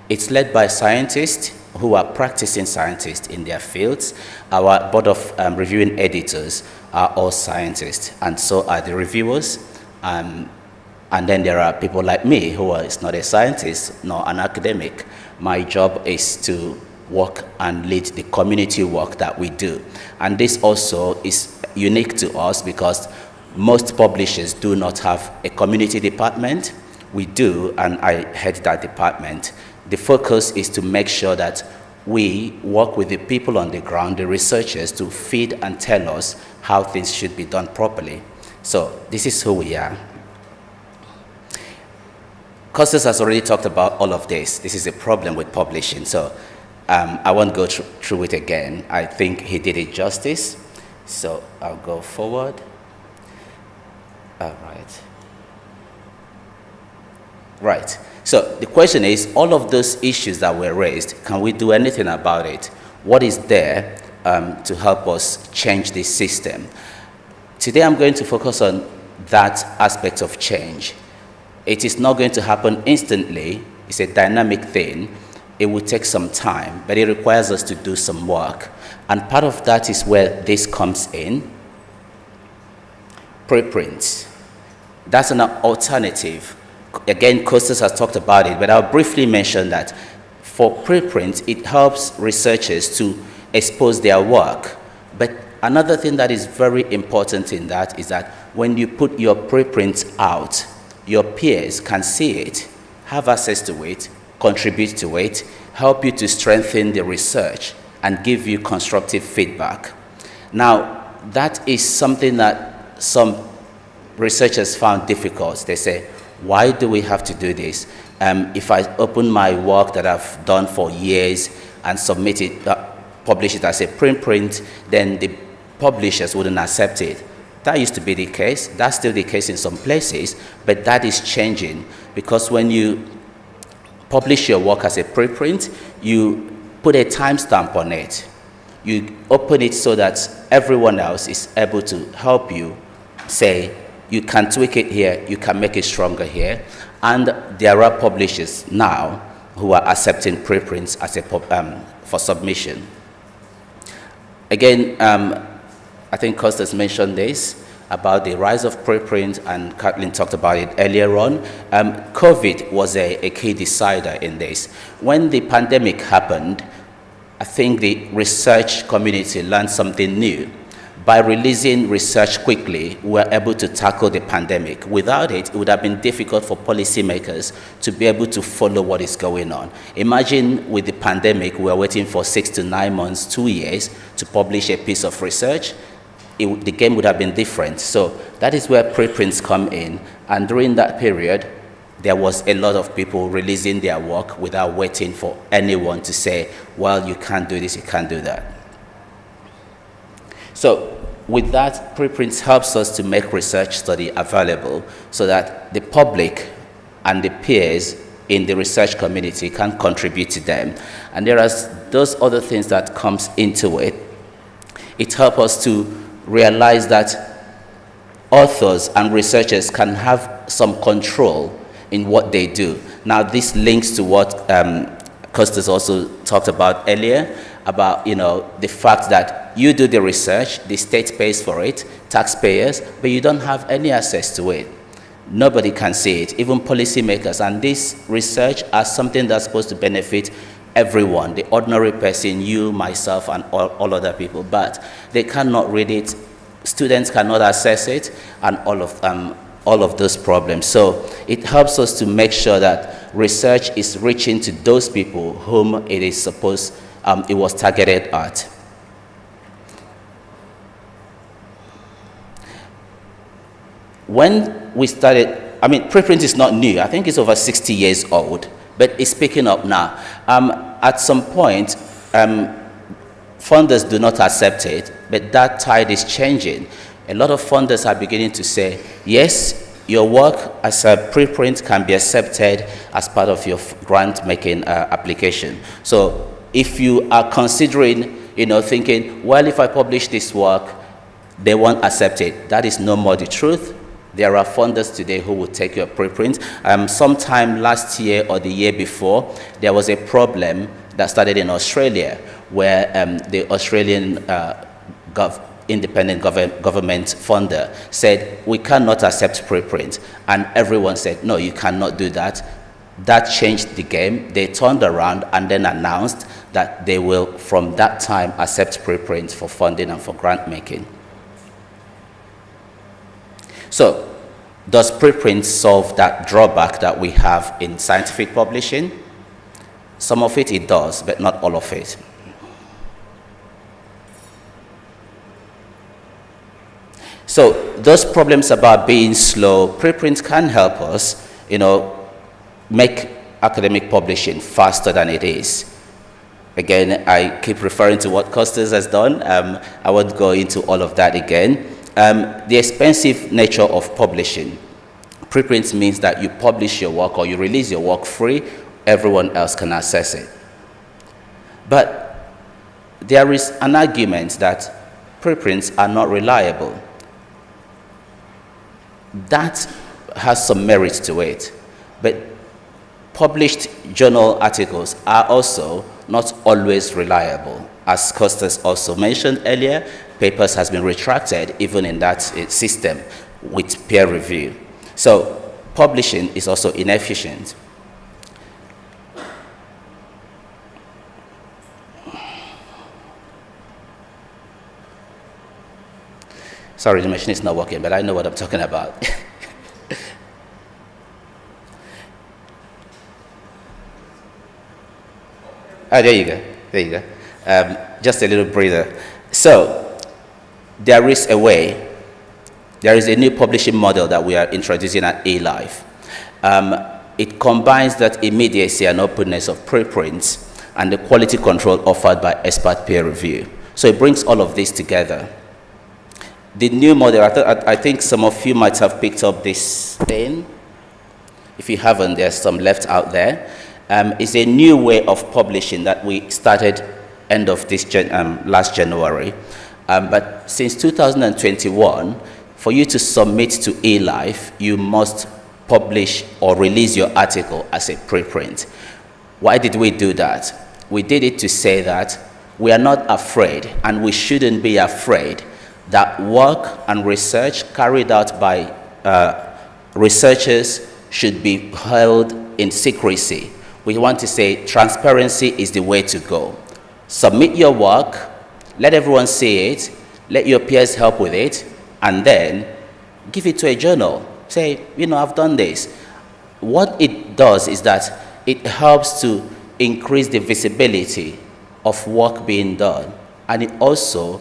It's led by scientists who are practicing scientists in their fields. Our board of reviewing editors are all scientists, and so are the reviewers. And then there are people like me who is not a scientist nor an academic. My job is to work and lead the community work that we do. And this also is unique to us because most publishers do not have a community department. We do, and I head that department. The focus is to make sure that we work with the people on the ground, the researchers, to feed and tell us how things should be done properly. So this is who we are. Costas has already talked about all of this. This is a problem with publishing, so I won't go through it again. I think he did it justice, so I'll go forward. All right. Right. So the question is, all of those issues that were raised, can we do anything about it? What is there to help us change this system? Today I'm going to focus on that aspect of change. It is not going to happen instantly. It's a dynamic thing. It will take some time, but it requires us to do some work. And part of that is where this comes in. Preprints. That's an alternative. Again, Costas has talked about it, but I'll briefly mention that for preprints, it helps researchers to expose their work. But another thing that is very important in that is that when you put your preprints out, your peers can see it, have access to it, contribute to it, help you to strengthen the research, and give you constructive feedback. Now, that is something that some researchers found difficult. They say, why do we have to do this? If I open my work that I've done for years and submit it, publish it as a preprint, then the publishers wouldn't accept it. That used to be the case. That's still the case in some places, but that is changing because when you publish your work as a preprint, you put a timestamp on it. You open it so that everyone else is able to help you say, you can tweak it here, you can make it stronger here. And there are publishers now who are accepting preprints as a for submission. Again, I think Costas mentioned this about the rise of preprint, and Kathleen talked about it earlier on. COVID was a key decider in this. When the pandemic happened, I think the research community learned something new. By releasing research quickly, we were able to tackle the pandemic. Without it, it would have been difficult for policymakers to be able to follow what is going on. Imagine with the pandemic, we were waiting for 6 to 9 months, 2 years to publish a piece of research. The game would have been different. So that is where preprints come in. And during that period, there was a lot of people releasing their work without waiting for anyone to say, well, you can't do this, you can't do that. So with that, preprints helps us to make research study available so that the public and the peers in the research community can contribute to them. And there are those other things that comes into it. It helps us to realize that authors and researchers can have some control in what they do. Now, this links to what Costas also talked about earlier, about the fact that you do the research, the state pays for it, taxpayers, but you don't have any access to it. Nobody can see it, even policymakers. And this research as something that's supposed to benefit everyone, the ordinary person, you, myself, and all other people, but they cannot read it, students cannot access it, and all all of those problems. So it helps us to make sure that research is reaching to those people whom it is supposed, it was targeted at. When we started, I mean, preprint is not new. I think it's over 60 years old, but it's picking up now. At some point, funders do not accept it, but that tide is changing. A lot of funders are beginning to say, yes, your work as a preprint can be accepted as part of your grant-making application. So if you are considering, thinking, well, if I publish this work, they won't accept it. That is no more the truth. There are funders today who will take your preprint. Sometime last year or the year before, there was a problem that started in Australia where the Australian independent government funder said, we cannot accept preprint. And everyone said, no, you cannot do that. That changed the game. They turned around and then announced that they will, from that time, accept preprint for funding and for grant making. So, does preprint solve that drawback that we have in scientific publishing? Some of it does, but not all of it. So, those problems about being slow, preprint can help us, make academic publishing faster than it is. Again, I keep referring to what Costas has done. I won't go into all of that again. The expensive nature of publishing. Preprint means that you publish your work or you release your work free, everyone else can access it. But there is an argument that preprints are not reliable. That has some merit to it, but published journal articles are also not always reliable. As Costas also mentioned earlier, papers has been retracted even in that system with peer review. So publishing is also inefficient. Sorry, the machine is not working, but I know what I'm talking about. Oh, there you go. There you go. Just a little breather. So, there is a way. There is a new publishing model that we are introducing at eLife. It combines that immediacy and openness of preprints and the quality control offered by expert peer review. So it brings all of this together. The new model, I think some of you might have picked up this thing. If you haven't, there's some left out there. It's a new way of publishing that we started end of this last January. But since 2021, for you to submit to eLife, you must publish or release your article as a preprint. Why did we do that? We did it to say that we are not afraid, and we shouldn't be afraid, that work and research carried out by researchers should be held in secrecy. We want to say transparency is the way to go. Submit your work, let everyone see it, let your peers help with it, and then give it to a journal. Say, I've done this. What it does is that it helps to increase the visibility of work being done, and it also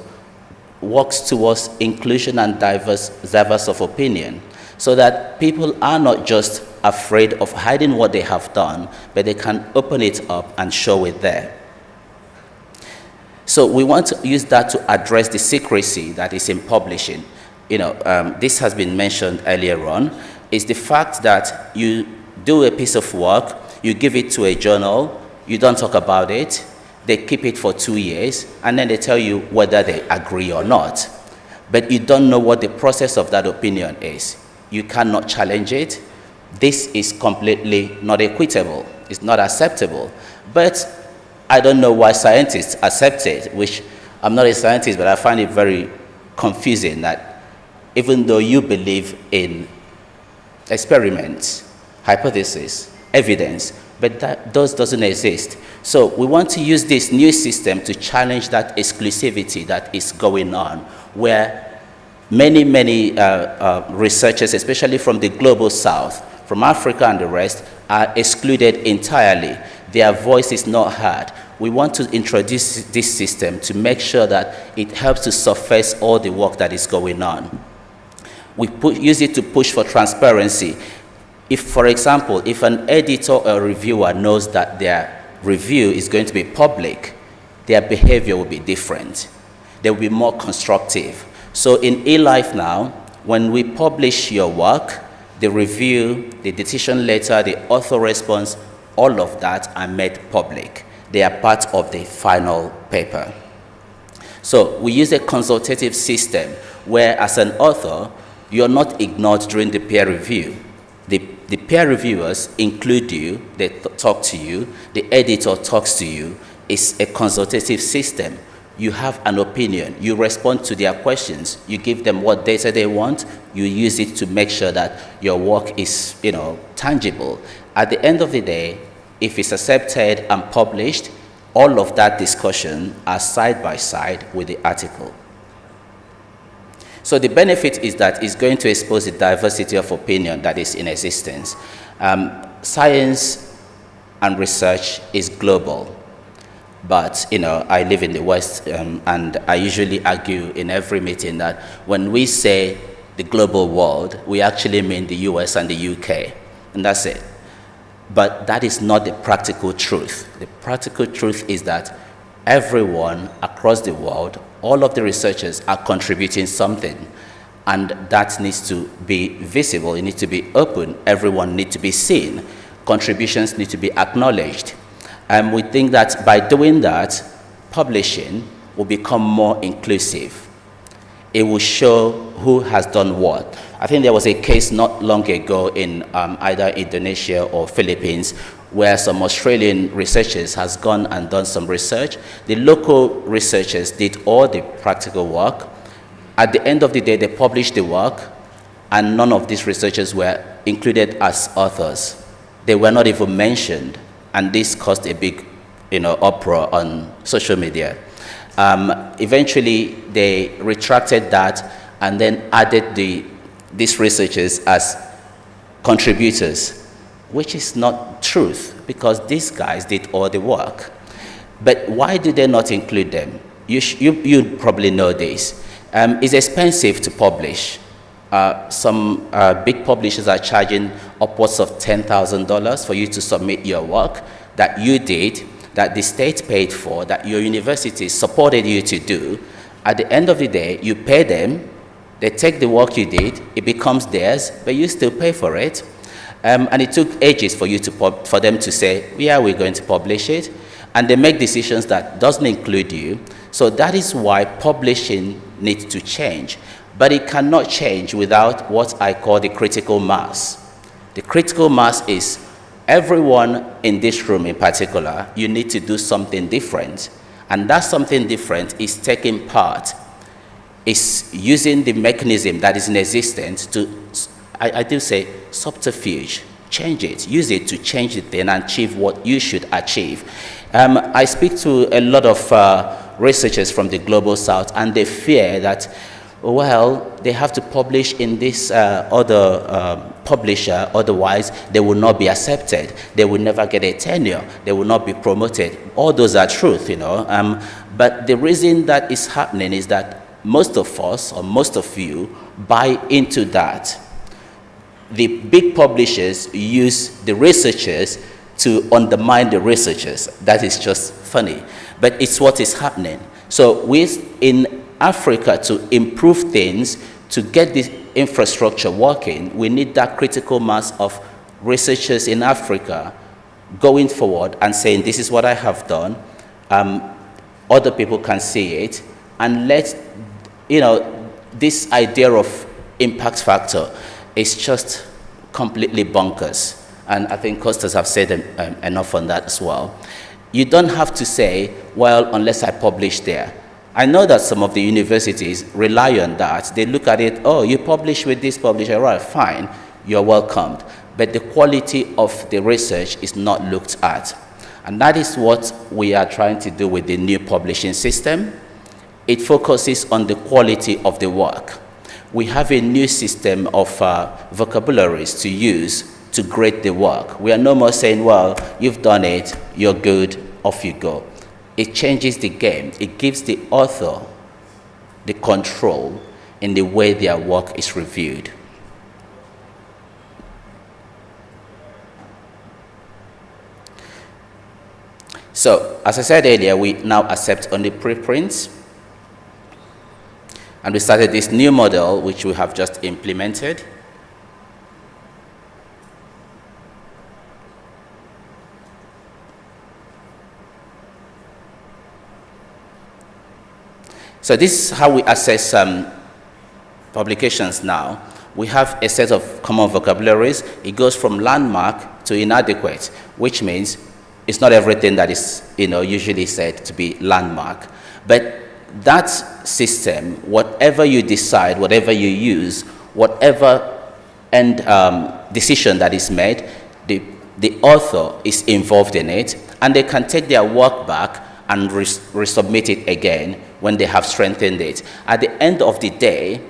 works towards inclusion and diverse of opinion, so that people are not just afraid of hiding what they have done, but they can open it up and show it there. So we want to use that to address the secrecy that is in publishing. This has been mentioned earlier on, is the fact that you do a piece of work, you give it to a journal, you don't talk about it, they keep it for 2 years, and then they tell you whether they agree or not. But you don't know what the process of that opinion is. You cannot challenge it. This is completely not equitable. It's not acceptable. But I don't know why scientists accept it, which I'm not a scientist, but I find it very confusing that even though you believe in experiments, hypothesis, evidence, but those doesn't exist. So we want to use this new system to challenge that exclusivity that is going on, where many researchers, especially from the global south, from Africa and the rest, are excluded entirely. Their voice is not heard. We want to introduce this system to make sure that it helps to surface all the work that is going on. We use it to push for transparency. If, for example, if an editor or reviewer knows that their review is going to be public, their behavior will be different. They will be more constructive. So in eLife now, when we publish your work, the review, the decision letter, the author response, all of that are made public. They are part of the final paper. So we use a consultative system where, as an author, you're not ignored during the peer review. The peer reviewers include you, they talk to you, the editor talks to you. It's a consultative system. You have an opinion, you respond to their questions, you give them what data they want, you use it to make sure that your work is, tangible. At the end of the day, if it's accepted and published, all of that discussion are side by side with the article. So the benefit is that it's going to expose the diversity of opinion that is in existence. Science and research is global. But, I live in the West, and I usually argue in every meeting that when we say the global world, we actually mean the US and the UK, and that's it. But that is not the practical truth. The practical truth is that everyone across the world, all of the researchers are contributing something, and that needs to be visible, it needs to be open, everyone needs to be seen, contributions need to be acknowledged. And we think that by doing that, publishing will become more inclusive. It will show who has done what. I think there was a case not long ago in either Indonesia or Philippines where some Australian researchers has gone and done some research. The local researchers did all the practical work. At the end of the day, they published the work, and none of these researchers were included as authors. They were not even mentioned, and this caused a big uproar on social media. Eventually, they retracted that and then added these researchers as contributors, which is not truth, because these guys did all the work. But why do they not include them? You probably know this. It's expensive to publish. Some big publishers are charging upwards of $10,000 for you to submit your work that you did, that the state paid for, that your university supported you to do. At the end of the day, you pay them, they take the work you did, it becomes theirs, but you still pay for it. And it took ages for them to say, yeah, we're going to publish it. And they make decisions that doesn't include you. So that is why publishing needs to change. But it cannot change without what I call the critical mass. The critical mass is everyone in this room in particular, you need to do something different. And that something different is taking part, is using the mechanism that is in existence to, I do say, subterfuge, change it, use it to change it then and achieve what you should achieve. I speak to a lot of researchers from the global south, and they fear that, well, they have to publish in this other publisher, otherwise they will not be accepted. They will never get a tenure. They will not be promoted. All those are truth, but the reason that is happening is that most of us, or most of you, buy into that. The big publishers use the researchers to undermine the researchers. That is just funny, but it's what is happening. So in Africa, to improve things, to get this infrastructure working, we need that critical mass of researchers in Africa going forward and saying, this is what I have done. Other people can see it, and this idea of impact factor is just completely bonkers. And I think Costas have said enough on that as well. You don't have to say, well, unless I publish there. I know that some of the universities rely on that. They look at it, oh, you publish with this publisher, right, fine, you're welcomed. But the quality of the research is not looked at. And that is what we are trying to do with the new publishing system. It focuses on the quality of the work. we have a new system of vocabularies to use to grade the work. We are no more saying, well, you've done it, you're good, off you go. It changes the game. It gives the author the control in the way their work is reviewed. So, as I said earlier, we now accept only preprints. And we started this new model, which we have just implemented. So this is how we assess publications now. We have a set of common vocabularies. It goes from landmark to inadequate, which means it's not everything that is usually said to be landmark. But that system, whatever you decide, whatever you use, whatever end decision that is made, the author is involved in it, and they can take their work back and resubmit it again when they have strengthened it. At the end of the day,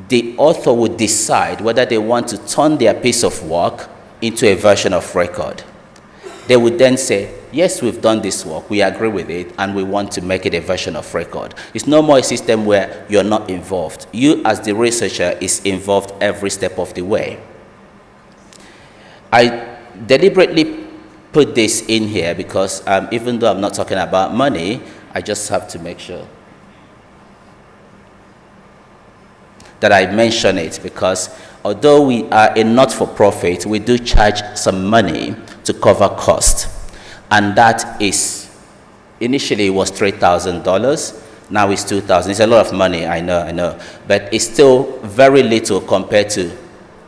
the author would decide whether they want to turn their piece of work into a version of record. They would then say, yes, we've done this work, we agree with it, and we want to make it a version of record. It's no more a system where you're not involved. You, as the researcher, is involved every step of the way. I deliberately put this in here because even though I'm not talking about money, I just have to make sure that I mention it, because although we are a not-for-profit, we do charge some money to cover cost. And that is, initially it was $3,000, now it's $2,000. It's a lot of money, I know, but it's still very little compared to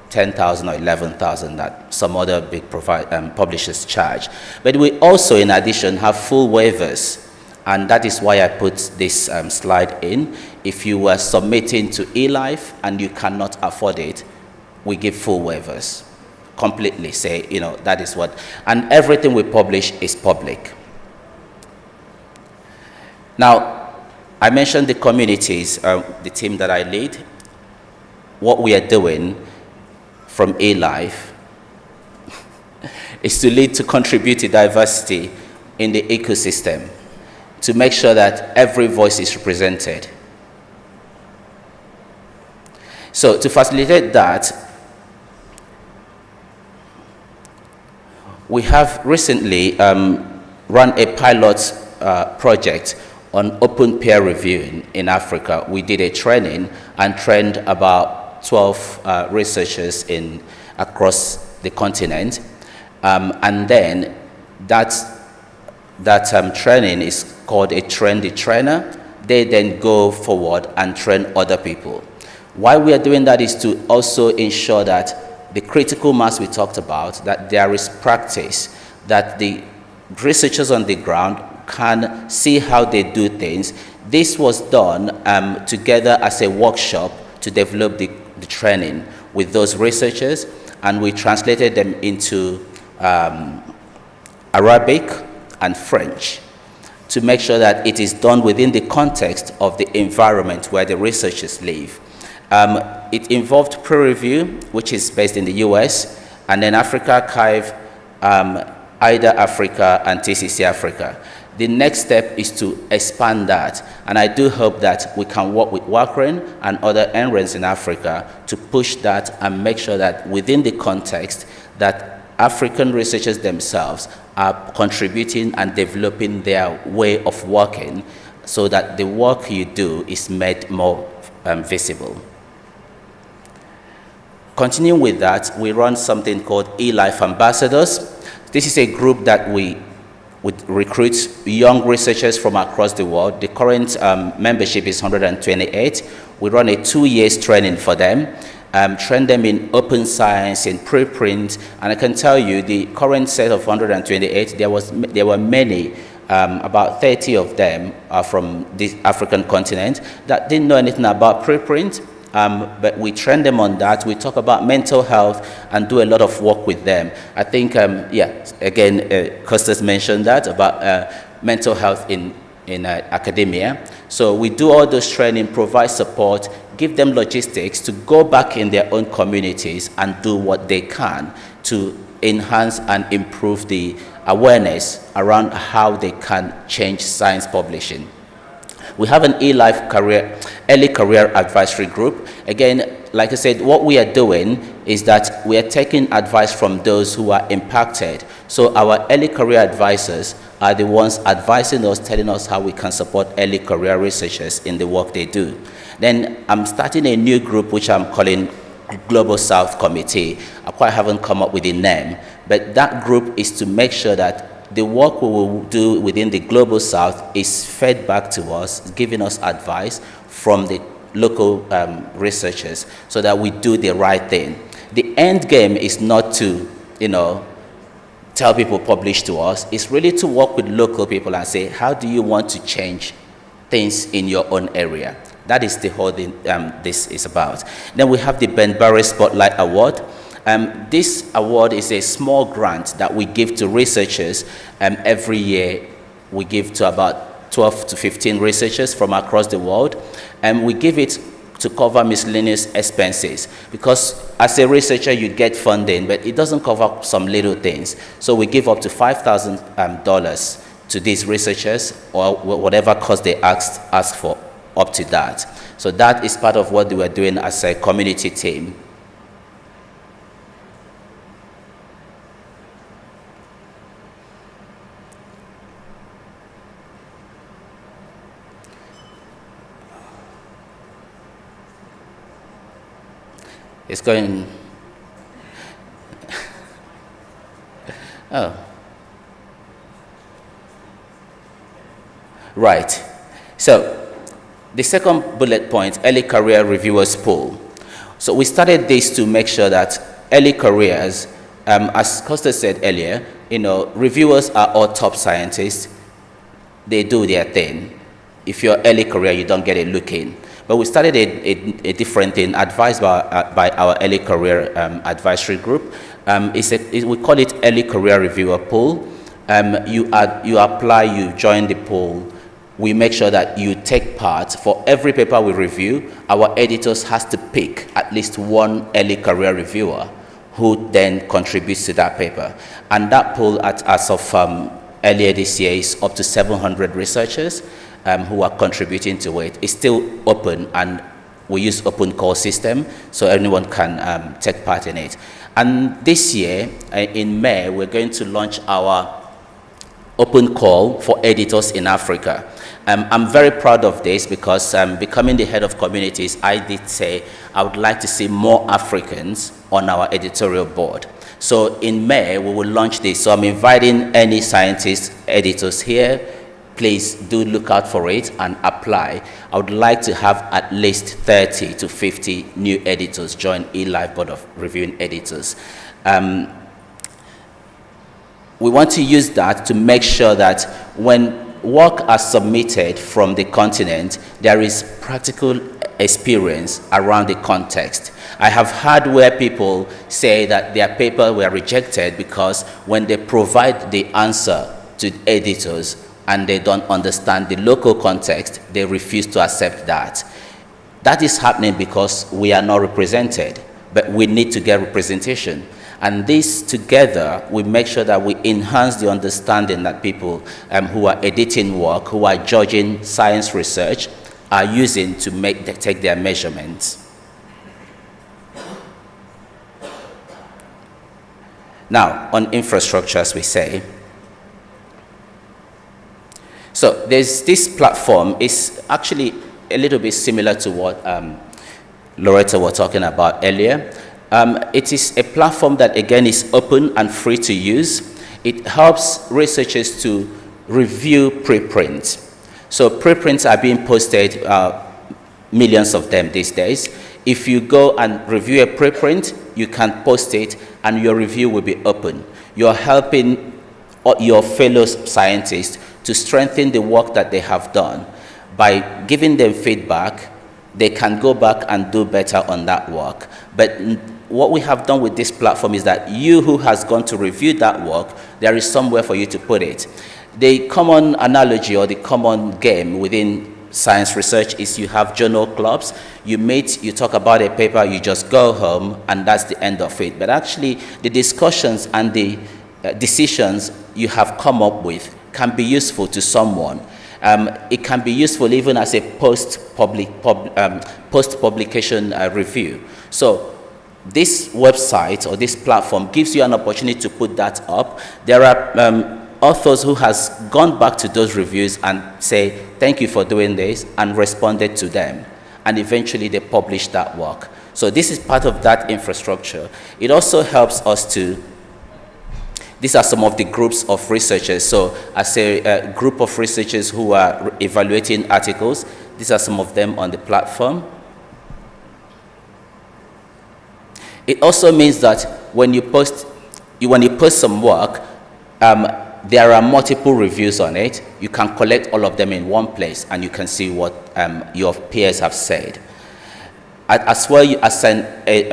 $10,000 or $11,000 that some other big publishers charge. But we also, in addition, have full waivers, and that is why I put this slide in. If you were submitting to eLife and you cannot afford it, we give full waivers. Completely say, that is what, and everything we publish is public. Now, I mentioned the communities, the team that I lead. What we are doing from eLife is to lead to contribute to diversity in the ecosystem, to make sure that every voice is represented. So to facilitate that, we have recently run a pilot project on open peer reviewing in Africa. We did a training and trained about 12 researchers across the continent. And then that training is called a train the trainer. They then go forward and train other people. Why we are doing that is to also ensure that the critical mass we talked about, that there is practice, that the researchers on the ground can see how they do things. This was done together as a workshop to develop the training with those researchers, and we translated them into Arabic and French to make sure that it is done within the context of the environment where the researchers live. It involved peer review, which is based in the US, and then Africa Archive, IDA Africa, and TCC Africa. The next step is to expand that, and I do hope that we can work with WACREN and other NRENs in Africa to push that and make sure that within the context that African researchers themselves are contributing and developing their way of working so that the work you do is made more visible. Continuing with that, we run something called eLife Ambassadors. This is a group that we would recruit young researchers from across the world. The current membership is 128. We run a 2-year training for them, train them in open science, in preprint, and I can tell you the current set of 128, there were many, about 30 of them are from the African continent that didn't know anything about preprint. But we train them on that. We talk about mental health and do a lot of work with them. I think, again, Costas mentioned that about mental health in academia. So we do all those training, provide support, give them logistics to go back in their own communities and do what they can to enhance and improve the awareness around how they can change science publishing. We have an early career advisory group. Again, like I said, what we are doing is that we are taking advice from those who are impacted. So our early career advisors are the ones advising us, telling us how we can support early career researchers in the work they do. Then I'm starting a new group which I'm calling Global South Committee. I quite haven't come up with a name, but that group is to make sure that the work we will do within the Global South is fed back to us, giving us advice from the local researchers so that we do the right thing. The end game is not to, tell people publish to us. It's really to work with local people and say, how do you want to change things in your own area? That is the whole thing this is about. Then we have the Ben Barry Spotlight Award. This award is a small grant that we give to researchers every year. We give to about 12 to 15 researchers from across the world, and we give it to cover miscellaneous expenses, because as a researcher you get funding, but it doesn't cover some little things. So we give up to $5,000 to these researchers, or whatever cost they ask for, up to that. So that is part of what we were doing as a community team. It's going. Oh. Right. So, the second bullet point, early career reviewers pool. So we started this to make sure that early careers, as Costa said earlier, reviewers are all top scientists. They do their thing. If you're early career, you don't get a look in. But we started a different thing, advised by our early career advisory group. We call it early career reviewer pool. You apply, you join the pool. We make sure that you take part. For every paper we review, our editors has to pick at least one early career reviewer who then contributes to that paper. And that pool, as of earlier this year, is up to 700 researchers who are contributing to it. It's still open, and we use open call system, so anyone can take part in it. And this year, in May, we're going to launch our open call for editors in Africa. I'm very proud of this because becoming the head of communities, I did say I would like to see more Africans on our editorial board. So in May, we will launch this. So I'm inviting any scientists, editors here. Please do look out for it and apply. I would like to have at least 30 to 50 new editors join eLife Board of Reviewing Editors. We want to use that to make sure that when work are submitted from the continent, there is practical experience around the context. I have heard where people say that their paper were rejected because when they provide the answer to editors and they don't understand the local context, they refuse to accept that. That is happening because we are not represented, but we need to get representation. And this together, we make sure that we enhance the understanding that people who are editing work, who are judging science research, are using to take their measurements. Now, on infrastructure, as we say. So there's this platform. Is actually a little bit similar to what Loretta was talking about earlier. It is a platform that, again, is open and free to use. It helps researchers to review preprints. So preprints are being posted, millions of them these days. If you go and review a preprint, you can post it and your review will be open. You're helping your fellow scientists to strengthen the work that they have done. By giving them feedback, they can go back and do better on that work. But what we have done with this platform is that you who has gone to review that work, there is somewhere for you to put it. The common analogy or the common game within science research is you have journal clubs, you meet, you talk about a paper, you just go home, and that's the end of it. But actually, the discussions and the decisions you have come up with can be useful to someone. It can be useful even as a post-publication review. So this website or this platform gives you an opportunity to put that up. There are authors who has gone back to those reviews and say, thank you for doing this, and responded to them. And eventually they publish that work. So this is part of that infrastructure. It also helps us to, these are some of the groups of researchers. So as a group of researchers who are evaluating articles, these are some of them on the platform. It also means that when you post some work, there are multiple reviews on it. You can collect all of them in one place, and you can see what your peers have said. As well, as an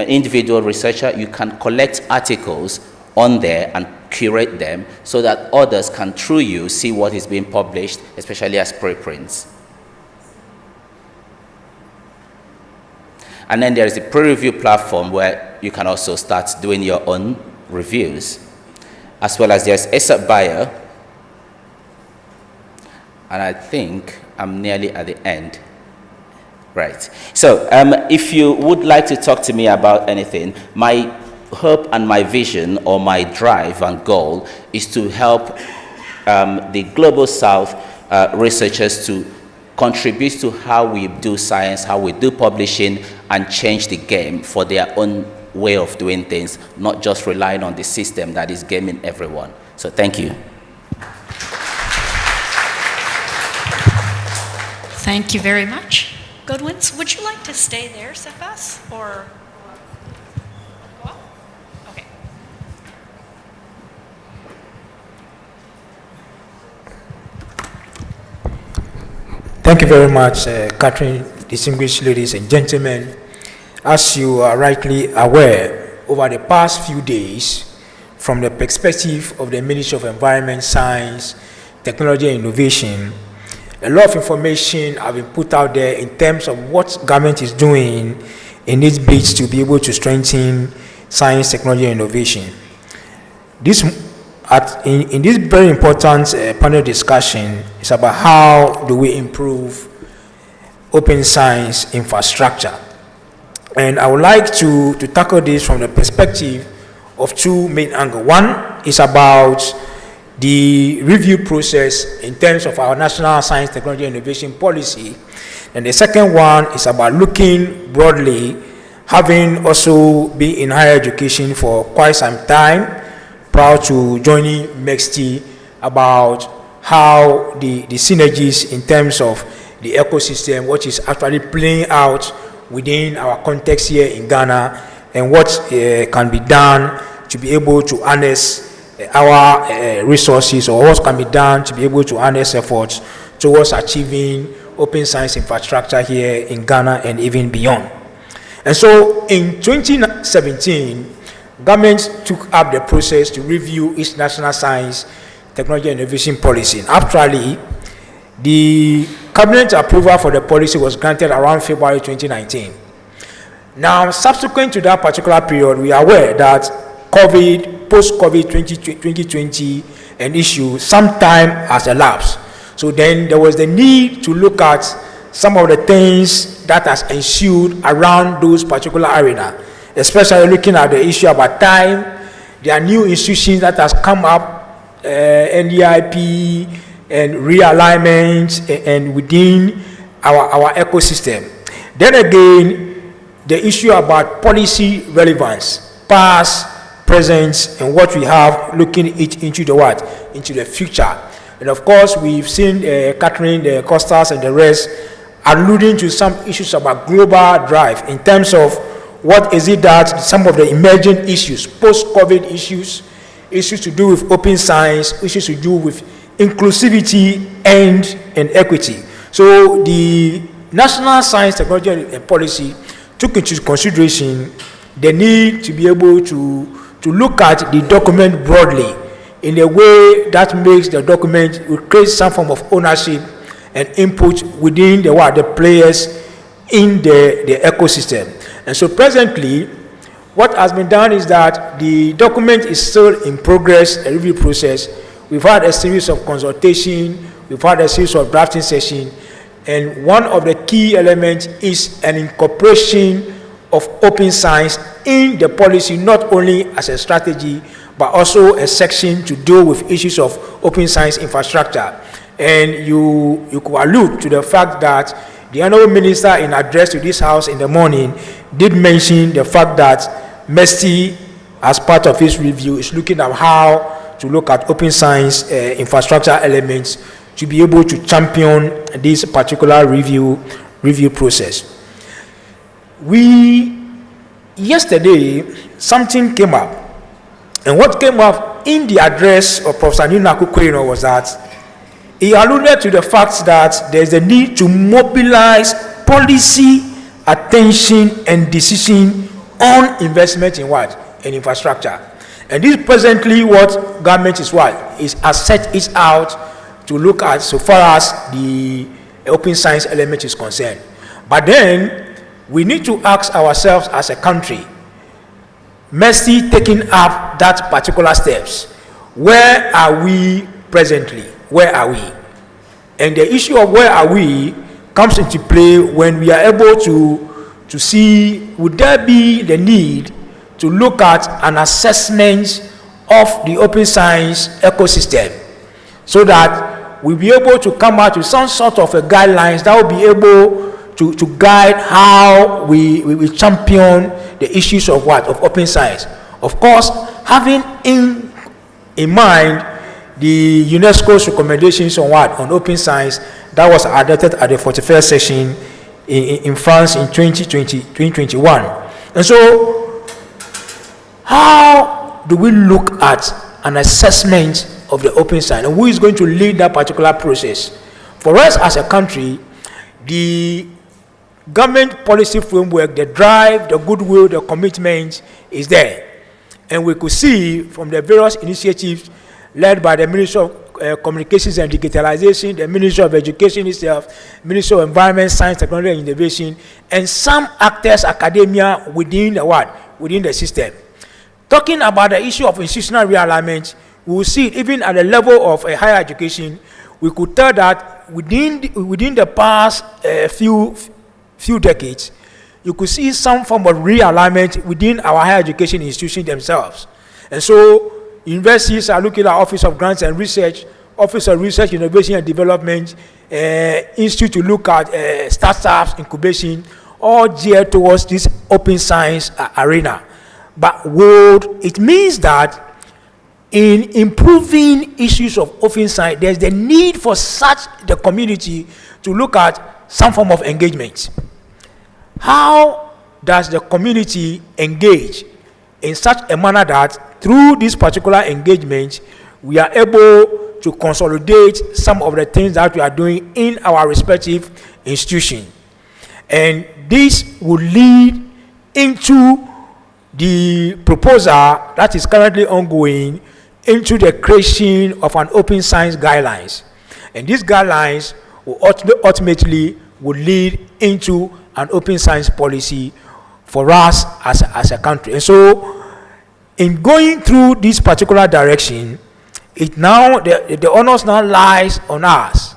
individual researcher, you can collect articles on there and curate them so that others can, through you, see what is being published, especially as preprints. And then there is a pre-review platform where you can also start doing your own reviews. As well as there's ESA Buyer, and I think I'm nearly at the end. Right. So if you would like to talk to me about anything, my hope and my vision, or my drive and goal, is to help the Global South researchers to contribute to how we do science, how we do publishing, and change the game for their own way of doing things, not just relying on the system that is gaming everyone. So thank you. Thank you very much. Goodwins, would you like to stay there, Cephas, or? Okay. Thank you very much, Catherine, distinguished ladies and gentlemen. As you are rightly aware, over the past few days, from the perspective of the Ministry of Environment, Science, Technology and Innovation, a lot of information have been put out there in terms of what government is doing in its bids to be able to strengthen science, technology and innovation. In this very important panel discussion, is about how do we improve open science infrastructure. And I would like to tackle this from the perspective of two main angles. One is about the review process in terms of our national science, technology, and innovation policy. And the second one is about looking broadly, having also been in higher education for quite some time, prior to joining MEXT, about how the synergies in terms of the ecosystem, what is actually playing out within our context here in Ghana, and what can be done to be able to harness our resources, or what can be done to be able to harness efforts towards achieving open science infrastructure here in Ghana and even beyond. And so in 2017, government took up the process to review its national science, technology and innovation policy. And actually, the cabinet approval for the policy was granted around February 2019. Now, subsequent to that particular period, we are aware that post-COVID 2020, an issue, some time has elapsed. So then there was the need to look at some of the things that has ensued around those particular arena, especially looking at the issue about time. There are new institutions that has come up, NDIP and realignment and within our ecosystem. Then again, the issue about policy relevance, past, present, and what we have looking into the what? Into the future. And of course, we've seen Catherine, the Costas, and the rest alluding to some issues about global drive in terms of what is it that some of the emerging issues, post-COVID issues to do with open science, issues to do with inclusivity and equity. So the National Science, Technology and Policy took into consideration the need to be able to look at the document broadly in a way that makes the document, will create some form of ownership and input within the players in the ecosystem. And so presently, what has been done is that the document is still in progress, a review process. We've had a series of consultation, we've had a series of drafting sessions, and one of the key elements is an incorporation of open science in the policy, not only as a strategy, but also a section to deal with issues of open science infrastructure. And you could allude to the fact that the Honorable Minister, in address to this House in the morning, did mention the fact that MESTI, as part of his review, is looking at how to look at open science infrastructure elements to be able to champion this particular review process. Yesterday, something came up, and what came up in the address of Professor Nina Kukweno was that he alluded to the fact that there's a need to mobilize policy attention and decision on investment in what? In infrastructure. And this presently what government is has set it out to look at so far as the open science element is concerned. But then we need to ask ourselves as a country, MESTI taking up that particular steps, where are we presently? Where are we? And the issue of where are we comes into play when we are able to see, would there be the need to look at an assessment of the open science ecosystem, so that we'll be able to come out with some sort of a guidelines that will be able to guide how we champion the issues of what? Of open science. Of course, having in mind the UNESCO's recommendations on what? On open science that was adopted at the 41st session in France in 2021. And so, how do we look at an assessment of the open science, and who is going to lead that particular process? For us as a country, the government policy framework, the drive, the goodwill, the commitment is there. And we could see from the various initiatives led by the Ministry of Communications and Digitalization, the Ministry of Education itself, Ministry of Environment, Science, Technology and Innovation, and some actors, academia within the what? Within the system. Talking about the issue of institutional realignment, we will see it even at the level of higher education. We could tell that within the past few decades, you could see some form of realignment within our higher education institutions themselves. And so universities are looking at Office of Grants and Research, Office of Research, Innovation and Development, Institute to look at startups, incubation, all geared towards this open science arena. But it means that in improving issues of open science, there's the need for the community to look at some form of engagement. How does the community engage in such a manner that through this particular engagement, we are able to consolidate some of the things that we are doing in our respective institutions? And this will lead into the proposal that is currently ongoing into the creation of an open science guidelines. And these guidelines will ultimately lead into an open science policy for us as a country. And so, in going through this particular direction, the onus now lies on us,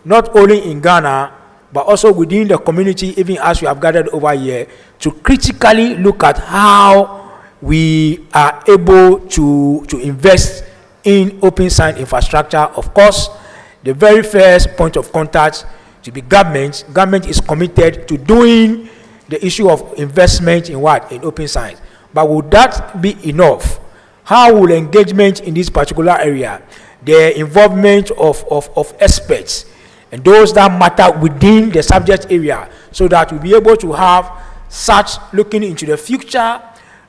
not only in Ghana, but also within the community, even as we have gathered over here, to critically look at how we are able to invest in open science infrastructure. Of course, the very first point of contact to be government. Government is committed to doing the issue of investment in what? In open science. But would that be enough? How will engagement in this particular area, the involvement of experts, and those that matter within the subject area, so that we'll be able to have such looking into the future,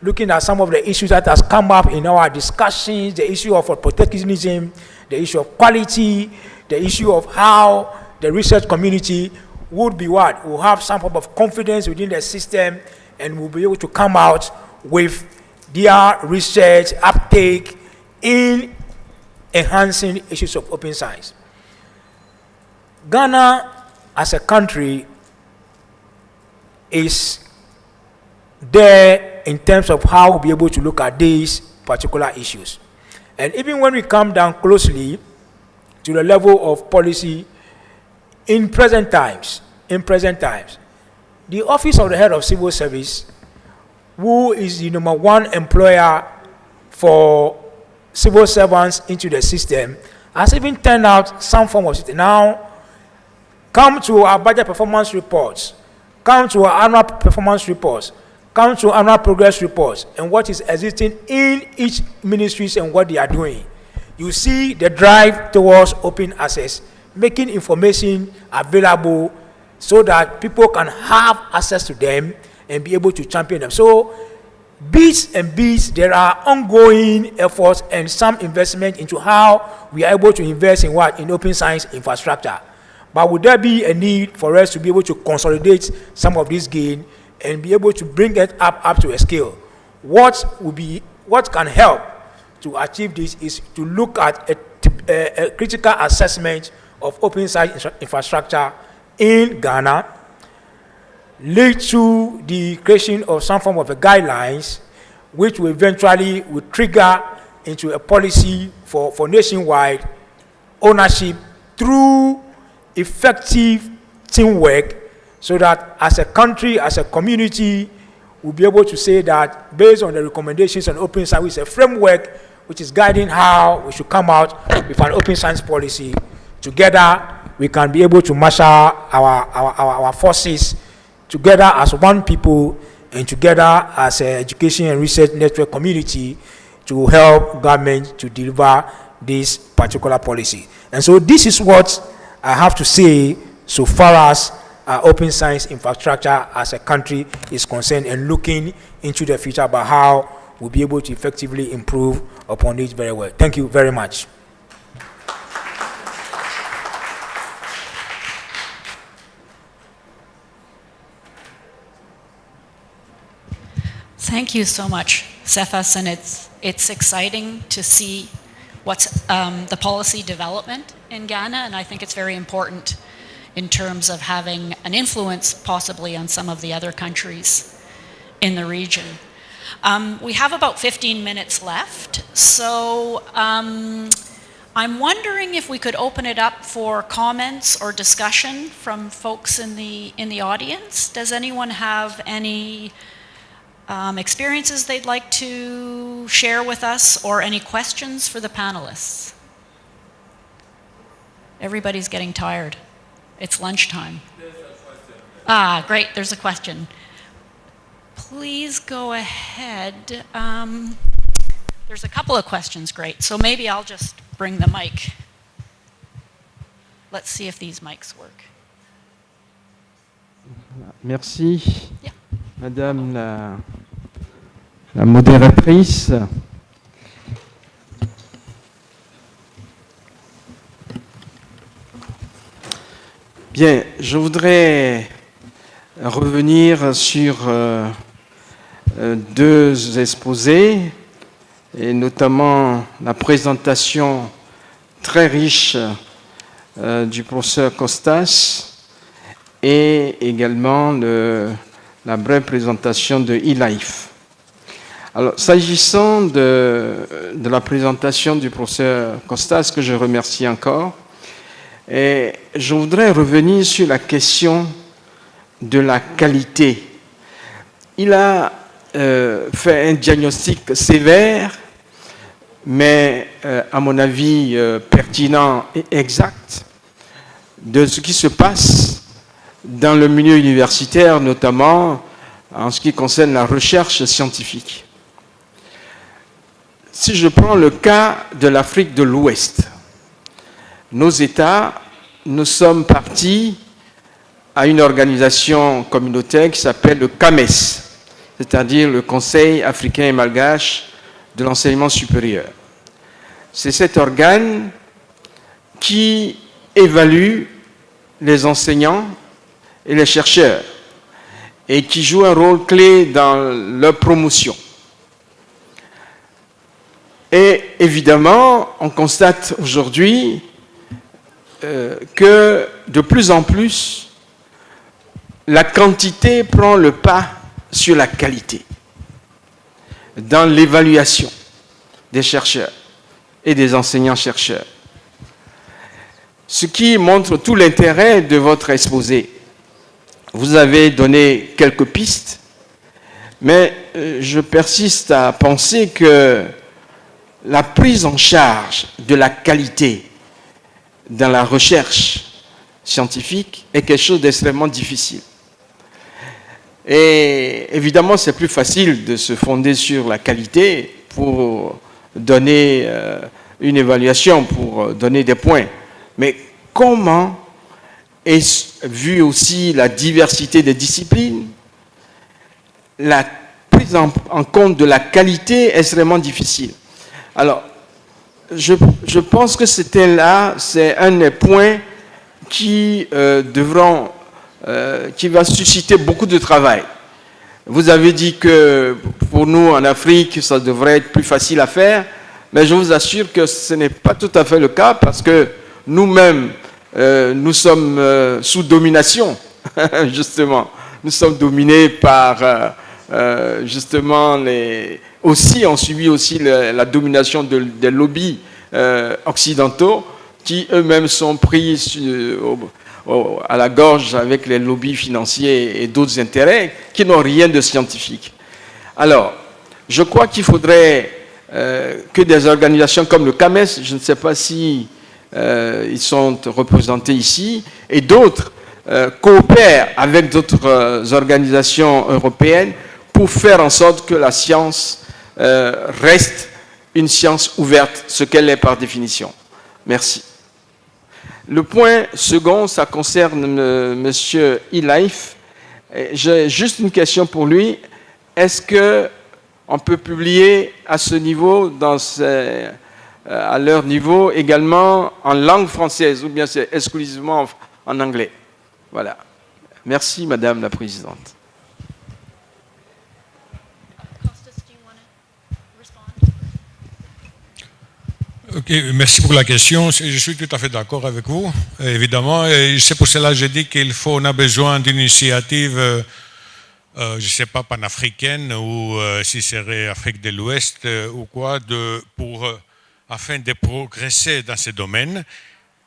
looking at some of the issues that has come up in our discussions, the issue of protectionism, the issue of quality, the issue of how the research community would be what? Will have some form of confidence within the system, and will be able to come out with their research uptake in enhancing issues of open science. Ghana as a country is there in terms of how we'll be able to look at these particular issues. And even when we come down closely to the level of policy in present times, the Office of the Head of Civil Service, who is the #1 employer for civil servants into the system, has even turned out some form of system. Now, come to our budget performance reports, come to our annual performance reports, come to annual progress reports, and what is existing in each ministries and what they are doing. You see the drive towards open access, making information available so that people can have access to them and be able to champion them. So, bits and bits, there are ongoing efforts and some investment into how we are able to invest in what? In open science infrastructure. But would there be a need for us to be able to consolidate some of this gain and be able to bring it up to a scale? What can help to achieve this is to look at a critical assessment of open science infrastructure in Ghana, lead to the creation of some form of a guidelines, which will eventually trigger into a policy for nationwide ownership through effective teamwork, so that as a country, as a community, we'll be able to say that based on the recommendations on open science, a framework which is guiding how we should come out with an open science policy. Together, we can be able to marshal our forces together as one people and together as an education and research network community to help government to deliver this particular policy. And so this is what I have to say so far as open science infrastructure as a country is concerned, and looking into the future about how we'll be able to effectively improve upon it very well. Thank you very much. Thank you so much, Cephas, and it's exciting to see what's the policy development in Ghana, and I think it's very important in terms of having an influence possibly on some of the other countries in the region. We have about 15 minutes left, so I'm wondering if we could open it up for comments or discussion from folks in the audience. Does anyone have any experiences they'd like to share with us, or any questions for the panelists? Everybody's getting tired. It's lunchtime. There's a question. Ah, great, there's a question. Please go ahead. There's a couple of questions, great. So maybe I'll just bring the mic. Let's see if these mics work. Merci, yeah. Madame la modératrice. Bien, je voudrais revenir sur deux exposés, et notamment la présentation très riche du professeur Costas, et également la brève présentation de eLife. Alors, s'agissant de la présentation du professeur Costas, que je remercie encore, et je voudrais revenir sur la question de la qualité. Il a fait un diagnostic sévère, mais à mon avis pertinent et exact, de ce qui se passe dans le milieu universitaire, notamment en ce qui concerne la recherche scientifique. Si je prends le cas de l'Afrique de l'Ouest, nos États, nous sommes partis à une organisation communautaire qui s'appelle le CAMES, c'est-à-dire le Conseil africain et malgache de l'enseignement supérieur. C'est cet organe qui évalue les enseignants et les chercheurs et qui joue un rôle clé dans leur promotion. Et évidemment, on constate aujourd'hui que de plus en plus, la quantité prend le pas sur la qualité dans l'évaluation des chercheurs et des enseignants-chercheurs. Ce qui montre tout l'intérêt de votre exposé. Vous avez donné quelques pistes, mais je persiste à penser que la prise en charge de la qualité dans la recherche scientifique est quelque chose d'extrêmement difficile. Et évidemment, c'est plus facile de se fonder sur la qualité pour donner une évaluation, pour donner des points. Mais comment est vu aussi la diversité des disciplines, la prise en compte de la qualité est extrêmement difficile. Alors, je pense que c'est un des points qui qui va susciter beaucoup de travail. Vous avez dit que pour nous en Afrique, ça devrait être plus facile à faire, mais je vous assure que ce n'est pas tout à fait le cas parce que nous-mêmes, nous sommes sous domination, justement. Nous sommes dominés par, justement, on subit aussi la domination des lobbies occidentaux qui eux-mêmes sont pris à la gorge avec les lobbies financiers et d'autres intérêts qui n'ont rien de scientifique. Alors, je crois qu'il faudrait que des organisations comme le CAMES, je ne sais pas si ils sont représentés ici, et d'autres coopèrent avec d'autres organisations européennes pour faire en sorte que la science reste une science ouverte, ce qu'elle est par définition. Merci. Le point second, ça concerne M. Elife. J'ai juste une question pour lui. Est-ce qu'on peut publier à ce niveau, à leur niveau, également en langue française, ou bien c'est exclusivement en anglais? Voilà. Merci, Madame la Présidente. Ok, merci pour la question. Je suis tout à fait d'accord avec vous, évidemment. Et c'est pour cela que je dis on a besoin d'une initiative, je ne sais pas, panafricaine ou si ce serait Afrique de l'Ouest ou quoi, afin de progresser dans ce domaine.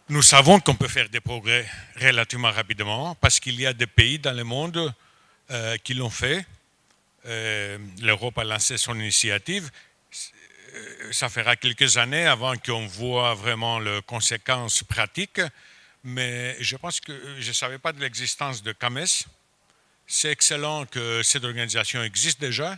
Nous savons qu'on peut faire des progrès relativement rapidement parce qu'il y a des pays dans le monde qui l'ont fait. L'Europe a lancé son initiative. Ça fera quelques années avant qu'on voit vraiment les conséquences pratiques, mais je pense que je ne savais pas de l'existence de CAMES. C'est excellent que cette organisation existe déjà,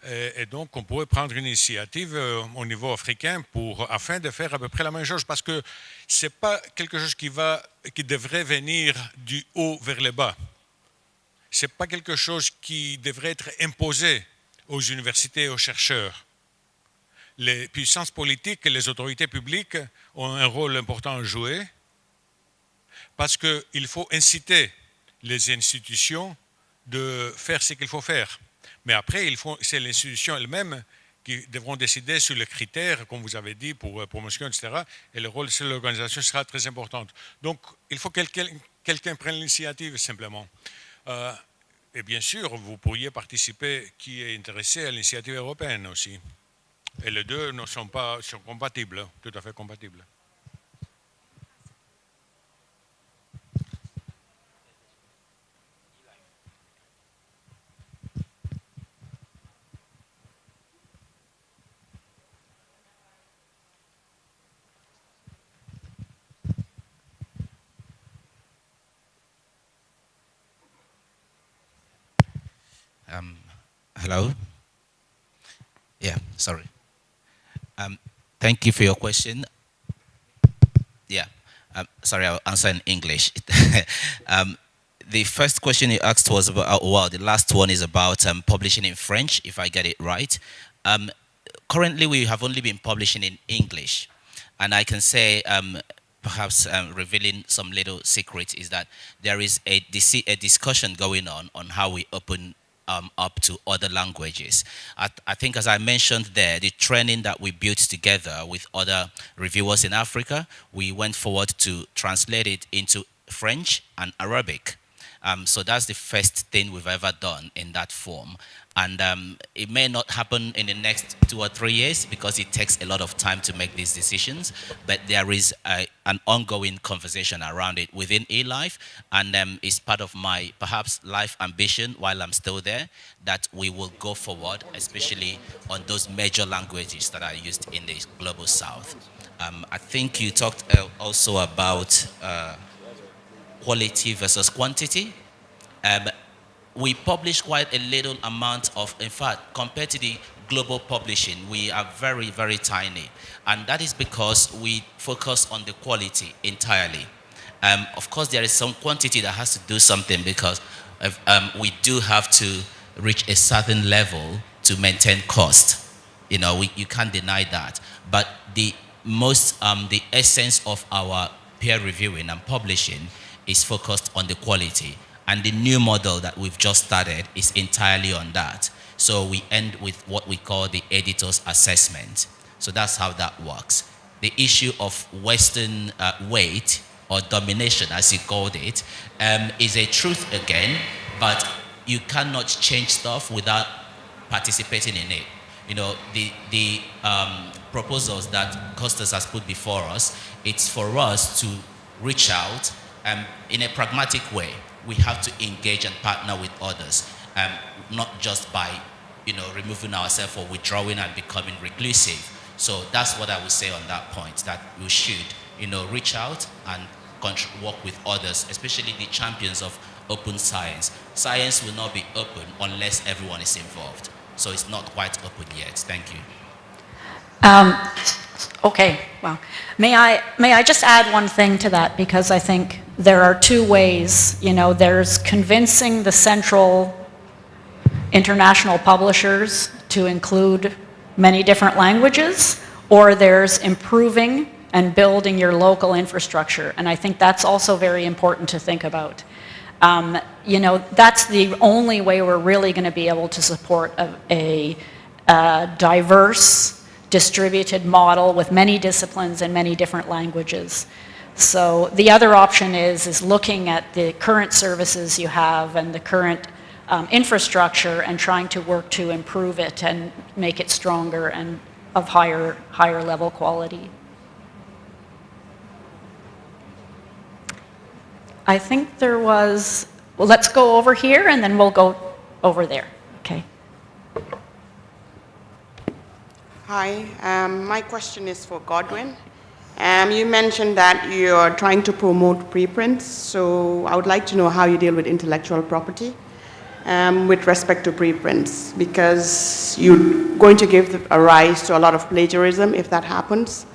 et donc on pourrait prendre une initiative au niveau africain afin de faire à peu près la même chose, parce que ce n'est pas quelque chose qui devrait venir du haut vers le bas. Ce n'est pas quelque chose qui devrait être imposé aux universités et aux chercheurs. Les puissances politiques et les autorités publiques ont un rôle important à jouer parce qu'il faut inciter les institutions de faire ce qu'il faut faire. Mais après, c'est les institutions elles-mêmes qui devront décider sur les critères, comme vous avez dit, pour promotion, etc. Et le rôle de l'organisation sera très important. Donc, il faut que quelqu'un prenne l'initiative, simplement. Et bien sûr, vous pourriez participer, qui est intéressé à l'initiative européenne aussi. Et les deux sont compatibles, tout à fait compatibles. Hello? Yeah, sorry. Thank you for your question. Yeah, sorry, I'll answer in English. The first question you asked was about, the last one is about publishing in French, if I get it right. Currently, we have only been publishing in English. And I can say, perhaps revealing some little secrets, is that there is a discussion going on how we open up to other languages. I think, as I mentioned there, the training that we built together with other reviewers in Africa, we went forward to translate it into French and Arabic. So that's the first thing we've ever done in that form. And it may not happen in the next 2 or 3 years because it takes a lot of time to make these decisions, but there is an ongoing conversation around it within eLife, and it's part of my perhaps life ambition while I'm still there, that we will go forward, especially on those major languages that are used in the Global South. I think you talked also about quality versus quantity. We publish quite a little amount of, in fact, compared to the global publishing, we are very, very tiny. And that is because we focus on the quality entirely. Of course, there is some quantity that has to do something because we do have to reach a certain level to maintain cost. You know, you can't deny that. But the essence of our peer reviewing and publishing is focused on the quality. And the new model that we've just started is entirely on that. So we end with what we call the editor's assessment. So that's how that works. The issue of Western weight or domination, as you called it, is a truth again, but you cannot change stuff without participating in it. You know, the proposals that Costas has put before us, it's for us to reach out in a pragmatic way. We have to engage and partner with others, not just by, removing ourselves or withdrawing and becoming reclusive. So that's what I would say on that point, that we should, reach out and work with others, especially the champions of open science. Science will not be open unless everyone is involved. So it's not quite open yet. Thank you. Okay, well, may I just add one thing to that, because I think there are two ways. There's convincing the central international publishers to include many different languages, or there's improving and building your local infrastructure. And I think that's also very important to think about. That's the only way we're really going to be able to support a diverse, distributed model with many disciplines and many different languages. So the other option is looking at the current services you have and the current infrastructure and trying to work to improve it and make it stronger and of higher level quality. I think there was, well, let's go over here and then we'll go over there. Okay. Hi, my question is for Godwin. You mentioned that you're trying to promote preprints, so I would like to know how you deal with intellectual property with respect to preprints, because you're going to give a rise to a lot of plagiarism if that happens.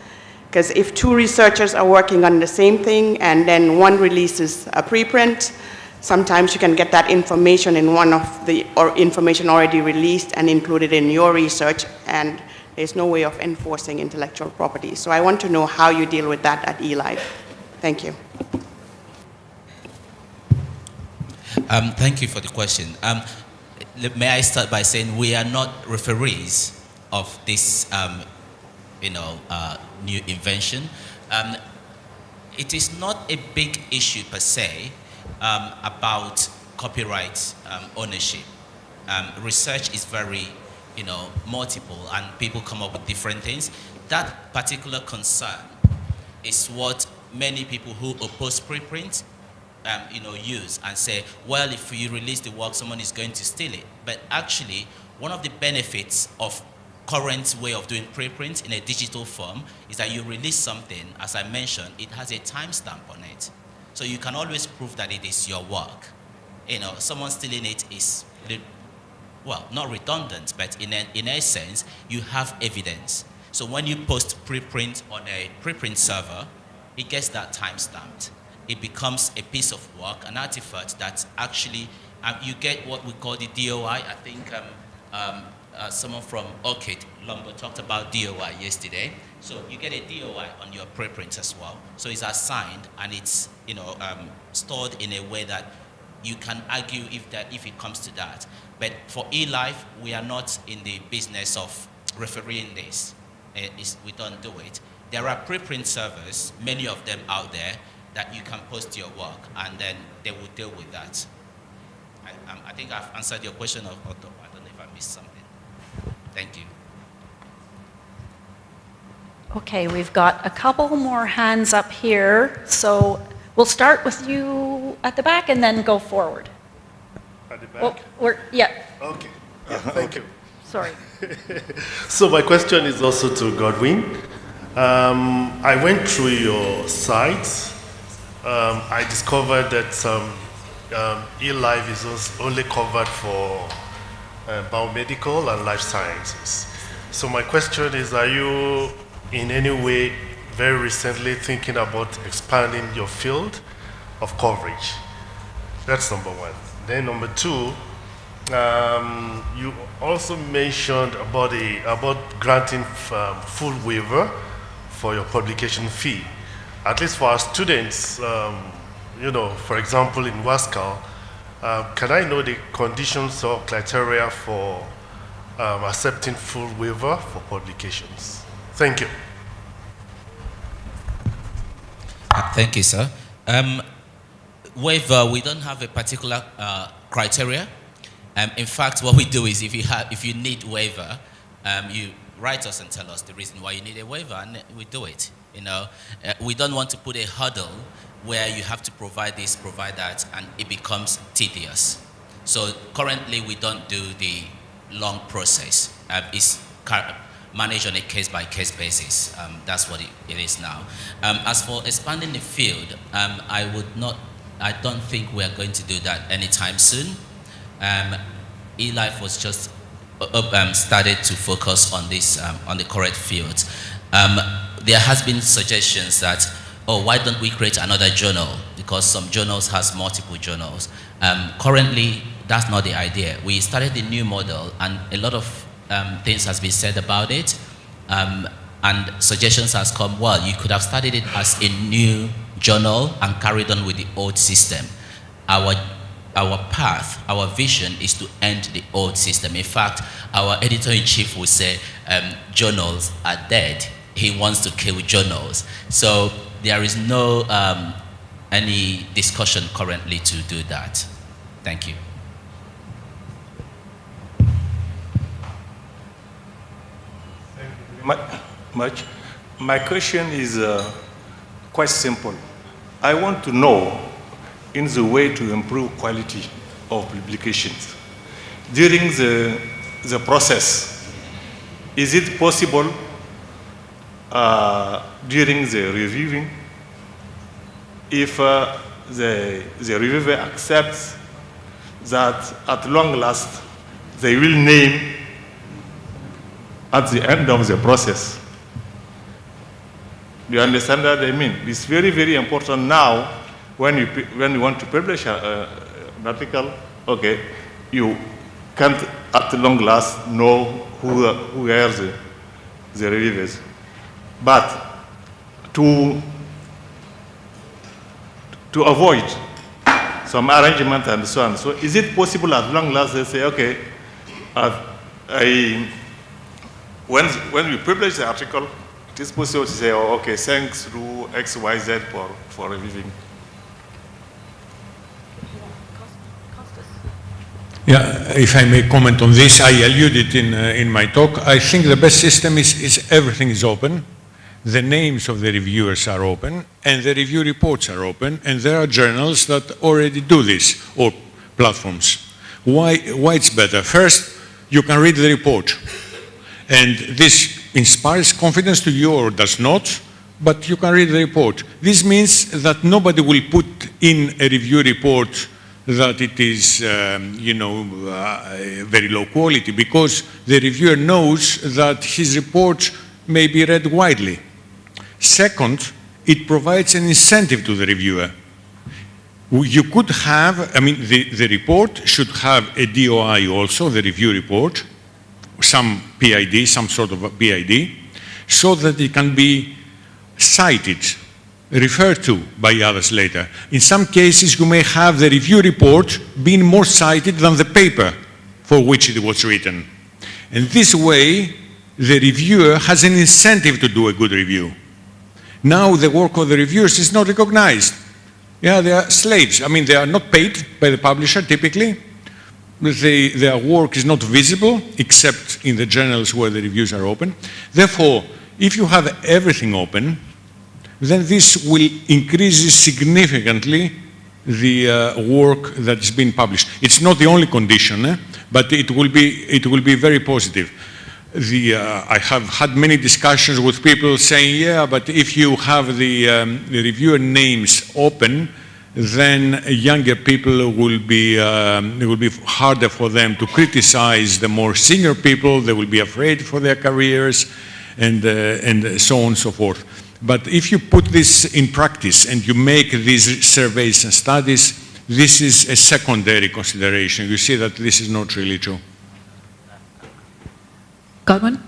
Because if two researchers are working on the same thing and then one releases a preprint, sometimes you can get that information in one of the information already released and included in your research, and there's no way of enforcing intellectual property. So I want to know how you deal with that at eLife. Thank you. Thank you for the question. May I start by saying we are not referees of this new invention. It is not a big issue per se about copyright ownership. Research is very multiple, and people come up with different things. That particular concern is what many people who oppose preprint use and say, well, if you release the work, someone is going to steal it. But actually, one of the benefits of current way of doing preprint in a digital form is that you release something, as I mentioned, it has a timestamp on it. So you can always prove that it is your work. Someone stealing it is, well, not redundant, but in essence, you have evidence. So when you post preprint on a preprint server, it gets that timestamped. It becomes a piece of work, an artifact that actually, you get what we call the DOI. I think someone from Orchid Lumber talked about DOI yesterday. So you get a DOI on your preprint as well. So it's assigned and it's stored in a way that you can argue if it comes to that. But for eLife, we are not in the business of refereeing this. We don't do it. There are preprint servers, many of them out there, that you can post your work, and then they will deal with that. I think I've answered your question, I don't know if I missed something. Thank you. Okay, we've got a couple more hands up here. So we'll start with you at the back and then go forward. At the back? Yeah. Okay. Thank you. Sorry. So my question is also to Godwin. I went through your site. I discovered that eLife is only covered for biomedical and life sciences. So my question is, are you in any way very recently thinking about expanding your field of coverage? That's number one. Then number two, you also mentioned about granting full waiver for your publication fee. At least for our students, for example, in WASCAL, can I know the conditions or criteria for accepting full waiver for publications? Thank you. Thank you, sir. Waiver, we don't have a particular criteria. In fact, what we do is if you need waiver, you write us and tell us the reason why you need a waiver, and we do it. We don't want to put a hurdle where you have to provide this, provide that, and it becomes tedious. So currently, we don't do the long process. It's managed on a case-by-case basis. That's what it is now. As for expanding the field, I don't think we are going to do that anytime soon. eLife was just started to focus on this, on the correct fields. There has been suggestions that, why don't we create another journal? Because some journals has multiple journals. Currently, that's not the idea. We started a new model, and a lot of things has been said about it, and suggestions has come, well, you could have started it as a new journal and carried on with the old system. Our path, our vision is to end the old system. In fact, our editor-in-chief will say, journals are dead. He wants to kill journals. So there is no any discussion currently to do that. Thank you. Much. My question is quite simple. I want to know, in the way to improve quality of publications, during the process, is it possible during the reviewing, if the reviewer accepts that at long last they will name at the end of the process? Do you understand what I mean? It's very, very important now when you want to publish an article. Okay, you can't at long last know who are the reviewers. But to avoid some arrangement and so on, so is it possible at long last they say, okay, when we publish the article, it is possible to say, oh, okay, thanks to XYZ for reviewing. Yeah, if I may comment on this, I alluded in my talk. I think the best system is everything is open. The names of the reviewers are open, and the review reports are open, and there are journals that already do this, or platforms. Why it's better? First, you can read the report, and this inspires confidence to you or does not, but you can read the report. This means that nobody will put in a review report that it is, very low quality, because the reviewer knows that his report may be read widely. Second, it provides an incentive to the reviewer. You could have, the report should have a DOI also, the review report, some PID, some sort of a PID, so that it can be cited referred to by others later. In some cases, you may have the review report being more cited than the paper for which it was written. And this way, the reviewer has an incentive to do a good review. Now the work of the reviewers is not recognized. Yeah, they are slaves. I mean, they are not paid by the publisher typically. Their work is not visible except in the journals where the reviews are open. Therefore, if you have everything open, then this will increase significantly the work that is being published. It's not the only condition, but it will be very positive. I have had many discussions with people saying, yeah, but if you have the reviewer names open, then younger people it will be harder for them to criticize the more senior people. They will be afraid for their careers, and so on and so forth. But if you put this in practice and you make these surveys and studies, this is a secondary consideration. You see that this is not really true. Godwin?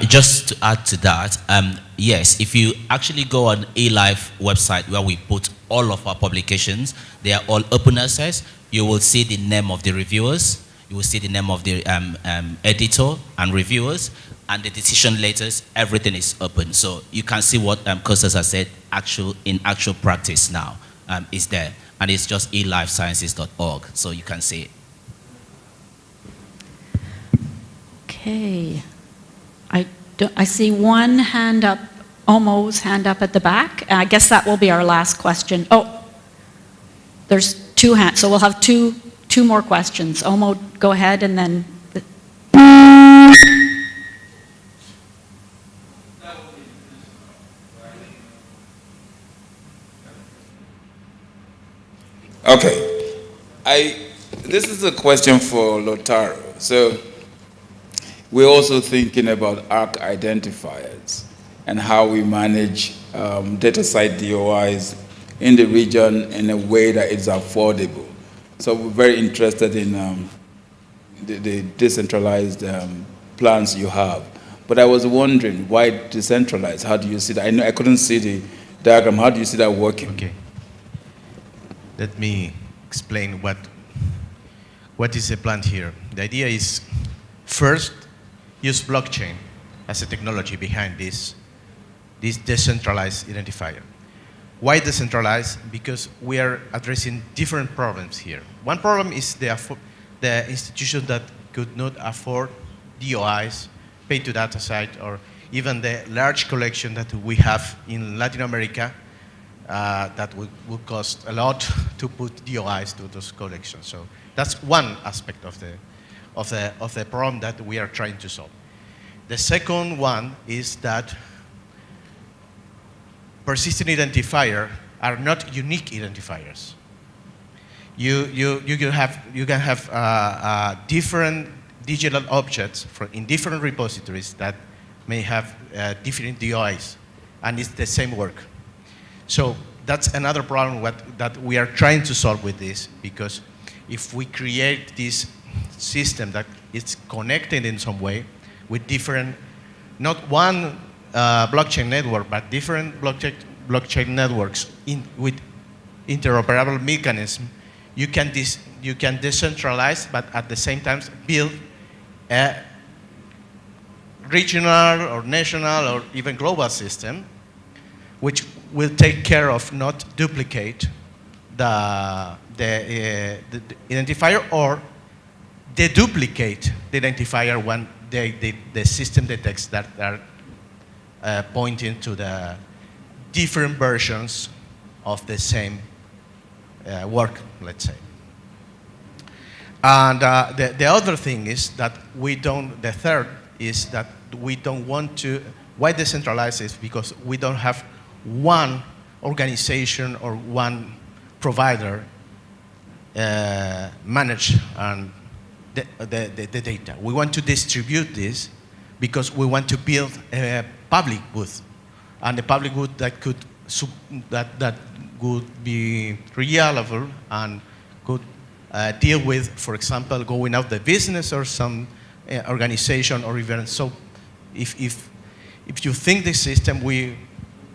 Just to add to that, yes, if you actually go on eLife website where we put all of our publications, they are all open access. You will see the name of the reviewers, you will see the name of the editor and reviewers, and the decision letters, everything is open. So you can see what Costas has said in actual practice now is there. And it's just elifesciences.org, so you can see it. Okay. I see one hand up, Omo's hand up at the back. I guess that will be our last question. Oh, there's two hands, so we'll have two more questions. Omo, go ahead, and then. Okay. This is a question for Lotaro. So we're also thinking about ARC identifiers and how we manage data site DOIs in the region in a way that is affordable. So we're very interested in the decentralized plans you have. But I was wondering, why decentralized? How do you see that? I couldn't see the diagram. How do you see that working? Okay. Let me explain what is the plan here. The idea is, first, use blockchain as a technology behind this decentralized identifier. Why decentralized? Because we are addressing different problems here. One problem is the institution that could not afford DOIs, pay to data site, or even the large collection that we have in Latin America that would cost a lot to put DOIs to those collections. So that's one aspect of the problem that we are trying to solve. The second one is that persistent identifiers are not unique identifiers. You can have different digital objects in different repositories that may have different DOIs, and it's the same work. So that's another problem that we are trying to solve with this, because if we create this system that is connected in some way with different, not one blockchain network, but different blockchain networks with interoperable mechanism, you can decentralize, but at the same time build a regional or national or even global system which will take care of not duplicate the identifier or deduplicate the identifier when the system detects that are pointing to the different versions of the same work, let's say. And the other thing is that the third is that we don't want to, why decentralize is because we don't have one organization or one provider manage the data. We want to distribute this because we want to build a public good, and a public good that could be reliable and could deal with, for example, going out the business or some organization or even so. If you think the system, we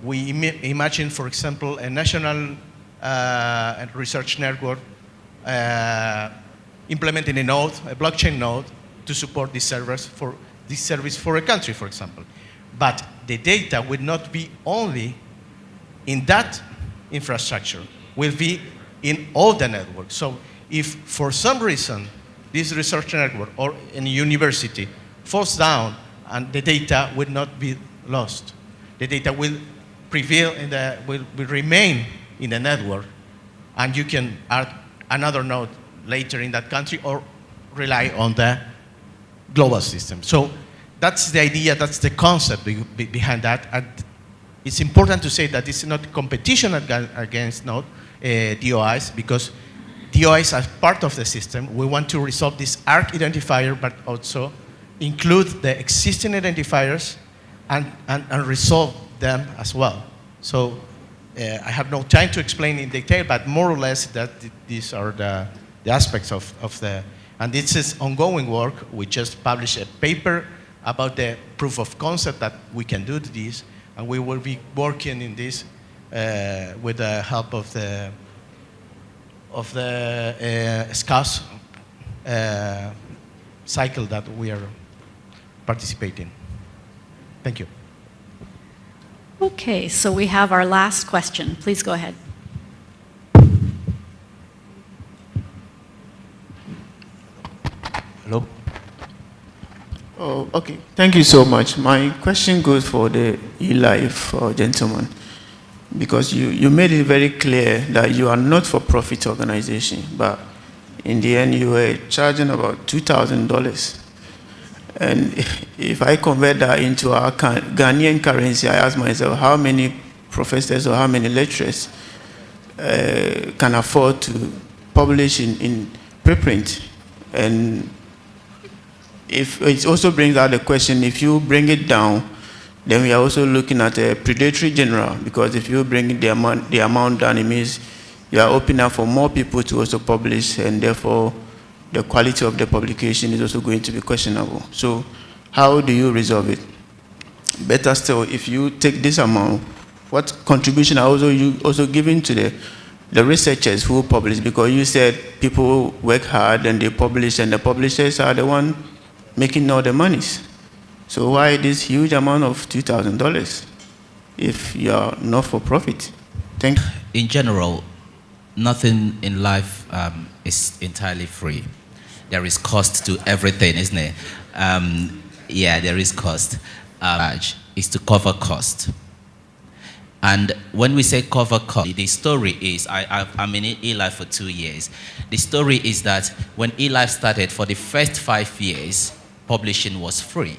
we imagine, for example, a national research network implementing a node, a blockchain node, to support this service for a country, for example. But the data will not be only in that infrastructure, will be in all the networks. So if for some reason this research network or in a university falls down, and the data will not be lost, the data will prevail and will remain in the network, and you can add another node later in that country or rely on the global system. So that's the idea, that's the concept behind that. And it's important to say that it's not competition against node DOIs, because DOIs are part of the system. We want to resolve this ARC identifier, but also include the existing identifiers and resolve them as well. So I have no time to explain in detail, but more or less that these are the aspects of the, and this is ongoing work. We just published a paper about the proof of concept that we can do this, and we will be working in this with the help of the SCAS cycle that we are participating. Thank you. Okay, so we have our last question. Please go ahead. Hello? Oh, okay. Thank you so much. My question goes for the eLife gentleman, because you made it very clear that you are not for profit organization, but in the end you were charging about $2,000. And if I convert that into our Ghanaian currency, I ask myself how many professors or how many lecturers can afford to publish in preprint. And if it also brings out the question, if you bring it down, then we are also looking at a predatory general, because if you bring the amount down, it means you are opening up for more people to also publish, and therefore the quality of the publication is also going to be questionable. So how do you resolve it? Better still, if you take this amount, what contribution are you also giving to the researchers who publish? Because you said people work hard and they publish, and the publishers are the one making all the monies. So why this huge amount of $2,000 if you are not for profit? Thank you. In general, nothing in life is entirely free. There is cost to everything, isn't it? Yeah, there is cost. Is to cover cost. And when we say cover cost, the story is, I'm in eLife for 2 years. The story is that when eLife started, for the first 5 years, publishing was free.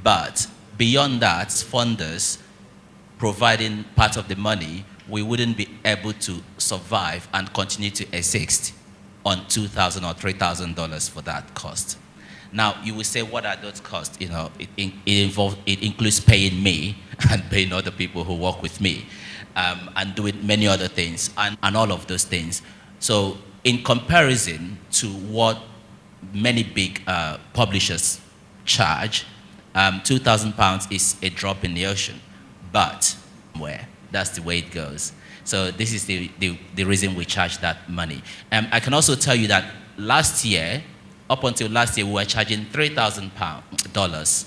But beyond that, funders providing part of the money, we wouldn't be able to survive and continue to exist on $2,000 or $3,000 for that cost. Now, you will say, what are those costs? You know, it includes paying me and paying other people who work with me, and doing many other things, and all of those things. So in comparison to what many big publishers charge, £2,000 is a drop in the ocean, but that's the way it goes. So this is the reason we charge that money. I can also tell you that last year, up until last year, we were charging $3,000,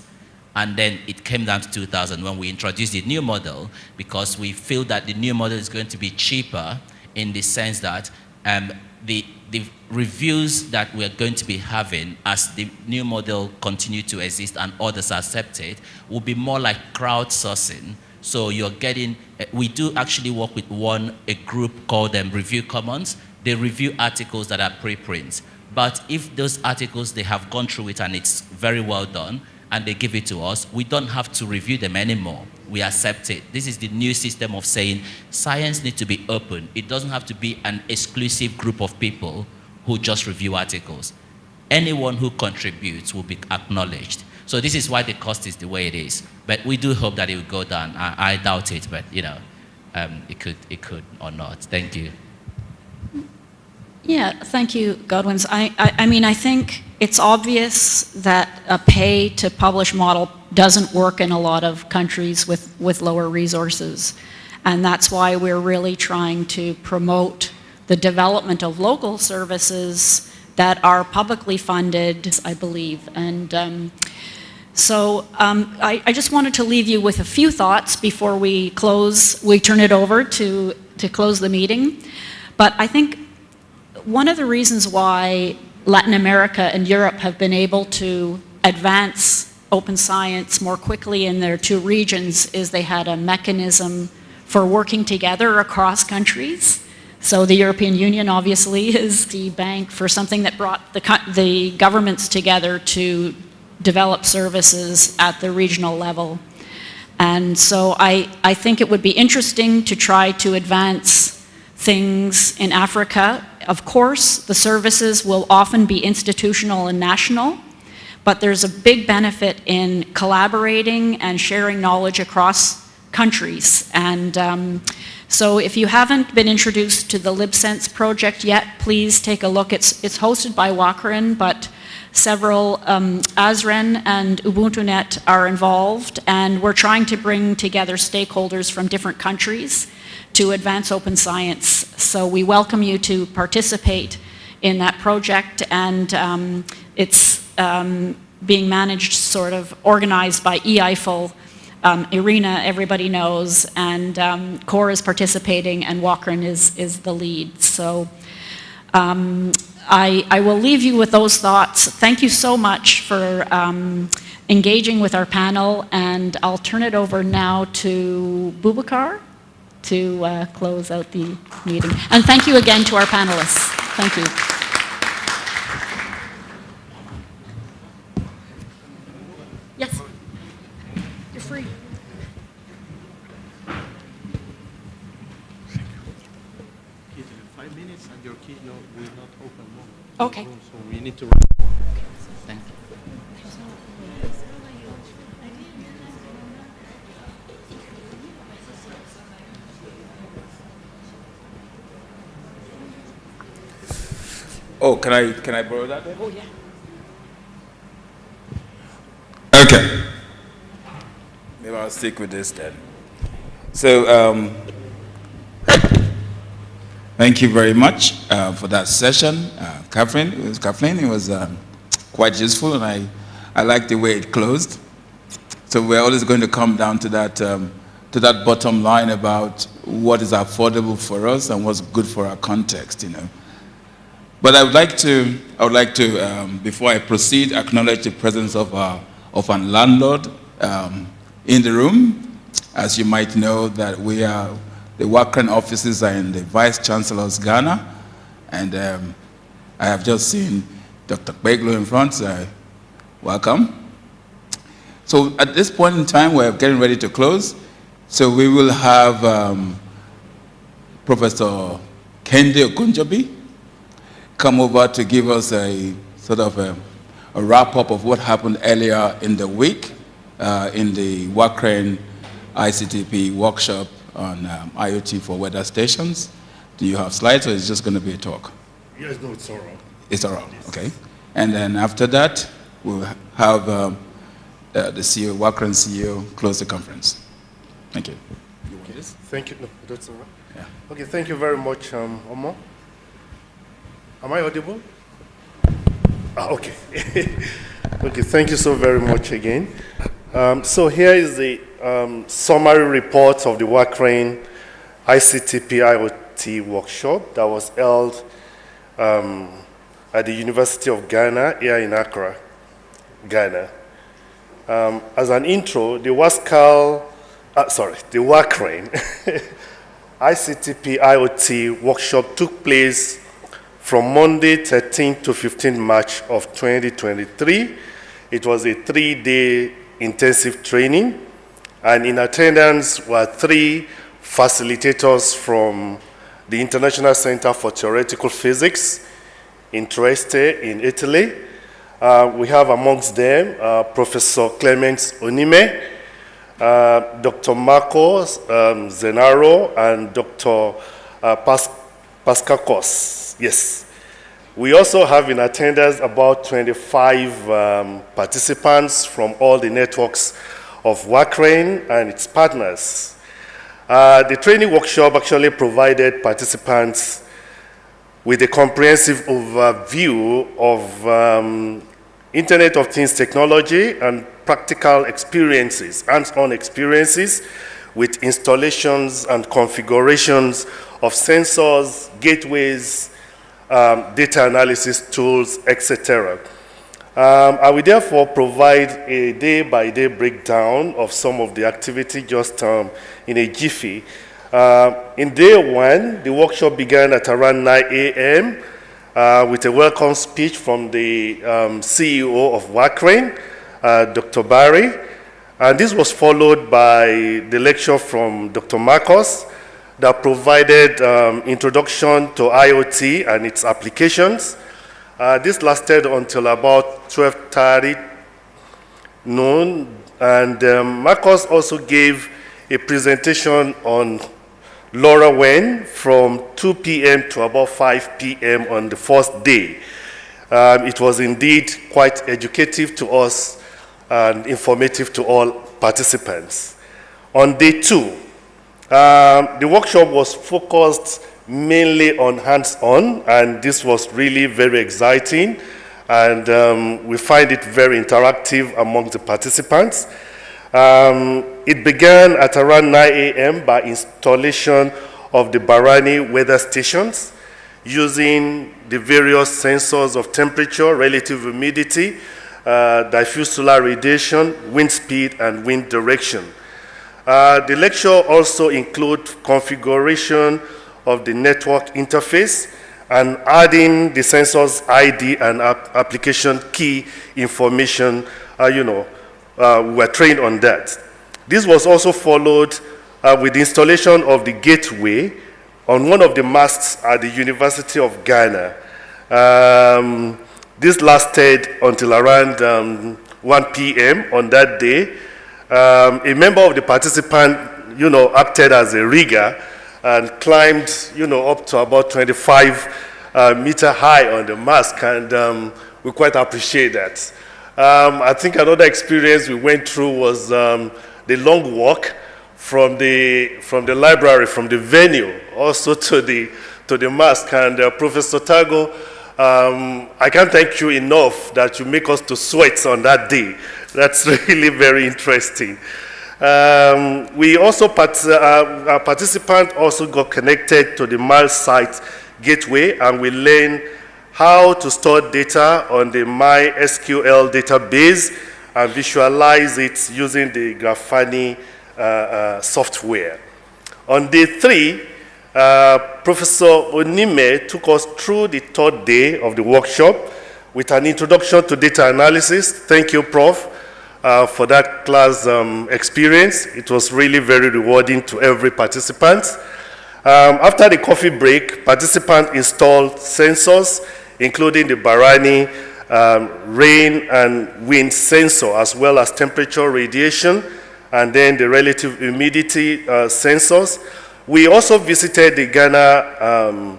and then it came down to $2,000 when we introduced the new model, because we feel that the new model is going to be cheaper in the sense that the reviews that we're going to be having as the new model continue to exist and others accept it will be more like crowdsourcing. So you're getting, we do actually work with a group called Review Commons. They review articles that are preprints. But if those articles, they have gone through it and it's very well done, and they give it to us, we don't have to review them anymore. We accept it. This is the new system of saying science needs to be open. It doesn't have to be an exclusive group of people who just review articles. Anyone who contributes will be acknowledged. So this is why the cost is the way it is. But we do hope that it will go down. I doubt it, but you know, it could or not. Thank you. Yeah, thank you, Godwins. I mean, I think it's obvious that a pay-to-publish model doesn't work in a lot of countries with lower resources. And that's why we're really trying to promote the development of local services that are publicly funded, I believe. And I just wanted to leave you with a few thoughts before we turn it over to close the meeting. But I think one of the reasons why Latin America and Europe have been able to advance open science more quickly in their two regions is they had a mechanism for working together across countries. So the European Union obviously is the bank for something that brought the governments together to develop services at the regional level. And so I think it would be interesting to try to advance things in Africa. Of course, the services will often be institutional and national, but there's a big benefit in collaborating and sharing knowledge across countries. And so if you haven't been introduced to the LibSense project yet, please take a look. It's hosted by WACREN, but several ASREN and UbuntuNet are involved, and we're trying to bring together stakeholders from different countries to advance open science. So we welcome you to participate in that project, and it's being managed, sort of organized by EIFL. IRENA, everybody knows, and CORE is participating, and WACREN is the lead. So I will leave you with those thoughts. Thank you so much for engaging with our panel, and I'll turn it over now to Boubacar to close out the meeting. And thank you again to our panelists. Thank you. Yes. You're free. Kids, 5 minutes and your kid will not open more. Okay. So we need to. Thank you. Oh, can I borrow that then? Oh, yeah. Okay. Maybe I'll stick with this then. So, thank you very much for that session, Kathleen. It was quite useful, and I like the way it closed. So we're always going to come down to that bottom line about what is affordable for us and what's good for our context, you know. But I would like to, before I proceed, acknowledge the presence of a landlord in the room. As you might know, that the WACREN offices are in the Vice Chancellor's Ghana, and I have just seen Dr. Beglo in front, so welcome. So at this point in time, we're getting ready to close. So we will have Professor Kende Okunjobi come over to give us a sort of a wrap-up of what happened earlier in the week in the WACREN ICTP workshop on IoT for weather stations. Do you have slides, or is it just going to be a talk? Yes, no, it's oral. It's oral, okay. And then after that, we'll have the CEO, WACREN CEO, close the conference. Thank you. You want this? Thank you. No, that's all right. Yeah. Okay, thank you very much, Omo. Am I audible? Okay. Okay, thank you so very much again. So here is the summary report of the WACREN ICTP IoT workshop that was held at the University of Ghana here in Accra, Ghana. As an intro, the WACREN ICTP IoT workshop took place from Monday 13 to 15 March of 2023. It was a 3-day intensive training, and in attendance were 3 facilitators from the International Center for Theoretical Physics in Trieste in Italy. We have amongst them Professor Clemens Onime, Dr. Marcos Zenaro, and Dr. Pascakos. Yes. We also have in attendance about 25 participants from all the networks of WACREN and its partners. The training workshop actually provided participants with a comprehensive overview of Internet of Things technology and practical experiences, hands-on experiences with installations and configurations of sensors, gateways, data analysis tools, etc. I will therefore provide a day-by-day breakdown of some of the activity just in a jiffy. In day one, the workshop began at around 9 a.m. With a welcome speech from the CEO of WACREN, Dr. Barry. And this was followed by the lecture from Dr. Marcos that provided introduction to IoT and its applications. This lasted until about 12:30 noon, and Marcos also gave a presentation on LoRaWAN from 2 p.m. to about 5 p.m. on the first day. It was indeed quite educative to us and informative to all participants. On day two, the workshop was focused mainly on hands-on, and this was really very exciting, and we find it very interactive among the participants. It began at around 9 a.m. by installation of the Barani weather stations using the various sensors of temperature, relative humidity, diffuse solar radiation, wind speed, and wind direction. The lecture also includes configuration of the network interface and adding the sensor's ID and application key information. We were trained on that. This was also followed with the installation of the gateway on one of the masts at the University of Ghana. This lasted until around 1 p.m. on that day. A member of the participant, acted as a rigger and climbed, up to about 25 meter high on the mast, and we quite appreciate that. I think another experience we went through was the long walk from the library, from the venue, also to the mast. And Professor Tago, I can't thank you enough that you make us to sweat on that day. That's really very interesting. We also, our participant also got connected to the MySite gateway, and we learned how to store data on the MySQL database and visualize it using the Grafani software. On day three, Professor Onime took us through the third day of the workshop with an introduction to data analysis. Thank you, Prof, for that class experience. It was really very rewarding to every participant. After the coffee break, participants installed sensors, including the Barani rain and wind sensor, as well as temperature, radiation, and then the relative humidity sensors. We also visited the Ghana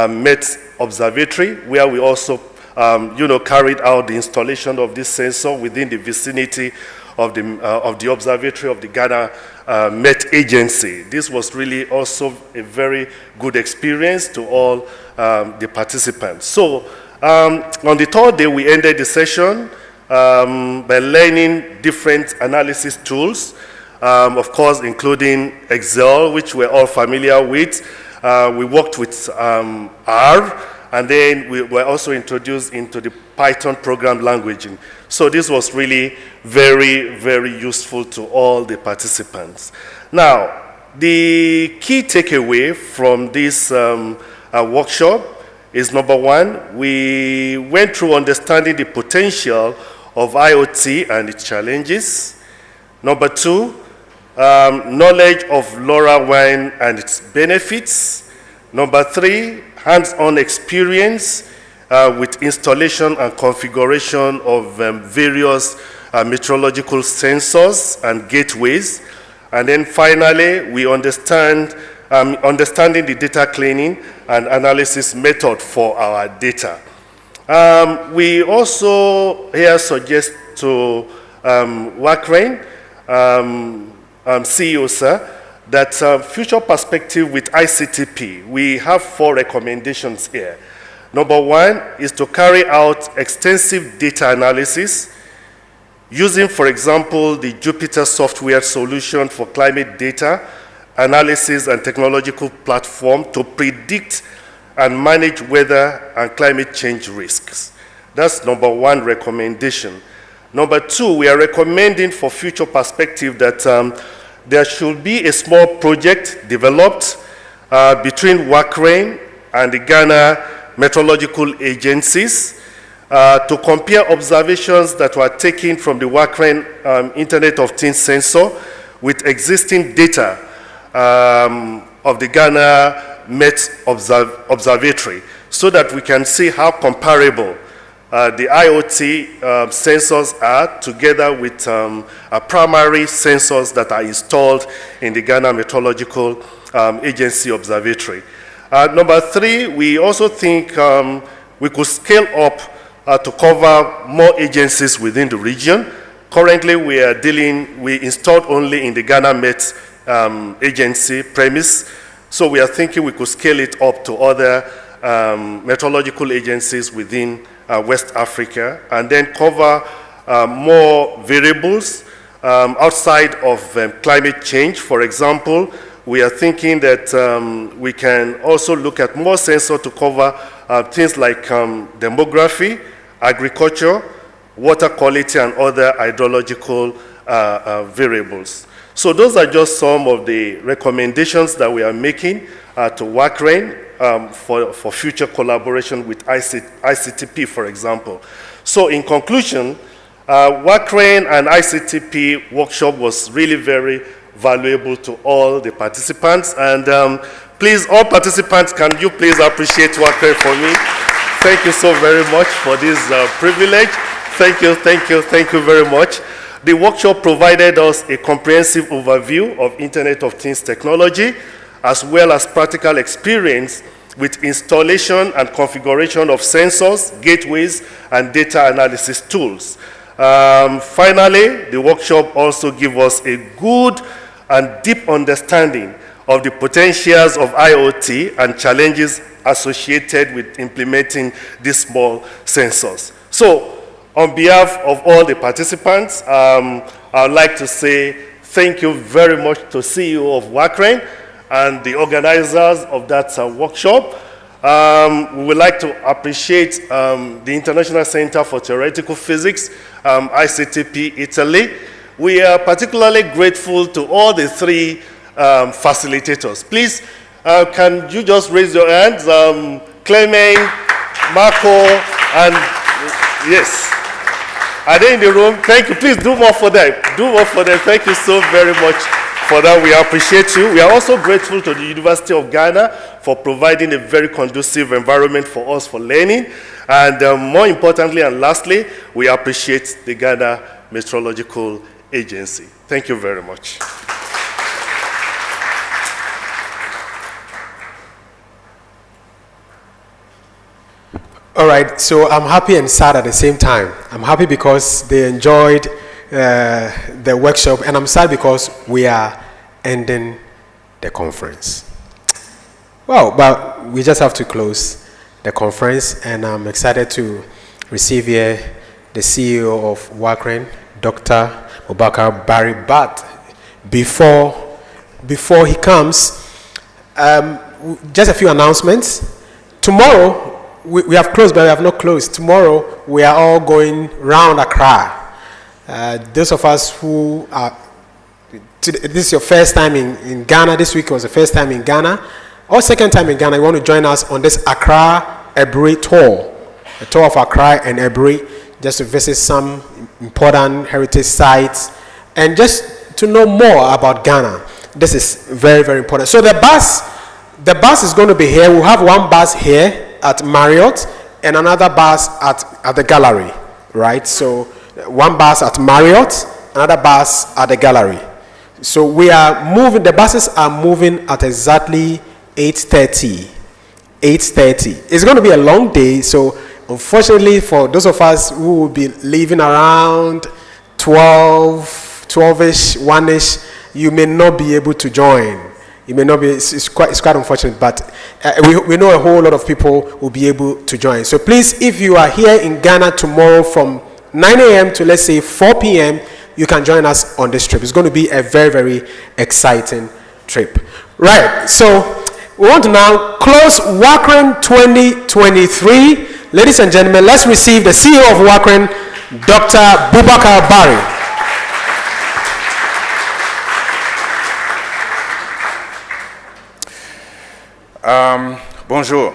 Met Observatory, where we also carried out the installation of this sensor within the vicinity of the observatory of the Ghana Met Agency. This was really also a very good experience to all the participants. So on the third day, we ended the session by learning different analysis tools, of course, including Excel, which we're all familiar with. We worked with R, and then we were also introduced into the Python program language. So this was really very, very useful to all the participants. Now, the key takeaway from this workshop is, number one, we went through understanding the potential of IoT and its challenges. Number two, knowledge of LoRaWAN and its benefits. Number three, hands-on experience with installation and configuration of various meteorological sensors and gateways. And then finally, we understanding the data cleaning and analysis method for our data. We also here suggest to WACREN, CEO, sir, that future perspective with ICTP, we have 4 recommendations here. Number 1 is to carry out extensive data analysis using, for example, the Jupyter software solution for climate data analysis and technological platform to predict and manage weather and climate change risks. That's number 1 recommendation. Number 2, we are recommending for future perspective that there should be a small project developed between WACREN and the Ghana meteorological agencies to compare observations that were taken from the WACREN Internet of Things sensor with existing data of the Ghana Met Observatory, so that we can see how comparable the IoT sensors are together with primary sensors that are installed in the Ghana Meteorological Agency Observatory. Number 3, we also think we could scale up to cover more agencies within the region. Currently, we installed only in the Ghana Met Agency premise, so we are thinking we could scale it up to other meteorological agencies within West Africa, and then cover more variables outside of climate change. For example, we are thinking that we can also look at more sensors to cover things like demography, agriculture, water quality, and other hydrological variables. So those are just some of the recommendations that we are making to WACREN for future collaboration with ICTP, for example. So in conclusion, WACREN and ICTP workshop was really very valuable to all the participants. And please, all participants, can you please appreciate WACREN for me? Thank you so very much for this privilege. Thank you very much. The workshop provided us a comprehensive overview of Internet of Things technology, as well as practical experience with installation and configuration of sensors, gateways, and data analysis tools. Finally, the workshop also gave us a good and deep understanding of the potentials of IoT and challenges associated with implementing these small sensors. So, on behalf of all the participants, I would like to say thank you very much to CEO of WACREN and the organizers of that workshop. We would like to appreciate the International Center for Theoretical Physics, ICTP Italy. We are particularly grateful to all the 3 facilitators. Please, can you just raise your hands? Clement, Marco, and yes. Are they in the room? Thank you. Please do more for them. Do more for them. Thank you so very much for that. We appreciate you. We are also grateful to the University of Ghana for providing a very conducive environment for us for learning. And more importantly and lastly, we appreciate the Ghana Meteorological Agency. Thank you very much. All right, so I'm happy and sad at the same time. I'm happy because they enjoyed the workshop, and I'm sad because we are ending the conference. Well, but we just have to close the conference, and I'm excited to receive here the CEO of WACREN, Dr. Boubacar Barry. But before he comes, just a few announcements. Tomorrow, we have closed, but we have not closed. Tomorrow, we are all going round Accra. Those of us who are, this is your first time in Ghana, this week was the first time in Ghana, or second time in Ghana, you want to join us on this Accra-Ebri tour, a tour of Accra and Ebri, just to visit some important heritage sites, and just to know more about Ghana. This is very, very important. So the bus is going to be here. We'll have one bus here at Marriott and another bus at the gallery, right? So one bus at Marriott, another bus at the gallery. So we are moving, the buses are moving at exactly 8:30. It's going to be a long day, so Unfortunately, for those of us who will be leaving around 12-ish, 1-ish, you may not be able to join. You may not be, it's quite unfortunate, but we know a whole lot of people will be able to join. So please, if you are here in Ghana tomorrow from 9 a.m. to let's say 4 p.m., you can join us on this trip. It's going to be a very, very exciting trip. Right, so we want to now close WACREN 2023. Ladies and gentlemen, let's receive the CEO of WACREN, Dr. Boubacar Barry. Bonjour.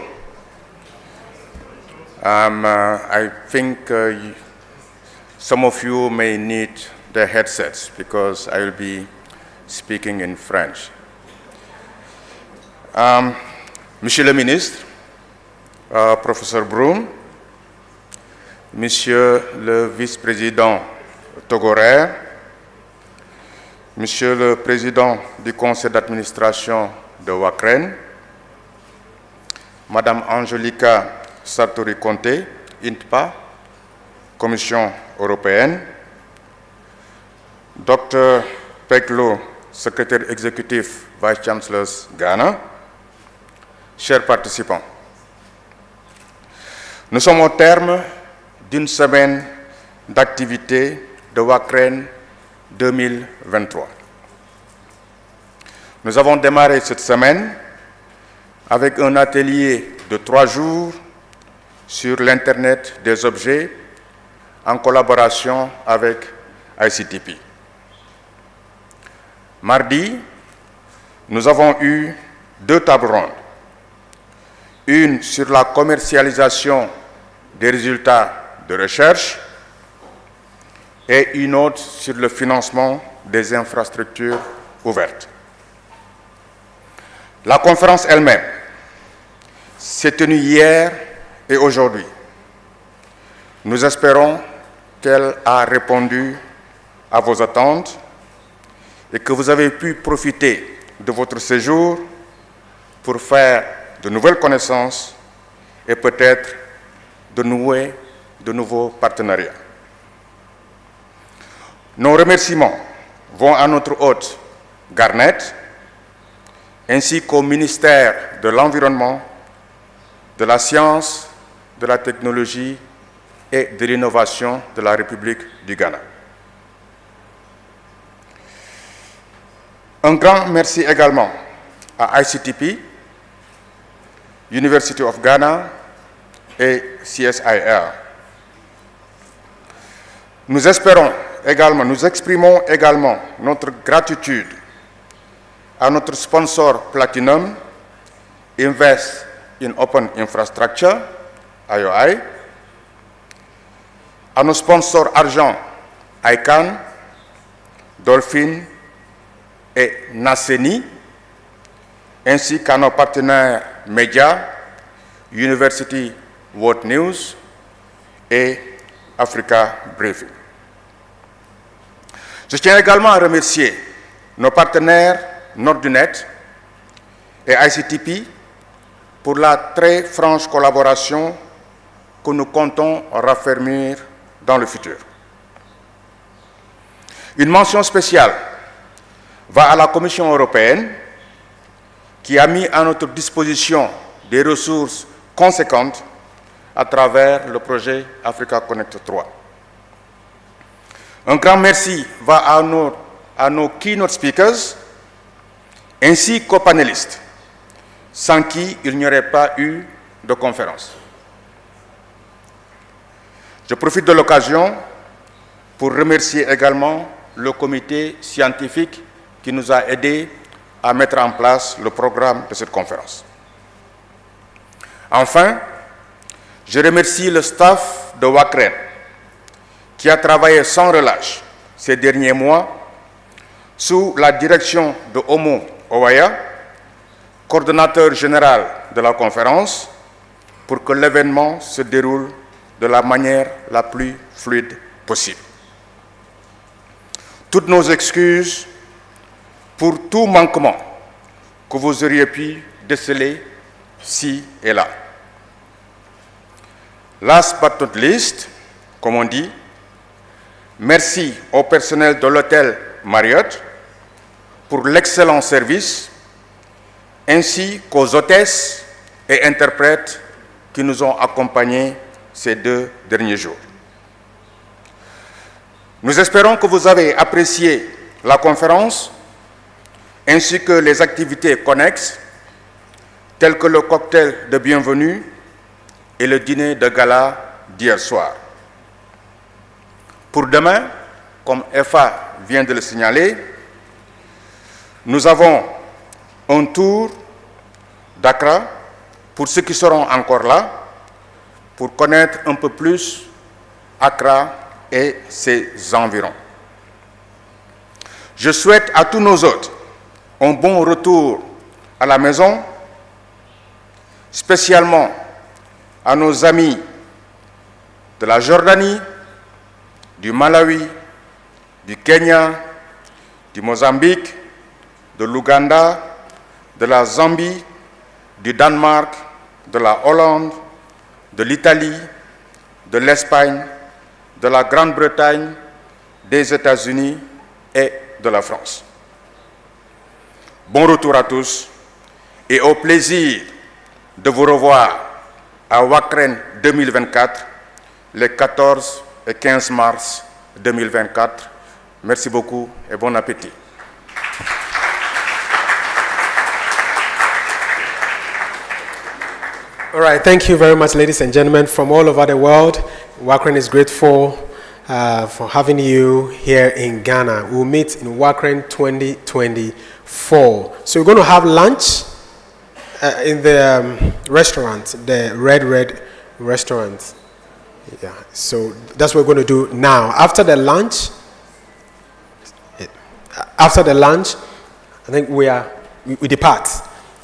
I think some of you may need the headsets because I will be speaking in French. Monsieur le ministre, Professeur Broom, Monsieur le vice-président Togoraire, Monsieur le président du conseil d'administration de WACREN, Madame Angelica Sartori-Conté, INTPA, Commission européenne, Dr. Peglo, secrétaire exécutif, Vice-Chancellor Ghana, chers participants, nous sommes au terme d'une semaine d'activité de WACREN 2023. Nous avons démarré cette semaine avec un atelier de 3 jours sur l'Internet des objets en collaboration avec ICTP. Mardi, nous avons eu 2 tables rondes. Une sur la commercialisation des résultats de recherche et une autre sur le financement des infrastructures ouvertes. La conférence elle-même s'est tenue hier et aujourd'hui. Nous espérons qu'elle a répondu à vos attentes et que vous avez pu profiter de votre séjour pour faire de nouvelles connaissances et peut-être de nouer de nouveaux partenariats. Nos remerciements vont à notre hôte Garnett ainsi qu'au ministère de l'Environnement, de la Science, de la Technologie et de l'Innovation de la République du Ghana. Un grand merci également à ICTP, University of Ghana et CSIR. Nous exprimons également notre gratitude à notre sponsor Platinum, Invest in Open Infrastructure, IOI, à nos sponsors argent, ICANN, Dolphin et Naseni, ainsi qu'à nos partenaires médias, University World News et Africa Briefing. Je tiens également à remercier nos partenaires Nordnet et ICTP pour la très franche collaboration que nous comptons raffermir dans le futur. Une mention spéciale va à la Commission européenne qui a mis à notre disposition des ressources conséquentes à travers le projet Africa Connect 3. Un grand merci va à nos keynote speakers ainsi qu'aux panélistes, sans qui il n'y aurait pas eu de conférence. Je profite de l'occasion pour remercier également le comité scientifique qui nous a aidés à mettre en place le programme de cette conférence. Enfin, je remercie le staff de WACREN qui a travaillé sans relâche ces derniers mois sous la direction de Omo Owaya, coordonnateur général de la conférence, pour que l'événement se déroule de la manière la plus fluide possible. Toutes nos excuses pour tout manquement que vous auriez pu déceler ci et là. Last but not least, comme on dit, merci au personnel de l'hôtel Marriott pour l'excellent service, ainsi qu'aux hôtesses et interprètes qui nous ont accompagnés ces 2 derniers jours. Nous espérons que vous avez apprécié la conférence ainsi que les activités connexes telles que le cocktail de bienvenue et le dîner de gala d'hier soir. Pour demain, comme FA vient de le signaler, nous avons un tour d'Accra pour ceux qui seront encore là, pour connaître un peu plus Accra et ses environs. Je souhaite à tous nos hôtes un bon retour à la maison, spécialement à nos amis de la Jordanie, du Malawi, du Kenya, du Mozambique, de l'Ouganda, de la Zambie, du Danemark, de la Hollande, de l'Italie, de l'Espagne, de la Grande-Bretagne, des États-Unis et de la France. Bon retour à tous et au plaisir de vous revoir à WACREN 2024 les 14 et 15 mars 2024. Merci beaucoup et bon appétit. All right, thank you very much, ladies and gentlemen, from all over the world. WACREN is grateful for having you here in Ghana. We'll meet in WACREN 2024. So we're going to have lunch in the restaurant, the Red restaurant. Yeah, so that's what we're going to do now. After the lunch, I think we depart.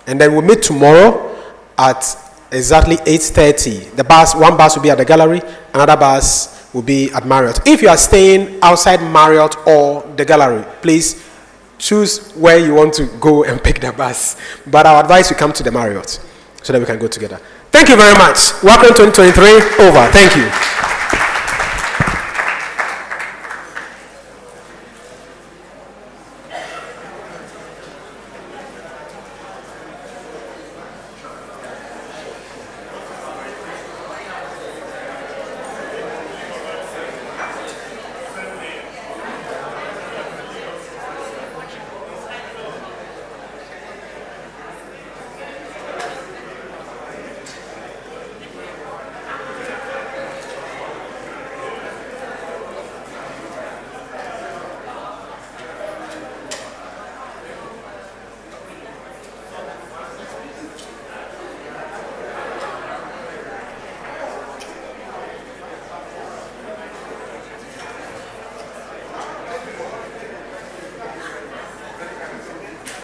And then we'll meet tomorrow at exactly 8:30. One bus will be at the gallery, another bus will be at Marriott. If you are staying outside Marriott or the gallery, please choose where you want to go and pick the bus. But I advise you come to the Marriott so that we can go together. Thank you very much. WACREN 2023 over. Thank you.